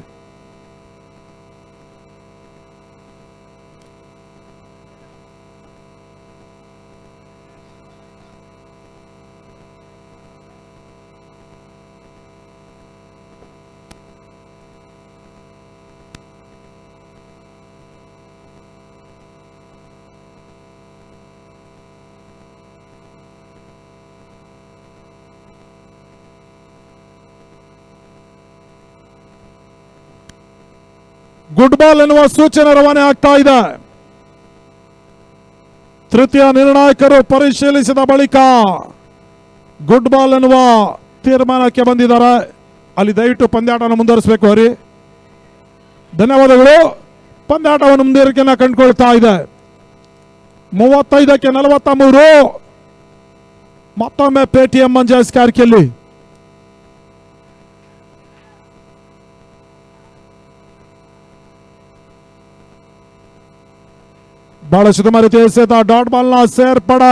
ಗುಡ್ ಬಾಲ್ ಎನ್ನುವ ಸೂಚನೆ ರವಾನೆ ಆಗ್ತಾ ಇದೆ. ತೃತೀಯ ನಿರ್ಣಾಯಕರು ಪರಿಶೀಲಿಸಿದ ಬಳಿಕ ಗುಡ್ ಬಾಲ್ ಎನ್ನುವ ತೀರ್ಮಾನಕ್ಕೆ ಬಂದಿದ್ದಾರೆ. ಅಲ್ಲಿ ದಯವಿಟ್ಟು ಪಂದ್ಯಾಟವನ್ನು ಮುಂದುವರಿಸಬೇಕು ಹರಿ. ಧನ್ಯವಾದಗಳು. ಪಂದ್ಯಾಟವನ್ನು ಮುಂದುವರಿಕೆಯನ್ನು ಕಂಡುಕೊಳ್ತಾ ಇದೆ. 35ಕ್ಕೆ 43. ಮತ್ತೊಮ್ಮೆ ಪೇಟಿಎಂ ಮಂಜೇಶ್ ಕಾರ್ಕಿಯಲ್ಲಿ ಬಹಳ ಸುಗಮ ರೀತಿ ಎಸೆತ ಡಾಟ್ ಬಾಲ್ ನ ಸೇರ್ಪಡೆ.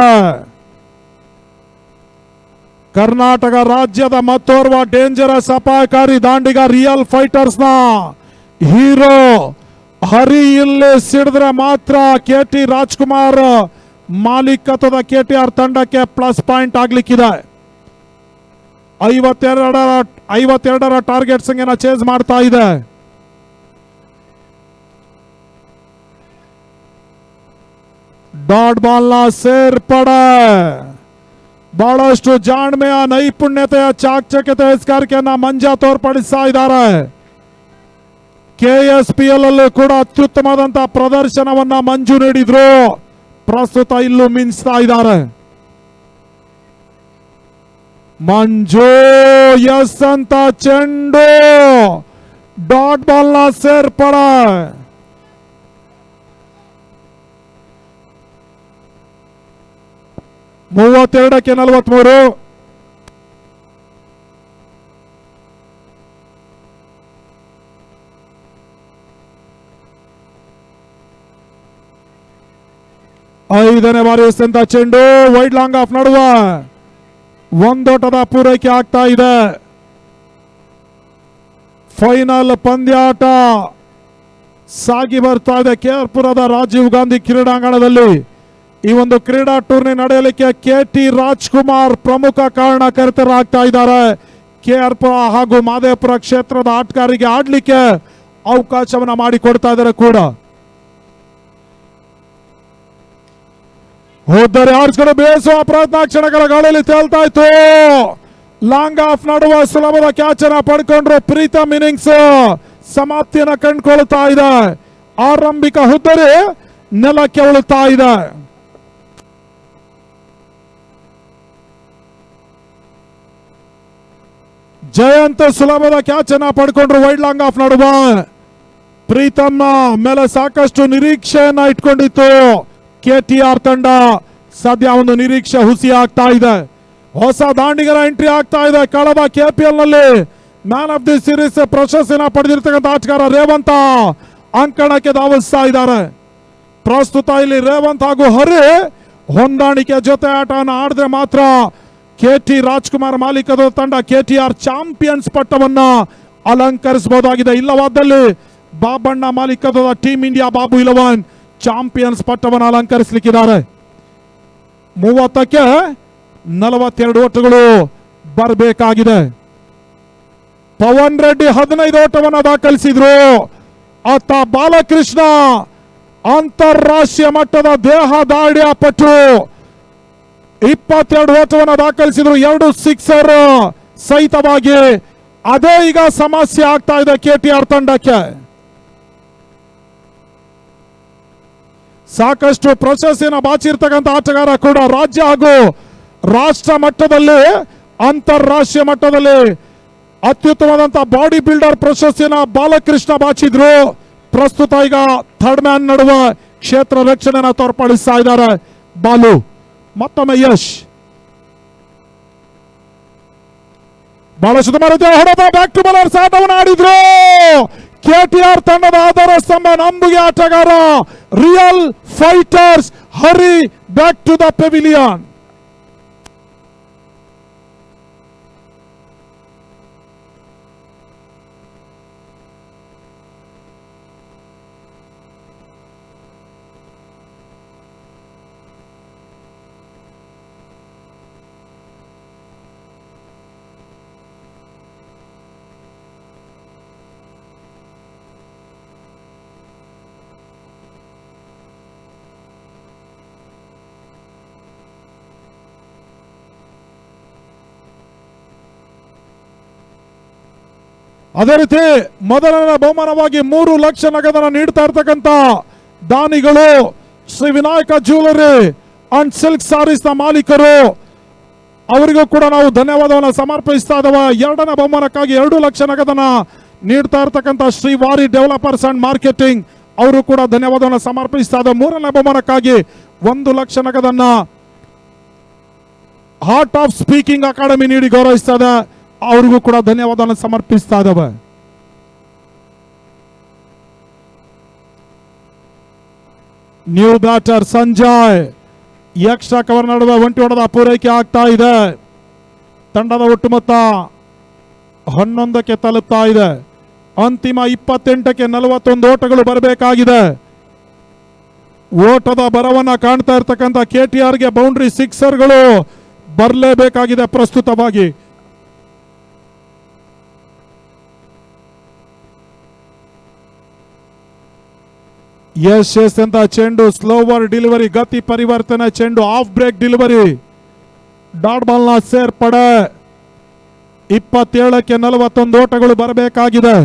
ಕರ್ನಾಟಕ ರಾಜ್ಯದ ಮತ್ತೋರ್ವ ಡೇಂಜರಸ್ ಅಪಾಯಕಾರಿ ದಾಂಡಿಗ ರಿಯಲ್ ಫೈಟರ್ಸ್ ನ ಹೀರೋ ಹರಿ ಇಲ್ಲಿ ಸಿಡಿದ್ರೆ ಮಾತ್ರ KT ರಾಜ್ಕುಮಾರ್ ಮಾಲೀಕತ್ವದ KTR ತಂಡಕ್ಕೆ ಪ್ಲಸ್ ಪಾಯಿಂಟ್ ಆಗ್ಲಿಕ್ಕಿದೆ. 52ರ ಟಾರ್ಗೆಟ್ ಸಂಖ್ಯೆನ ಚೇಸ್ ಮಾಡ್ತಾ ಇದೆ. ಡಾಟ್ ಬಾಲ್ ನ ಸೇರ್ಪಡೆ ಬಹಳಷ್ಟು ಜಾಣ್ಮೆಯ, ನೈಪುಣ್ಯತೆಯ, ಚಾಕಚಕ್ಯತೆ ಹೆಸ್ಕಾರಿಕೆಯನ್ನ ಮಂಜ ತೋರ್ಪಡಿಸ್ತಾ ಇದ್ದಾರೆ. KSPL ಅಲ್ಲೂ ಕೂಡ ಅತ್ಯುತ್ತಮವಾದಂತಹ ಪ್ರದರ್ಶನವನ್ನ ಮಂಜು ನೀಡಿದ್ರು. ಪ್ರಸ್ತುತ ಇಲ್ಲೂ ಮಿಂಚ್ತಾ ಇದ್ದಾರೆ. ಮಂಜು ಎಸ್ ಅಂತ ಚೆಂಡು, ಡಾಟ್ ಬಾಲ್ ನ ಸೇರ್ಪಡೆ. ಮೂವತ್ತೆರಡಕ್ಕೆ 43. ಐದನೇ ಬಾರಿ ಎಸೆದಂತ ಚೆಂಡು ವೈಡ್ ಲಾಂಗ್ ಆಫ್ ನಡುವೆ ಒಂದೋಟದ ಪೂರೈಕೆ ಆಗ್ತಾ ಇದೆ. ಫೈನಲ್ ಪಂದ್ಯಾಟ ಸಾಗಿ ಬರ್ತಾ ಇದೆ KR ರಾಜೀವ್ ಗಾಂಧಿ ಕ್ರೀಡಾಂಗಣದಲ್ಲಿ. ಈ ಒಂದು ಕ್ರೀಡಾ ಟೂರ್ನಿ ನಡೆಯಲಿಕ್ಕೆ KT ರಾಜ್ಕುಮಾರ್ ಪ್ರಮುಖ ಕಾರಣಕರ್ತರಾಗ್ತಾ ಇದ್ದಾರೆ. KR ಹಾಗೂ ಮಾದೇಪುರ ಕ್ಷೇತ್ರದ ಆಟಗಾರರಿಗೆ ಆಡ್ಲಿಕ್ಕೆ ಅವಕಾಶವನ್ನ ಮಾಡಿಕೊಡ್ತಾ ಇದ್ದಾರೆ ಕೂಡ. ಹೋದರೆ ಆರ್ಸ್ಕೊಂಡು ಬೇಯಿಸುವ ಪ್ರಯತ್ನ ಕ್ಷಣಗಳ ಗಾಳಿಯಲ್ಲಿ ತೇಲ್ತಾ ಇತ್ತು. ಲಾಂಗ್ ಆಫ್ ನಡುವ ಸುಲಭದ ಕ್ಯಾಚ್ ಅನ್ನ ಪಡ್ಕೊಂಡ್ರು. ಪ್ರೀತಮ್ ಇನ್ನಿಂಗ್ಸ್ ಸಮಾಪ್ತಿಯನ್ನ ಕಂಡುಕೊಳ್ತಾ ಇದೆ. ಆರಂಭಿಕ ಹುದ್ದರಿ ನೆಲಕ್ಕೆ ಉಳುತ್ತಾ ಇದೆ. ಜಯಂತ್ ಸುಲಭದ ಕ್ಯಾಚ್ ಅನ್ನ ಪಡ್ಕೊಂಡ್ರು ವೈಡ್ ಲಾಂಗ್ ಆಫ್ ನಡುವ. ಪ್ರೀತಮ್ಮ ಮೇಲೆ ಸಾಕಷ್ಟು ನಿರೀಕ್ಷೆಯನ್ನ ಇಟ್ಕೊಂಡಿತ್ತು KTR ತಂಡ. ಸದ್ಯ ಒಂದು ನಿರೀಕ್ಷೆ ಹುಸಿ ಆಗ್ತಾ ಇದೆ. ಹೊಸ ದಾಂಡಿಗರ ಎಂಟ್ರಿ ಆಗ್ತಾ ಇದೆ. ಕಳೆದ KPL ನಲ್ಲಿ ಮ್ಯಾನ್ ಆಫ್ ದಿ ಸೀರೀಸ್ ಪ್ರಶಸ್ತಿನ ಪಡೆದಿರ್ತಕ್ಕಂಥ ಆಟಗಾರ ರೇವಂತ ಅಂಕಣಕ್ಕೆ ಧಾವಿಸ್ತಾ ಇದ್ದಾರೆ. ಪ್ರಸ್ತುತ ಇಲ್ಲಿ ರೇವಂತ್ ಹಾಗೂ ಹರಿ ಹೊಂದಾಣಿಕೆ ಜೊತೆ ಆಟವನ್ನು ಆಡಿದ್ರೆ ಮಾತ್ರ KT ರಾಜ್ಕುಮಾರ್ ಮಾಲೀಕದ ತಂಡ KTR ಚಾಂಪಿಯನ್ಸ್ ಪಟ್ಟವನ್ನ ಅಲಂಕರಿಸಬಹುದಾಗಿದೆ. ಇಲ್ಲವಾದಲ್ಲಿ ಬಾಬಣ್ಣ ಮಾಲೀಕದ ಟೀಮ್ ಇಂಡಿಯಾ ಬಾಬು 11 ಚಾಂಪಿಯನ್ಸ್ ಪಟ್ಟವನ್ನು ಅಲಂಕರಿಸಲಿಕ್ಕಿದ್ದಾರೆ. 30ಕ್ಕೆ 42 ಓಟಗಳು ಬರಬೇಕಾಗಿದೆ. ಪವನ್ ರೆಡ್ಡಿ 15 ಓಟವನ್ನು ದಾಖಲಿಸಿದ್ರು. ಆತ ಬಾಲಕೃಷ್ಣ ಅಂತಾರಾಷ್ಟ್ರೀಯ ಮಟ್ಟದ ದೇಹ ದಾಡಿಯ ಪಟ್ಟು 22 ಓಟವನ್ನು ದಾಖಲಿಸಿದ್ರು. 2 ಸಿಕ್ಸರ್ ಸಹಿತವಾಗಿ. ಅದೇ ಈಗ ಸಮಸ್ಯೆ ಆಗ್ತಾ ಇದೆ KTR ತಂಡಕ್ಕೆ. ಸಾಕಷ್ಟು ಪ್ರಶಸ್ತಿಯನ್ನು ಬಾಚಿರ್ತಕ್ಕಂಥ ಆಟಗಾರ ಕೂಡ ರಾಜ್ಯ ಹಾಗೂ ರಾಷ್ಟ್ರ ಮಟ್ಟದಲ್ಲಿ ಅಂತಾರಾಷ್ಟ್ರೀಯ ಮಟ್ಟದಲ್ಲಿ ಅತ್ಯುತ್ತಮವಾದಂಥ ಬಾಡಿ ಬಿಲ್ಡರ್ ಪ್ರಶಸ್ತಿಯನ್ನು ಬಾಲಕೃಷ್ಣ ಬಾಚಿದ್ರು. ಪ್ರಸ್ತುತ ಈಗ ಥರ್ಡ್ ಮ್ಯಾನ್ ನಡುವೆ ಕ್ಷೇತ್ರ ರಕ್ಷಣೆಯನ್ನು ತೋರ್ಪಡಿಸ್ತಾ ಇದ್ದಾರೆ ಬಾಲು. ಮತ್ತೊಮ್ಮೆ ಯಶ್ ಬಹಳಷ್ಟು ಹೊಡೆದ ಬ್ಯಾಕ್ ಟು ಬಾಲರ್ಸ್ ಆಟವನ್ನು ಆಡಿದ್ರು. KTR ತಂಡದ ಆಧಾರ ಸ್ತಂಭ ನಂಬುಗೆ ಆಟಗಾರ real fighters Hari back to the pavilion. ಅದೇ ರೀತಿ ಮೊದಲನೇ ಬಹುಮಾನವಾಗಿ 3 ಲಕ್ಷ ನಗದನ್ನು ನೀಡ್ತಾ ಇರ್ತಕ್ಕಂಥ ದಾನಿಗಳು Shri Vinayaka jewellery and silk sarees ನ ಮಾಲೀಕರು. ಅವರಿಗೂ ಕೂಡ ನಾವು ಧನ್ಯವಾದವನ್ನು ಸಮರ್ಪಿಸ್ತಾ ಇದ್ದೇವೆ. ಎರಡನೇ ಬಹುಮಾನಕ್ಕಾಗಿ 2 ಲಕ್ಷ ನಗದನ್ನ ನೀಡ್ತಾ ಇರ್ತಕ್ಕಂಥ ಶ್ರೀ ವಾರಿ ಡೆವಲಪರ್ಸ್ ಅಂಡ್ ಮಾರ್ಕೆಟಿಂಗ್ ಅವರು ಕೂಡ ಧನ್ಯವಾದವನ್ನು ಸಮರ್ಪಿಸ್ತಾ ಇದ್ದಾರೆ. ಮೂರನೇ ಬಹುಮಾನಕ್ಕಾಗಿ 1 ಲಕ್ಷ ನಗದನ್ನ ಹಾರ್ಟ್ ಆಫ್ ಸ್ಪೀಕಿಂಗ್ ಅಕಾಡೆಮಿ ನೀಡಿ ಗೌರವಿಸ್ತಾ ಇದೆ. ಅವ್ರಿಗೂ ಕೂಡ ಧನ್ಯವಾದವನ್ನು ಸಮರ್ಪಿಸ್ತಾ ಇದ್ದಾವೆ. New batter Sanjay extra cover ನಡುವೆ ಒಂಟಿ ಹೊಡೆದ ಪೂರೈಕೆ ಆಗ್ತಾ ಇದೆ. ತಂಡದ ಒಟ್ಟು ಮೊತ್ತ 11ಕ್ಕೆ ತಲುಪ್ತಾ ಇದೆ. ಅಂತಿಮ 28ಕ್ಕೆ 41 ಓಟಗಳು ಬರಬೇಕಾಗಿದೆ. ಓಟದ ಬರವನ್ನ ಕಾಣ್ತಾ ಇರ್ತಕ್ಕಂಥ KTRಗೆ ಬೌಂಡ್ರಿ ಸಿಕ್ಸರ್ಗಳು ಬರಲೇಬೇಕಾಗಿದೆ ಪ್ರಸ್ತುತವಾಗಿ. ಯಶ್ ಅಂತ ಚೆಂಡು ಸ್ಲೋವರ್ ಡೆಲಿವರಿ, ಗತಿ ಪರಿವರ್ತನೆ ಚೆಂಡು, off break delivery, dot ball ನ ಸೇರ್ಪಡೆ. 27ಕ್ಕೆ 41 ಓಟಗಳು ಬರಬೇಕಾಗಿದೆ.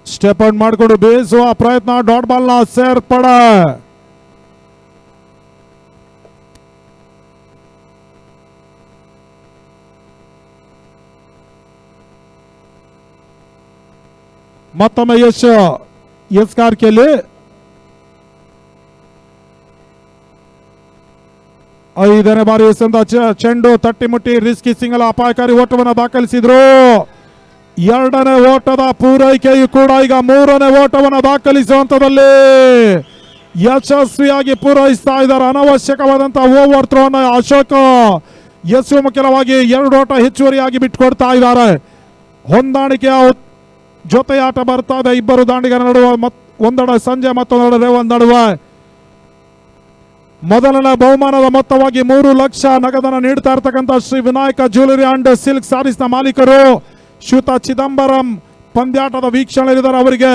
ಸ್ಟೆಪ್ ಔಟ್ ಮಾಡಿಕೊಂಡು ಬೇಯಿಸುವ ಪ್ರಯತ್ನ, ಡಾಟ್ ಬಾಲ್ ನ ಸೇರ್ಪಡೆ. ಮತ್ತೊಮ್ಮೆ ಯಶ್ ಕಾರ್ಕೆಯಲ್ಲಿ 5ನೇ ಬಾರಿ ಚೆಂಡು ತಟ್ಟಿ ಮುಟ್ಟಿ ರಿಸ್ಕಿ ಸಿಂಗಲ್ ಅಪಾಯಕಾರಿ ಓಟವನ್ನು ದಾಖಲಿಸಿದ್ರು. 2ನೇ ಓಟದ ಪೂರೈಕೆಯು ಕೂಡ ಈಗ 3ನೇ ಓಟವನ್ನು ದಾಖಲಿಸುವಂತದಲ್ಲಿ ಯಶಸ್ವಿಯಾಗಿ ಪೂರೈಸ್ತಾ ಇದ್ದಾರೆ. ಅನವಶ್ಯಕವಾದಂತಹ ಓವರ್ ಥ್ರೋ ಅನ್ನು ಅಶೋಕ್ ಯಶೋಮುಖವಾಗಿ 2 ಓಟ ಹೆಚ್ಚುವರಿಯಾಗಿ ಬಿಟ್ಟುಕೊಡ್ತಾ ಇದ್ದಾರೆ. ಹೊಂದಾಣಿಕೆಯ ಜೊತೆ ಆಟ ಬರ್ತಾ ಇದೆ ಇಬ್ಬರು ದಾಂಡಿಗರ ನಡುವೆ. ಒಂದೆಡೆ ಸಂಜೆ ಮತ್ತೊಂದೆಡೆ ರೇವಂತ್ ನಡುವೆ. ಮೊದಲನೇ ಬಹುಮಾನದ ಮೊತ್ತವಾಗಿ 3 ಲಕ್ಷ ನಗದನ್ನು ನೀಡ್ತಾ ಇರ್ತಕ್ಕಂಥ Shri Vinayaka jewellery and silk sarees ನ ಮಾಲೀಕರು ಶ್ರೀಯುತ ಚಿದಂಬರಂ ಪಂದ್ಯಾಟದ ವೀಕ್ಷಣೆಯಿದ್ದಾರೆ. ಅವರಿಗೆ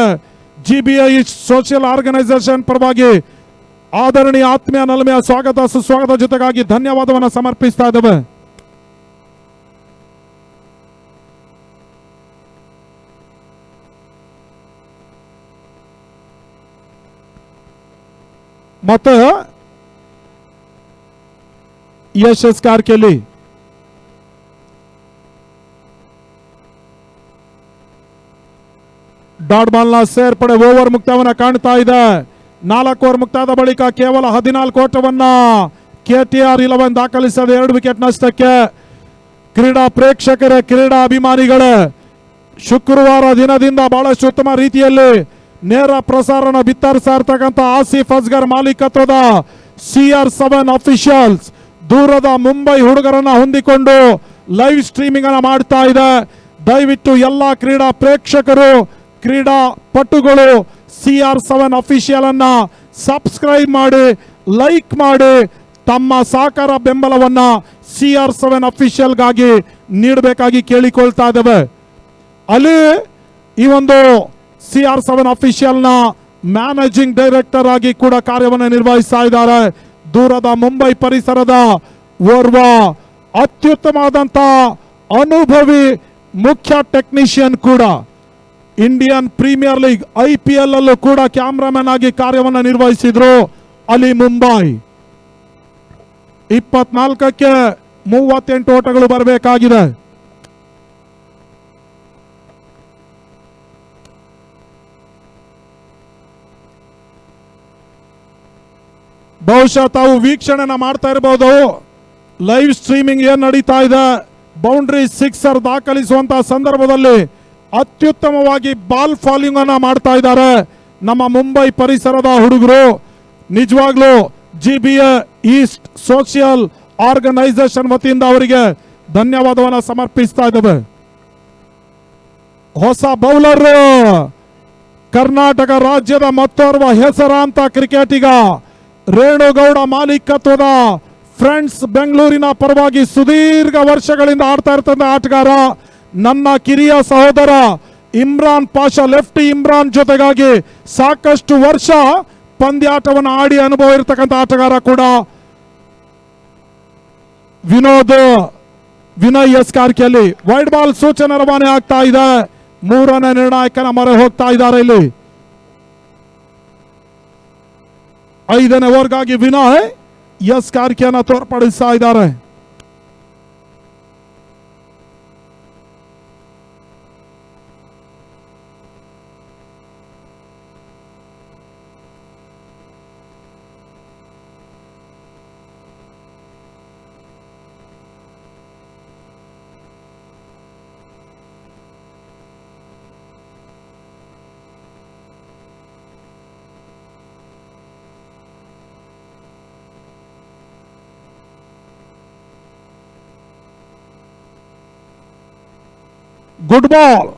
GBI ಸೋಷಿಯಲ್ ಆರ್ಗನೈಸೇಷನ್ ಪರವಾಗಿ ಆದರಣೀಯ ಆತ್ಮೀಯ ನಲ್ಮೆಯ ಸ್ವಾಗತ ಸುಸ್ವಾಗತ ಜೊತೆಗಾಗಿ ಧನ್ಯವಾದವನ್ನು ಸಮರ್ಪಿಸ್ತಾ ಇದ್ದೇವೆ. ಮತ್ತು ಯಶಸ್ ಕಾರ್ಕೆಲಿ. ಡಾಟ್ ಬಾಲ್ ನ ಸೇರ್ಪಡೆ ಓವರ್ ಮುಕ್ತವನ್ನ ಕಾಣ್ತಾ ಇದೆ. 4 ಓವರ್ ಮುಕ್ತಾದ ಬಳಿಕ ಕೇವಲ 14 ಓಟವನ್ನ KTR 11 ದಾಖಲಿಸದೆ 2 ವಿಕೆಟ್ ನಷ್ಟಕ್ಕೆ. ಕ್ರೀಡಾ ಪ್ರೇಕ್ಷಕರೇ, ಕ್ರೀಡಾ ಅಭಿಮಾನಿಗಳೇ, ಶುಕ್ರವಾರ ದಿನದಿಂದ ಬಹಳಷ್ಟು ಉತ್ತಮ ರೀತಿಯಲ್ಲಿ ನೇರ ಪ್ರಸಾರಣ ಬಿತ್ತರಿಸ್ತಾ ಇರ್ತಕ್ಕಂಥ ಆಸಿಫ್ ಅಸ್ಗರ್ ಮಾಲೀಕತ್ವದ CR7 ಅಫಿಷಿಯಲ್ಸ್ ದೂರದ ಮುಂಬೈ ಹುಡುಗರನ್ನ ಹೊಂದಿಕೊಂಡು ಲೈವ್ ಸ್ಟ್ರೀಮಿಂಗ್ ಅನ್ನ ಮಾಡ್ತಾ ಇದೆ. ದಯವಿಟ್ಟು ಎಲ್ಲ ಕ್ರೀಡಾ ಪ್ರೇಕ್ಷಕರು, ಕ್ರೀಡಾ ಪಟುಗಳು CR7 ಅಫಿಷಿಯಲ್ ಅನ್ನ ಸಬ್ಸ್ಕ್ರೈಬ್ ಮಾಡಿ, ಲೈಕ್ ಮಾಡಿ, ತಮ್ಮ ಸಹಕಾರ ಬೆಂಬಲವನ್ನ CR7 ಅಫಿಷಿಯಲ್ ಗಾಗಿ ನೀಡಬೇಕಾಗಿ ಕೇಳಿಕೊಳ್ತಾ ಇದ್ದೇವೆ. ಅಲ್ಲಿ ಈ ಒಂದು CR7 ಅಫಿಷಿಯಲ್ ನ ಮ್ಯಾನೇಜಿಂಗ್ ಡೈರೆಕ್ಟರ್ ಆಗಿ ಕೂಡ ಕಾರ್ಯವನ್ನು ನಿರ್ವಹಿಸ್ತಾ ಇದ್ದಾರೆ. ದೂರದ ಮುಂಬೈ ಪರಿಸರದ ಓರ್ವ ಅತ್ಯುತ್ತಮವಾದಂತ ಅನುಭವಿ ಮುಖ್ಯ ಟೆಕ್ನಿಷಿಯನ್ ಕೂಡ. ಇಂಡಿಯನ್ ಪ್ರೀಮಿಯರ್ ಲೀಗ್ IPL ಅಲ್ಲೂ ಕೂಡ ಕ್ಯಾಮ್ರಾಮನ್ ಆಗಿ ಕಾರ್ಯವನ್ನು ನಿರ್ವಹಿಸಿದ್ರು. ಅಲ್ಲಿ ಮುಂಬೈ 24ಕ್ಕೆ 38 ಓಟಗಳು ಬರಬೇಕಾಗಿದೆ. ಬಹುಶಃ ತಾವು ವೀಕ್ಷಣೆನ ಮಾಡ್ತಾ ಇರಬಹುದು. ಲೈವ್ ಸ್ಟ್ರೀಮಿಂಗ್ ಏನ್ ನಡೀತಾ ಇದೆ, ಬೌಂಡ್ರಿ ಸಿಕ್ಸರ್ ದಾಖಲಿಸುವಂತಹ ಸಂದರ್ಭದಲ್ಲಿ ಅತ್ಯುತ್ತಮವಾಗಿ ಬಾಲ್ ಫಾಲಿಂಗ್ ಅನ್ನ ಮಾಡ್ತಾ ಇದ್ದಾರೆ ನಮ್ಮ ಮುಂಬೈ ಪರಿಸರದ ಹುಡುಗರು. ನಿಜವಾಗ್ಲೂ GBA ಈಸ್ಟ್ ಸೋಷಿಯಲ್ ಆರ್ಗನೈಸೇಷನ್ ವತಿಯಿಂದ ಅವರಿಗೆ ಧನ್ಯವಾದವನ್ನು ಸಮರ್ಪಿಸ್ತಾ ಇದ್ದೇವೆ. ಹೊಸ ಬೌಲರ್, ಕರ್ನಾಟಕ ರಾಜ್ಯದ ಮತ್ತೋರ್ವ ಹೆಸರಾಂತ ಕ್ರಿಕೆಟಿಗ ರೇಣುಗೌಡ ಮಾಲೀಕತ್ವದ ಫ್ರೆಂಡ್ಸ್ ಬೆಂಗಳೂರಿನ ಪರವಾಗಿ ಸುದೀರ್ಘ ವರ್ಷಗಳಿಂದ ಆಡ್ತಾ ಇರ್ತಕ್ಕಂಥ ಆಟಗಾರ, ನನ್ನ ಕಿರಿಯ ಸಹೋದರ ಇಮ್ರಾನ್ ಪಾಷಾ, ಲೆಫ್ಟಿ ಇಮ್ರಾನ್ ಜೊತೆಗಾಗಿ ಸಾಕಷ್ಟು ವರ್ಷ ಪಂದ್ಯಾಟವನ್ನು ಆಡಿ ಅನುಭವ ಇರತಕ್ಕಂಥ ಆಟಗಾರ ಕೂಡ. ವಿನಯ್ ಎಸ್ ಕಾರ್ಕೆಲಿ ವೈಡ್ ಬಾಲ್ ಸೂಚನೆ ರವಾನೆ ಆಗ್ತಾ ಇದೆ. 3ನೇ ನಿರ್ಣಾಯಕನ ಮೊರೆ ಹೋಗ್ತಾ ಇದ್ದಾರೆ. ಇಲ್ಲಿ 5ನೇ ಓವರ್ಗಾಗಿ ವಿನಯ್ ಎಸ್ ಕಾರ್ಕೆಯನ್ನು ತೋರ್ಪಡಿಸ್ತಾ ಇದ್ದಾರೆ. Good ball.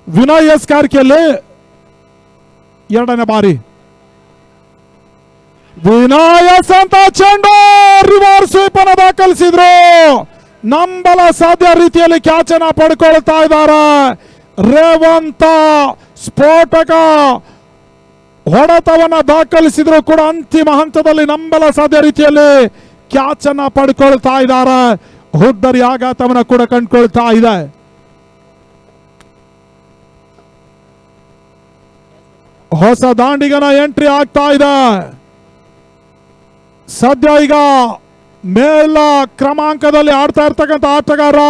ವಿನಯ್ ಎಸ್ ಕಾರ್ಕೆಲಿ 2ನೇ ಬಾರಿ ವಿನಾಯಸ್ ಅಂತ ಚೆಂಡು ರಿವರ್ಸ್ ಸ್ವೀಪ್ ಅನ್ನು ದಾಖಲಿಸಿದ್ರು. ನಂಬಲ ಸಾಧ್ಯ ರೀತಿಯಲ್ಲಿ ಕ್ಯಾಚ್ ಅನ್ನ ಪಡ್ಕೊಳ್ತಾ ಇದ್ದಾರೆ. ರೇವಂತ ಸ್ಫೋಟಕ ಹೊಡೆತವನ್ನ ದಾಖಲಿಸಿದ್ರು ಕೂಡ ಅಂತಿಮ ಹಂತದಲ್ಲಿ ನಂಬಲ ಸಾಧ್ಯ ರೀತಿಯಲ್ಲಿ ಕ್ಯಾಚ್ ಅನ್ನ ಪಡ್ಕೊಳ್ತಾ ಇದ್ದಾರೆ. ಹುದ್ದರಿ ಆಘಾತವನ್ನ ಕೂಡ ಕಂಡುಕೊಳ್ತಾ ಇದೆ. ಹೊಸ ದಾಂಡಿಗನ ಎಂಟ್ರಿ ಆಗ್ತಾ ಇದೆ. ಸದ್ಯ ಈಗ ಮೇಲ ಕ್ರಮಾಂಕದಲ್ಲಿ ಆಡ್ತಾ ಇರ್ತಕ್ಕಂಥ ಆಟಗಾರ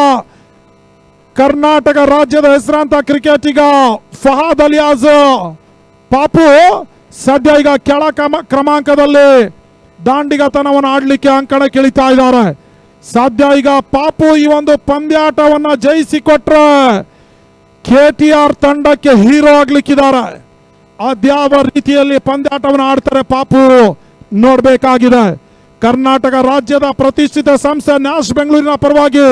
ಕರ್ನಾಟಕ ರಾಜ್ಯದ ಹೆಸರಾಂತ ಕ್ರಿಕೆಟಿಗ ಫಹಾದ್ ಅಲಿಯಾಸ್ ಪಾಪು. ಸದ್ಯ ಈಗ ಕೆಳ ಕ್ರಮಾಂಕದಲ್ಲಿ ದಾಂಡಿಗತನವನ್ನು ಆಡ್ಲಿಕ್ಕೆ ಅಂಕಣ ಇಳಿತಾ ಇದ್ದಾರೆ. ಸದ್ಯ ಈಗ ಪಾಪು ಈ ಒಂದು ಪಂದ್ಯಾಟವನ್ನ ಜಯಿಸಿಕೊಟ್ರೆ KTR ತಂಡಕ್ಕೆ ಹೀರೋ ಆಗ್ಲಿಕ್ಕಿದ್ದಾರೆ. ಅದ್ಯಾವ ರೀತಿಯಲ್ಲಿ ಪಂದ್ಯಾಟವನ್ನು ಆಡ್ತಾರೆ ಪಾಪು ನೋಡಬೇಕಾಗಿದೆ. ಕರ್ನಾಟಕ ರಾಜ್ಯದ ಪ್ರತಿಷ್ಠಿತ ಸಂಸ್ಥೆ ನ್ಯಾಶ್ ಬೆಂಗಳೂರಿನ ಪರವಾಗಿ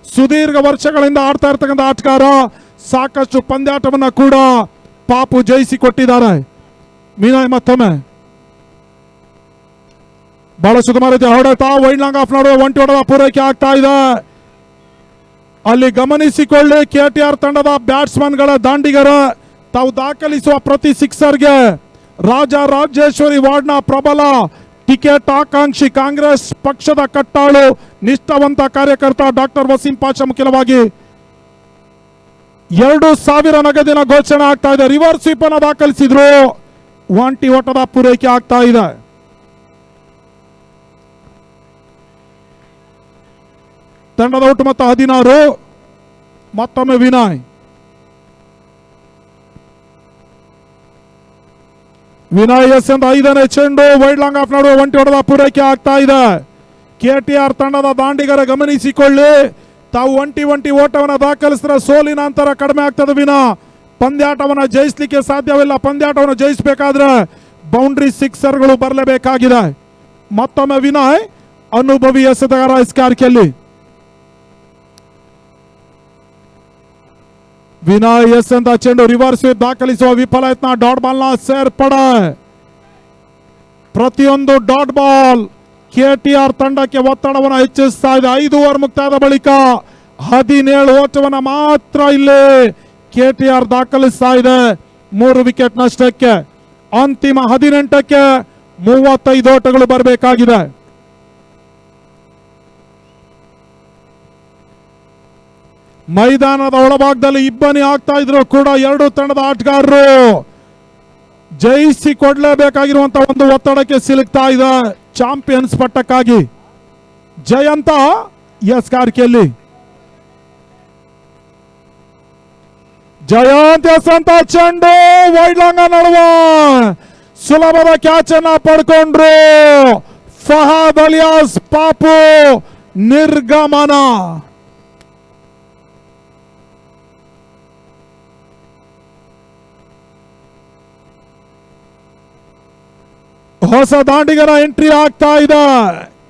ಸುದೀರ್ಘ ವರ್ಷಗಳಿಂದ ಆಡ್ತಾ ಇರ್ತಕ್ಕಂಥ ಆಟಗಾರ. ಸಾಕಷ್ಟು ಪಂದ್ಯಾಟವನ್ನ ಕೂಡ ಪಾಪು ಜಯಿಸಿಕೊಟ್ಟಿದ್ದಾರೆ. ವಿನಯ್ ಮತ್ತೊಮ್ಮೆ ಬಹಳ ಸುಗಮ ರೀತಿಯ ಹೊಡೆತ, ವೈಡ್ ಲಾಂಗ್ ಆಫ್ ನೋಡುವ ಒಂಟಿ ಹೊಡೆದ ಪೂರೈಕೆ ಆಗ್ತಾ ಇದೆ. ಅಲ್ಲಿ ಗಮನಿಸಿಕೊಳ್ಳಿ KTR ತಂಡದ ಬ್ಯಾಟ್ಸ್ಮನ್ಗಳ ದಾಂಡಿಗರ ತಾವು ದಾಖಲಿಸುವ ಪ್ರತಿ ಸಿಕ್ಸರ್ಗೆ ರಾಜರಾಜೇಶ್ವರಿ ವಾರ್ಡ್ನ ಪ್ರಬಲ ಟಿಕೆಟ್ ಆಕಾಂಕ್ಷಿ ಕಾಂಗ್ರೆಸ್ ಪಕ್ಷದ ಕಟ್ಟಾಳು ನಿಷ್ಠಾವಂತ ಕಾರ್ಯಕರ್ತ ಡಾಕ್ಟರ್ ವಸೀಂ ಪಾಷಾ ಮುಖ್ಯವಾಗಿ 2,000 ನಗದಿನ ಘೋಷಣೆ ಆಗ್ತಾ ಇದೆ. ರಿವರ್ಸ್ ಸ್ವೀಪ್ ಅನ್ನು ದಾಖಲಿಸಿದ್ರು. ಒಂಟಿ ಓಟದ ಪೂರೈಕೆ ಆಗ್ತಾ ಇದೆ. ತಂಡದ ಒಟ್ಟು ಮೊತ್ತ 16. ಮತ್ತೊಮ್ಮೆ ವಿನಯ್ ಎಸ್ ಎಂದು 5ನೇ ಚೆಂಡು ವೈಡ್ ಲಾಂಗ್ ಆಫ್ ನಡುವೆ ಒಂಟಿ ಹೊಡೆದ ಪೂರೈಕೆ ಆಗ್ತಾ ಇದೆ. ಕೆಟಿಆರ್ ತಂಡದ ದಾಂಡಿಗರ ಗಮನಿಸಿಕೊಳ್ಳಿ, ತಾವು ಒಂಟಿ ಓಟವನ್ನು ದಾಖಲಿಸಿದ್ರೆ ಸೋಲಿನ ಅಂತರ ಕಡಿಮೆ ಆಗ್ತದೆ ವಿನಾ ಪಂದ್ಯಾಟವನ್ನು ಜಯಿಸಲಿಕ್ಕೆ ಸಾಧ್ಯವಿಲ್ಲ. ಪಂದ್ಯಾಟವನ್ನು ಜಯಿಸಬೇಕಾದ್ರೆ ಬೌಂಡ್ರಿ ಸಿಕ್ಸರ್ಗಳು ಬರಲೇಬೇಕಾಗಿದೆ. ಮತ್ತೊಮ್ಮೆ ವಿನಯ್ ಅನುಭವಿ ಎಸೆತಗಾರ ಎಸ್ಕಾರ್ಕೆಲ್ಲಿ. ವಿನಯ್ ಎಸ್ ಅಂತ ಚೆಂಡು ರಿವರ್ಸ್ ಸ್ವೀಪ್ ದಾಖಲಿಸುವ ವಿಫಲ ಯತ್ನ. ಡಾಟ್ ಬಾಲ್ ನ ಸೇರ್ಪಡೆ. ಪ್ರತಿಯೊಂದು ಡಾಟ್ ಬಾಲ್ ಕೆಟಿಆರ್ ತಂಡಕ್ಕೆ ಒತ್ತಡವನ್ನು ಹೆಚ್ಚಿಸ್ತಾ ಇದೆ. 5 ಓವರ್ ಮುಕ್ತಾಯದ ಬಳಿಕ 17 ಓಟವನ್ನು ಮಾತ್ರ ಇಲ್ಲಿ ಕೆಟಿಆರ್ ದಾಖಲಿಸ್ತಾ ಇದೆ. 3 ವಿಕೆಟ್ ನಷ್ಟಕ್ಕೆ. ಅಂತಿಮ 18ಕ್ಕೆ 35 ಓಟಗಳು ಬರಬೇಕಾಗಿದೆ. ಮೈದಾನದ ಒಳಭಾಗದಲ್ಲಿ ಇಬ್ಬನಿ ಆಗ್ತಾ ಇದ್ರು ಕೂಡ 2 ತಂಡದ ಆಟಗಾರರು ಜಯಿಸಿ ಕೊಡಲೇಬೇಕಾಗಿರುವಂತಹ ಒಂದು ಒತ್ತಡಕ್ಕೆ ಸಿಲುಕ್ತಾ ಇದೆ ಚಾಂಪಿಯನ್ಸ್ ಪಟ್ಟಕ್ಕಾಗಿ. ಜಯಂತ ಎಸ್ ಕಾರ್ಕೆಲ್ಲಿ. ಜಯಂತ್ ಎಸ್ ಅಂತ ಚೆಂಡು ವೈಡ್ ಲಾಂಗ್ ನಡುವ ಸುಲಭದ ಕ್ಯಾಚ್ ಅನ್ನ ಪಡ್ಕೊಂಡ್ರು. ಫಹಾದ್ ಅಲಿಯಾಸ್ ಪಾಪು ನಿರ್ಗಮನ. ಹೊಸ ದಾಂಡಿಗರ ಎಂಟ್ರಿ ಆಗ್ತಾ ಇದೆ.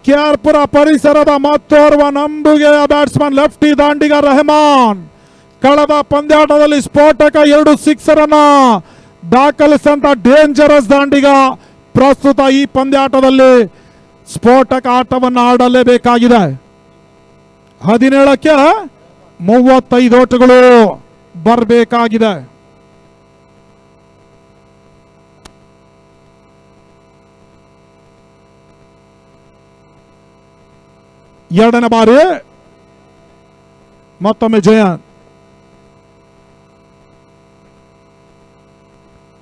ಕೆಆರ್ ಪುರ ಪರಿಸರದ ಮತ್ತೋರ್ವ ನಂಬುಗೆಯ ಬ್ಯಾಟ್ಸ್ಮನ್ ಲೆಫ್ಟಿ ದಾಂಡಿಗ ರೆಹಮಾನ್ ಕಳೆದ ಪಂದ್ಯಾಟದಲ್ಲಿ ಸ್ಫೋಟಕ 2 ಸಿಕ್ಸರ್ ಅನ್ನ ದಾಖಲಿಸಿದಂತ ಡೇಂಜರಸ್ ದಾಂಡಿಗ ಪ್ರಸ್ತುತ ಈ ಪಂದ್ಯಾಟದಲ್ಲಿ ಸ್ಫೋಟಕ ಆಟವನ್ನು ಆಡಲೇಬೇಕಾಗಿದೆ. 17ಕ್ಕೆ 35 ಓಟಗಳು ಬರಬೇಕಾಗಿದೆ. ಎರಡನೇ ಬಾರಿ ಮತ್ತೊಮ್ಮೆ ಜಯಂತ್.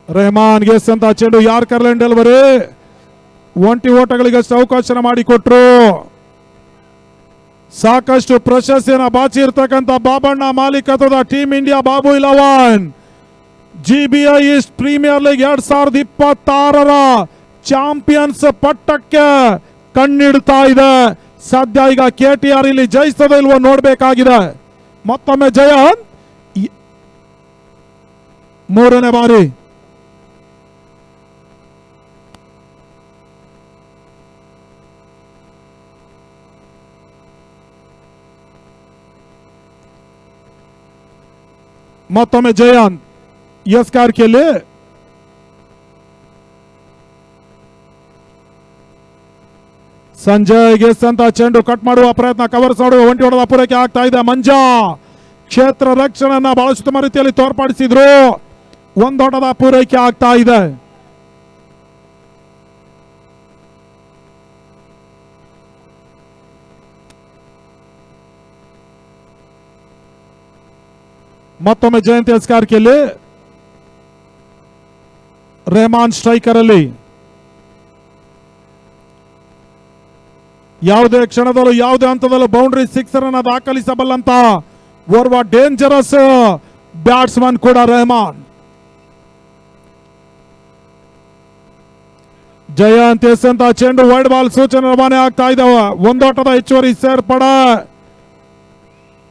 ರೆಹಮಾನ್ ಗೆಸ್ ಅಂತ ಚೆಂಡು ಯಾರ್ಕರ್ ಲೈನ್ ಡೆಲಿವರಿ. ಒಂಟಿ ಓಟಗಳಿಗಷ್ಟು ಅವಕಾಶ ಮಾಡಿಕೊಟ್ರು. ಸಾಕಷ್ಟು ಪ್ರಶಸ್ತಿಯನ್ನು ಬಾಚಿ ಇರ್ತಕ್ಕಂಥ ಬಾಬಣ್ಣ ಮಾಲೀಕತ್ವದ team India Babu 11 GBI east premier league 2026ರ ಚಾಂಪಿಯನ್ಸ್ ಪಟ್ಟಕ್ಕೆ ಕಣ್ಣಿಡ್ತಾ ಇದೆ. ಸದ್ಯ ಈಗ ಕೆಟಿಆರ್ ಇಲ್ಲಿ ಜಯಿಸ್ತದೆ ಇಲ್ವೋ ನೋಡಬೇಕಾಗಿದೆ. ಮತ್ತೊಮ್ಮೆ ಜಯಂತ್ 3ನೇ ಬಾರಿ. ಮತ್ತೊಮ್ಮೆ ಜಯಂತ್ ಎಸ್ ಕಾರ್ಕೆಲ್ಲಿ. ಸಂಜಯ್ ಗೆಸ್ ಅಂತ ಚೆಂಡು ಕಟ್ ಮಾಡುವ ಪ್ರಯತ್ನ, ಕವರ್ಸ್ ಮಾಡುವ ಒಂಟಿ ಹೊಡೆದ ಪೂರೈಕೆ ಆಗ್ತಾ ಇದೆ. ಮಂಜಾ ಕ್ಷೇತ್ರ ರಕ್ಷಣೆಯನ್ನ ಬಹಳ ಉತ್ತಮ ರೀತಿಯಲ್ಲಿ ತೋರ್ಪಡಿಸಿದ್ರು. 1 ಹೊಡೆದ ಪೂರೈಕೆ ಆಗ್ತಾ ಇದೆ. ಮತ್ತೊಮ್ಮೆ ಜಯಂತ್ ಎಸ್ ಕಾರ್ಕೆಲ್ಲಿ. ರೆಹಮಾನ್ ಸ್ಟ್ರೈಕರ್ ಅಲ್ಲಿ. ಯಾವುದೇ ಕ್ಷಣದಲ್ಲೂ ಯಾವುದೇ ಹಂತದಲ್ಲೂ ಬೌಂಡ್ರಿ ಸಿಕ್ಸರ್ ಅನ್ನ ದಾಖಲಿಸಬಲ್ಲಂತ ಓರ್ವ ಡೇಂಜರಸ್ ಬ್ಯಾಟ್ಸ್ಮನ್ ಕೂಡ ರೆಹಮಾನ್. ಜಯಂತ್ ಎಸ್ ಅಂತ ಚೆಂಡು ವೈಡ್ ಬಾಲ್ ಸೂಚನೆ ರವಾನೆ ಆಗ್ತಾ ಇದ್ದಾವೆ. 1 ಓಟದ ಹೆಚ್ಚುವರಿ ಸೇರ್ಪಡೆ.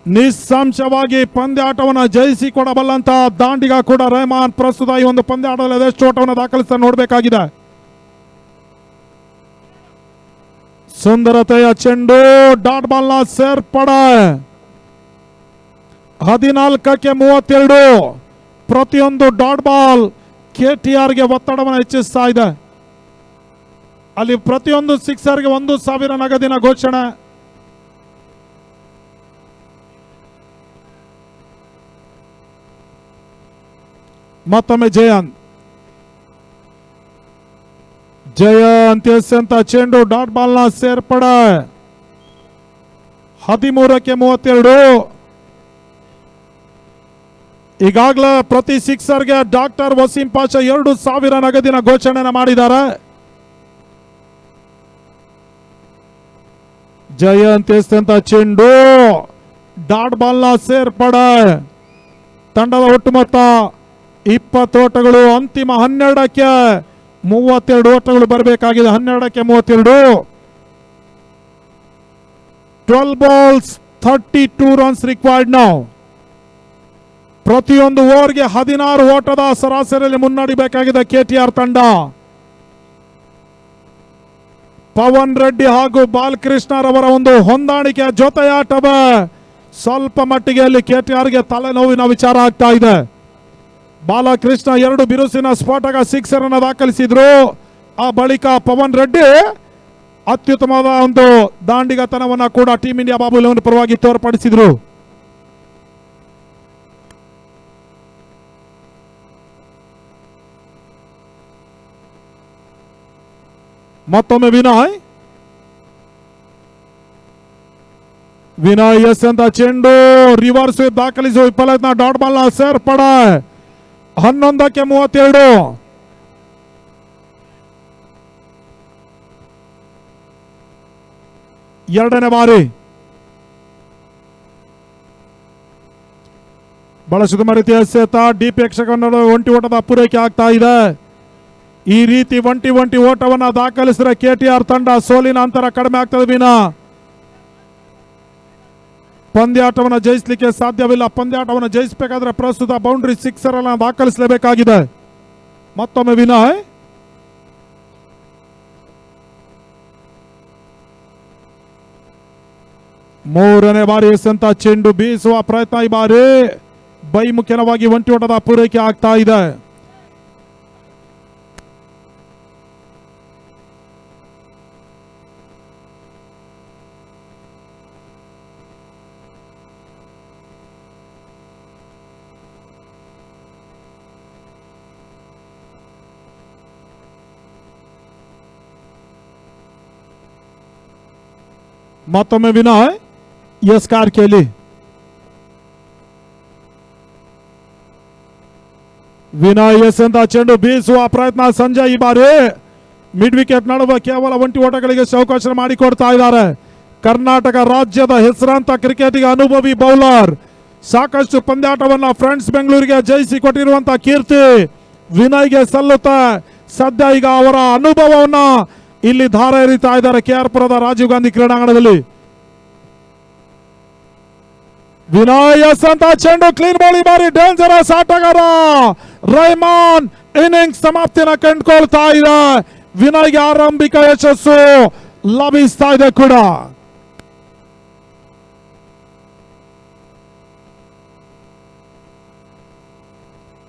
ನಿಸ್ಸಂಶಯವಾಗಿ ಪಂದ್ಯಾಟವನ್ನು ಜಯಿಸಿ ಕೊಡಬಲ್ಲಂತ ದಾಂಡಿಗ ಕೂಡ ರೆಹಮಾನ್ ಪ್ರಸ್ತುತ ಈ ಒಂದು ಪಂದ್ಯಾಟದಲ್ಲಿ ಅದೆಷ್ಟು ಓಟವನ್ನು ದಾಖಲಿಸ್ತಾ ನೋಡಬೇಕಾಗಿದೆ. ಸುಂದರತೆಯ ಚೆಂಡು ಡಾಟ್ ಬಾಲ್ ನ ಸೇರ್ಪಡೆ. 14ಕ್ಕೆ 32. ಪ್ರತಿಯೊಂದು ಡಾಟ್ ಬಾಲ್ ಕೆಟಿಆರ್ಗೆ ಒತ್ತಡವನ್ನು ಹೆಚ್ಚಿಸ್ತಾ ಇದೆ. ಅಲ್ಲಿ ಪ್ರತಿಯೊಂದು ಸಿಕ್ಸರ್ಗೆ 1,000 ನಗದಿನ ಘೋಷಣೆ. ಮತ್ತೊಮ್ಮೆ ಜಯಂತ್ ಎಸೆದಂತ ಚೆಂಡು ಡಾಟ್ ಬಾಲ್ ನ ಸೇರ್ಪಡೆ 13-32. ಈಗಾಗಲೇ ಪ್ರತಿ ಸಿಕ್ಸರ್ಗೆ ಡಾಕ್ಟರ್ ವಸೀಂ ಪಾಷಾ 2,000 ನಗದಿನ ಘೋಷಣೆ ಮಾಡಿದ್ದಾರೆ. ಜಯಂತ್ ಎಸೆದಂತ ಚೆಂಡು ಡಾಟ್ ಬಾಲ್ ನ ಸೇರ್ಪಡೆ. ತಂಡದ ಒಟ್ಟು ಮೊತ್ತ 20 ಓಟಗಳು. ಅಂತಿಮ 12ಕ್ಕೆ 32 ಓಟಗಳು ಬರಬೇಕಾಗಿದೆ. 12ಕ್ಕೆ 32. 12 balls 32 runs required now. ಪ್ರತಿಯೊಂದು ಓವರ್ಗೆ 16 ಓಟದ ಸರಾಸರಿಯಲ್ಲಿ ಮುನ್ನಡೆಯಬೇಕಾಗಿದೆ KTR ತಂಡ. ಪವನ್ ರೆಡ್ಡಿ ಹಾಗೂ ಬಾಲಕೃಷ್ಣರವರ ಒಂದು ಹೊಂದಾಣಿಕೆಯ ಜೊತೆಯಾಟದ ಸ್ವಲ್ಪ ಮಟ್ಟಿಗೆ ಅಲ್ಲಿ KTRಗೆ ತಲೆನೋವಿನ ವಿಚಾರ ಆಗ್ತಾ ಇದೆ. ಬಾಲಕೃಷ್ಣ 2 ಬಿರುಸಿನ ಸ್ಫೋಟಕ ಸಿಕ್ಸರ್ ಅನ್ನು ದಾಖಲಿಸಿದ್ರು. ಆ ಬಳಿಕ ಪವನ್ ರೆಡ್ಡಿ ಅತ್ಯುತ್ತಮವಾದ ಒಂದು ದಾಂಡಿಗತನವನ್ನ ಕೂಡ ಟೀಮ್ ಇಂಡಿಯಾ ಬಾಬು 11 ಪರವಾಗಿ ತೋರ್ಪಡಿಸಿದ್ರು. ಮತ್ತೊಮ್ಮೆ ವಿನಯ್ ಎಸ್ ಅಂತ ಚೆಂಡು ರಿವರ್ಸ್ ದಾಖಲಿಸುವ ವಿಫಲತ್ನ. ಡಾಟ್ ಬಾಲ್ ನ ಸೇರ್ಪಡೆ 11ಕ್ಕೆ 32. ಎರಡನೇ ಬಾರಿ ಬಹಳ ಸುಗಮ ರೀತಿಯ ಎಸೆತ. ಡಿಪಿ ಯಕ್ಷಕನ ಒಂಟಿ ಓಟದ ಪೂರೈಕೆ ಆಗ್ತಾ ಇದೆ. ಈ ರೀತಿ ಒಂಟಿ ಓಟವನ್ನ ದಾಖಲಿಸಿದ್ರೆ KTR ತಂಡ ಸೋಲಿನ ಅಂತರ ಕಡಿಮೆ ಆಗ್ತದೆ ಪಂದ್ಯಾಟವನ್ನು ಜಯಿಸಲಿಕ್ಕೆ ಸಾಧ್ಯವಿಲ್ಲ. ಪಂದ್ಯಾಟವನ್ನು ಜಯಿಸಬೇಕಾದ್ರೆ ಪ್ರಸ್ತುತ ಬೌಂಡ್ರಿ ಸಿಕ್ಸರ್ ಅನ್ನ ದಾಖಲಿಸಲೇಬೇಕಾಗಿದೆ. ಮತ್ತೊಮ್ಮೆ ವಿನಯ್ ಮೂರನೇ ಬಾರಿ ಎಸೆದಂತ ಚೆಂಡು ಬೀಸುವ ಪ್ರಯತ್ನ. ಈ ಬಾರಿ ಬೈಮುಖಿನವಾಗಿ ಒಂಟಿ ಓಟದ ಪೂರೈಕೆ ಆಗ್ತಾ ಇದೆ. ಮತ್ತೊಮ್ಮೆ ವಿನಯ್ ಎಸ್ ಕಾರ್ಕೇಲಿ ವಿನಯ್ ಎಸ್ ಅಂತ ಚೆಂಡು ಬೀಸುವ ಪ್ರಯತ್ನ. ಸಂಜಯ್ ಈ ಬಾರಿ ಮಿಡ್ ವಿಕೆಟ್ ನಡುವೆ ಕೇವಲ ಒಂಟಿ ಓಟಗಳಿಗೆ ಅವಕಾಶ ಮಾಡಿಕೊಡ್ತಾ ಇದ್ದಾರೆ. ಕರ್ನಾಟಕ ರಾಜ್ಯದ ಹೆಸರಾಂತ ಕ್ರಿಕೆಟಿಗೆ ಅನುಭವಿ ಬೌಲರ್. ಸಾಕಷ್ಟು ಪಂದ್ಯಾಟವನ್ನ ಫ್ರೆಂಡ್ಸ್ ಬೆಂಗಳೂರಿಗೆ ಜಯಿಸಿ ಕೊಟ್ಟಿರುವಂತಹ ಕೀರ್ತಿ ವಿನಯ್ಗೆ ಸಲ್ಲುತ್ತೆ. ಸದ್ಯ ಈಗ ಅವರ ಅನುಭವವನ್ನ ಇಲ್ಲಿ ಧಾರೆ ಎರಿತಾ ಇದ್ದಾರೆ KR ಪುರದ ರಾಜೀವ್ ಗಾಂಧಿ ಕ್ರೀಡಾಂಗಣದಲ್ಲಿ. ವಿನಯ್ ಎಸ್ ಅಂತ ಚೆಂಡು ಕ್ಲೀನ್ ಬಾಲ್. ಈ ಬಾರಿ ಡೇಂಜರಸ್ ಆಟಗಾರ ರೈಮಾನ್ ಇನ್ನಿಂಗ್ಸ್ ಸಮಾಪ್ತಿನ ಕಂಡುಕೊಳ್ತಾ ಇದೆ. ವಿನಯ್ಗೆ ಆರಂಭಿಕ ಯಶಸ್ಸು ಲಭಿಸ್ತಾ ಇದೆ ಕೂಡ.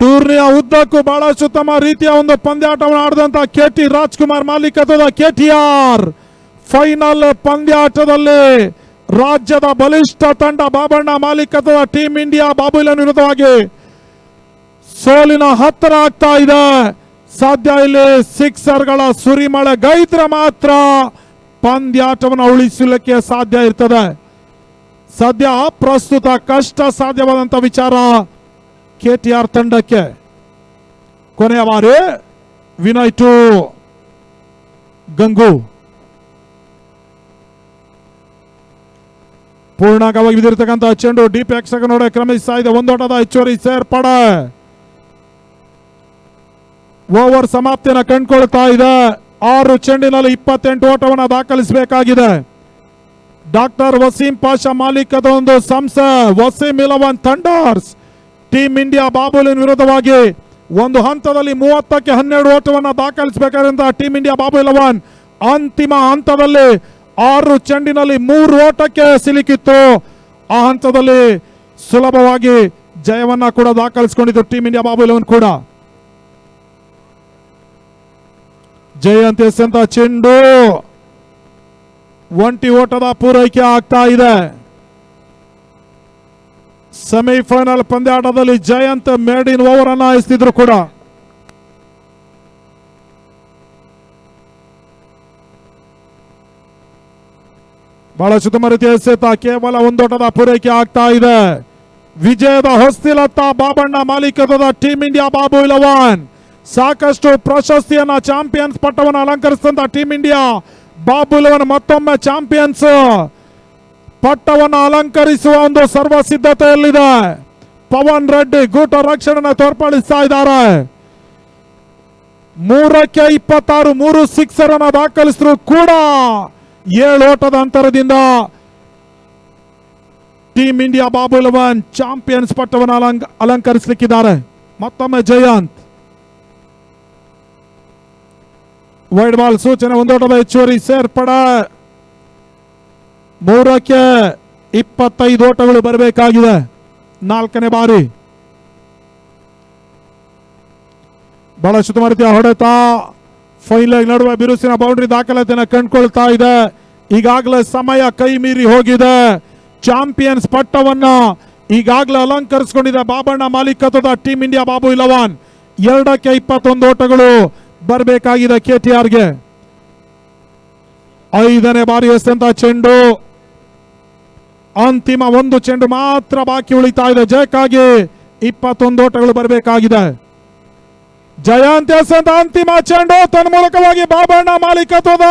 ಟೂರ್ನಿಯ ಉದ್ದಕ್ಕೂ ಬಹಳಷ್ಟು ಉತ್ತಮ ರೀತಿಯ ಒಂದು ಪಂದ್ಯಾಟವನ್ನು ಆಡಿದಂತ KT ರಾಜ್ಕುಮಾರ್ ಮಾಲೀಕತ್ವದ KTR ಫೈನಲ್ ಪಂದ್ಯಾಟದಲ್ಲಿ ರಾಜ್ಯದ ಬಲಿಷ್ಠ ತಂಡ ಬಾಬಣ್ಣ ಮಾಲೀಕತ್ವದ ಟೀಮ್ ಇಂಡಿಯಾ ಬಾಬು 11 ವಿರುದ್ಧವಾಗಿ ಸೋಲಿನ ಹತ್ತಿರ ಆಗ್ತಾ ಇದೆ. ಸದ್ಯ ಇಲ್ಲಿ ಸಿಕ್ಸರ್ಗಳ ಸುರಿಮಳೆ ಗೈದ್ರೆ ಮಾತ್ರ ಪಂದ್ಯಾಟವನ್ನು ಉಳಿಸಲಿಕ್ಕೆ ಸಾಧ್ಯ ಇರ್ತದೆ. ಸದ್ಯ ಪ್ರಸ್ತುತ ಕಷ್ಟ ಸಾಧ್ಯವಾದಂತ ವಿಚಾರ KTR ತಂಡಕ್ಕೆ. ಕೊನೆಯ ಬಾರಿ ವಿನಯ್ ಟು ಗಂಗು ಪೂರ್ಣಾಂಗವಾಗಿ ಬಿದ್ದಿರತಕ್ಕಂಥ ಚೆಂಡು ಡೀಪ್ ಯಕ್ಷಕನೊಡೆ ಕ್ರಮಿಸ್ತಾ ಇದೆ. ಒಂದೋಟದ ಹೆಚ್ಚುವರಿ ಸೇರ್ಪಡೆ. ಓವರ್ ಸಮಾಪ್ತಿಯನ್ನು ಕಂಡುಕೊಳ್ತಾ ಇದೆ. 6 ಚೆಂಡಿನಲ್ಲಿ 28 ಓಟವನ್ನು ದಾಖಲಿಸಬೇಕಾಗಿದೆ. ಡಾಕ್ಟರ್ ವಸೀಂ ಪಾಷಾ ಮಾಲೀಕದ ಒಂದು ಸಂಸ್ಥೆ ವಸೀಂ 11 ಥಂಡರ್ಸ್ ಟೀಮ್ ಇಂಡಿಯಾ ಬಾಬು 11 ವಿರುದ್ಧವಾಗಿ ಒಂದು ಹಂತದಲ್ಲಿ 30ಕ್ಕೆ 12 ಓಟವನ್ನು ದಾಖಲಿಸಬೇಕಾದಂತಹ ಟೀಮ್ ಇಂಡಿಯಾ ಬಾಬು 11 ಅಂತಿಮ ಹಂತದಲ್ಲಿ 6 ಚೆಂಡಿನಲ್ಲಿ 3 ಓಟಕ್ಕೆ ಸಿಲುಕಿತ್ತು. ಆ ಹಂತದಲ್ಲಿ ಸುಲಭವಾಗಿ ಜಯವನ್ನ ಕೂಡ ದಾಖಲಿಸಿಕೊಂಡಿತ್ತು ಟೀಮ್ ಇಂಡಿಯಾ ಬಾಬು 11 ಕೂಡ. ಜಯಂತ್ ಎಸ್ ಅಂತ ಚೆಂಡು ಒಂಟಿ ಓಟದ ಪೂರೈಕೆ ಆಗ್ತಾ ಇದೆ. ಸೆಮಿಫೈನಲ್ ಪಂದ್ಯಾಟದಲ್ಲಿ ಜಯಂತ್ ಮೇಡ್ ಇನ್ ಓವರ್ ಅನ್ನ ಹಾಯಿಸ್ತಿದ್ರು ಕೂಡ ಬಹಳ ಉತ್ತಮ ರೀತಿಯ ಎಸೆತ, ಕೇವಲ ಒಂದೋಟದ ಪೂರೈಕೆ ಆಗ್ತಾ ಇದೆ. ವಿಜಯದ ಹೊಸ್ತಿಲತ್ತ ಬಾಬಣ್ಣ ಮಾಲೀಕತ್ವದ ಟೀಮ್ ಇಂಡಿಯಾ ಬಾಬು 11 ಸಾಕಷ್ಟು ಪ್ರಶಸ್ತಿಯನ್ನ ಚಾಂಪಿಯನ್ಸ್ ಪಟ್ಟವನ್ನು ಅಲಂಕರಿಸಿದಂತ ಟೀಮ್ ಇಂಡಿಯಾ ಬಾಬು 11 ಮತ್ತೊಮ್ಮೆ ಚಾಂಪಿಯನ್ಸ್ ಪಟ್ಟವನ್ನು ಅಲಂಕರಿಸುವ ಒಂದು ಸರ್ವ ಸಿದ್ಧತೆಯಲ್ಲಿದೆ. ಪವನ್ ರೆಡ್ಡಿ ಗೂಟ ರಕ್ಷಣೆಯನ್ನು ತೋರ್ಪಡಿಸ್ತಾ ಇದ್ದಾರೆ. 3ಕ್ಕೆ 26 3 ಸಿಕ್ಸರ್ ಅನ್ನು ದಾಖಲಿಸಿದ್ರು ಕೂಡ 7 ಓಟದ ಅಂತರದಿಂದ ಟೀಮ್ ಇಂಡಿಯಾ ಬಾಬು 11 ಚಾಂಪಿಯನ್ಸ್ ಪಟ್ಟವನ್ನು ಅಲಂಕರಿಸಲಿಕ್ಕಿದ್ದಾರೆ. ಮತ್ತೊಮ್ಮೆ ಜಯಂತ್ ವೈಡ್ ಬಾಲ್ ಸೂಚನೆ, ಒಂದೋಟದ ಹೆಚ್ಚುವರಿ ಸೇರ್ಪಡೆ. 3ಕ್ಕೆ 25 ಓಟಗಳು ಬರಬೇಕಾಗಿದೆ 4ನೇ ಬಾರಿ. ಬಹಳ ಉತ್ತಮ ರೀತಿಯ ಹೊಡೆತ, ಫೈನಲ್ ನಡುವೆ ಬಿರುಸಿನ ಬೌಂಡ್ರಿ ದಾಖಲಾತಿಯನ್ನು ಕಂಡುಕೊಳ್ತಾ ಇದೆ. ಈಗಾಗಲೇ ಸಮಯ ಕೈ ಮೀರಿ ಹೋಗಿದೆ. ಚಾಂಪಿಯನ್ಸ್ ಪಟ್ಟವನ್ನ ಈಗಾಗಲೇ ಅಲಂಕರಿಸಿಕೊಂಡಿದೆ ಬಾಬಣ್ಣ ಮಾಲೀಕತ್ವದ ಟೀಮ್ ಇಂಡಿಯಾ ಬಾಬು 11. 2ಕ್ಕೆ 21 ಓಟಗಳು ಬರಬೇಕಾಗಿದೆ KTRಗೆ. 5ನೇ ಬಾರಿ ಎಸೆದಂತ ಚೆಂಡು, ಅಂತಿಮ ಒಂದು ಚೆಂಡು ಮಾತ್ರ ಬಾಕಿ ಉಳಿತಾ ಇದೆ. ಜಯಕ್ಕಾಗಿ 21 ಓಟಗಳು ಬರಬೇಕಾಗಿದೆ. ಜಯಂತ್ ಎಸೆದಂತ ಅಂತಿಮ ಚೆಂಡು ತನ್ಮೂಲಕವಾಗಿ ಬಾಬಣ್ಣ ಮಾಲೀಕತ್ವದ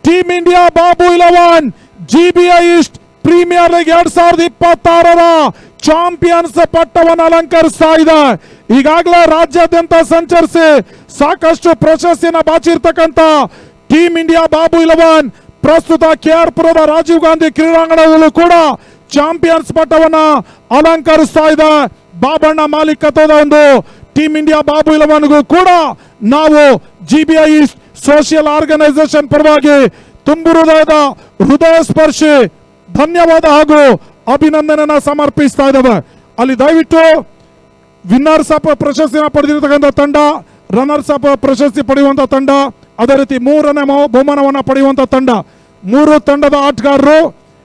team India Babu 11 GBI east premier league 2026ರ ಚಾಂಪಿಯನ್ಸ್ ಪಟ್ಟವನ್ನು ಅಲಂಕರಿಸ್ತಾ ಇದೆ. ಈಗಾಗಲೇ ರಾಜ್ಯಾದ್ಯಂತ ಸಂಚರಿಸಿ ಸಾಕಷ್ಟು ಪ್ರಶಸ್ತಿಯನ್ನು ಬಾಚಿರ್ತಕ್ಕಂಥ ಟೀಮ್ ಇಂಡಿಯಾ ಬಾಬು 11 ಪ್ರಸ್ತುತ KR ಪುರದ ರಾಜೀವ್ ಗಾಂಧಿ ಕ್ರೀಡಾಂಗಣದಲ್ಲೂ ಕೂಡ ಚಾಂಪಿಯನ್ಸ್ ಪಟ್ಟವನ್ನು ಅಲಂಕರಿಸ್ತಾ ಇದೆ. ಬಾಬಣ್ಣ ಮಾಲೀಕತ್ವದ ಒಂದು ಟೀಮ್ ಇಂಡಿಯಾ ಬಾಬು 11ಗೂ ಕೂಡ ನಾವು GBI ಈಸ್ಟ್ ಸೋಷಿಯಲ್ ಆರ್ಗನೈಸೇಷನ್ ಪರವಾಗಿ ತುಂಬು ಹೃದಯ ಸ್ಪರ್ಶಿ ಧನ್ಯವಾದ ಹಾಗೂ ಅಭಿನಂದನೆಯನ್ನ ಸಮರ್ಪಿಸ್ತಾ ಇದ್ದಾವೆ. ಅಲ್ಲಿ ದಯವಿಟ್ಟು ವಿನ್ನರ್ಸ್ ಅಪ್ ಪ್ರಶಸ್ತಿನ ಪಡೆದಿರತಕ್ಕಂಥ ತಂಡ, ರನ್ನರ್ಸ್ ಅಪ್ ಪ್ರಶಸ್ತಿ ಪಡೆಯುವಂತ ತಂಡ, ಅದೇ ರೀತಿ 3ನೇ ಬಹುಮಾನವನ್ನು ಪಡೆಯುವಂತ ತಂಡ, 3 ತಂಡದ ಆಟಗಾರರು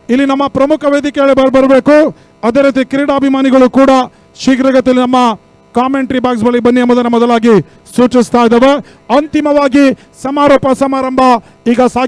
ಇಲ್ಲಿ ನಮ್ಮ ಪ್ರಮುಖ ವೇದಿಕೆಯಲ್ಲಿ ಬರಬೇಕು. ಅದೇ ರೀತಿ ಕ್ರೀಡಾಭಿಮಾನಿಗಳು ಕೂಡ ಶೀಘ್ರಗತಿಯಲ್ಲಿ ನಮ್ಮ ಕಾಮೆಂಟ್ರಿ ಬಾಕ್ಸ್ ಬಳಿ ಬನ್ನಿ ಎಂಬುದನ್ನು ಮೊದಲಾಗಿ ಸೂಚಿಸ್ತಾ ಇದ್ದಾವೆ. ಅಂತಿಮವಾಗಿ ಸಮಾರೋಪ ಸಮಾರಂಭ ಈಗ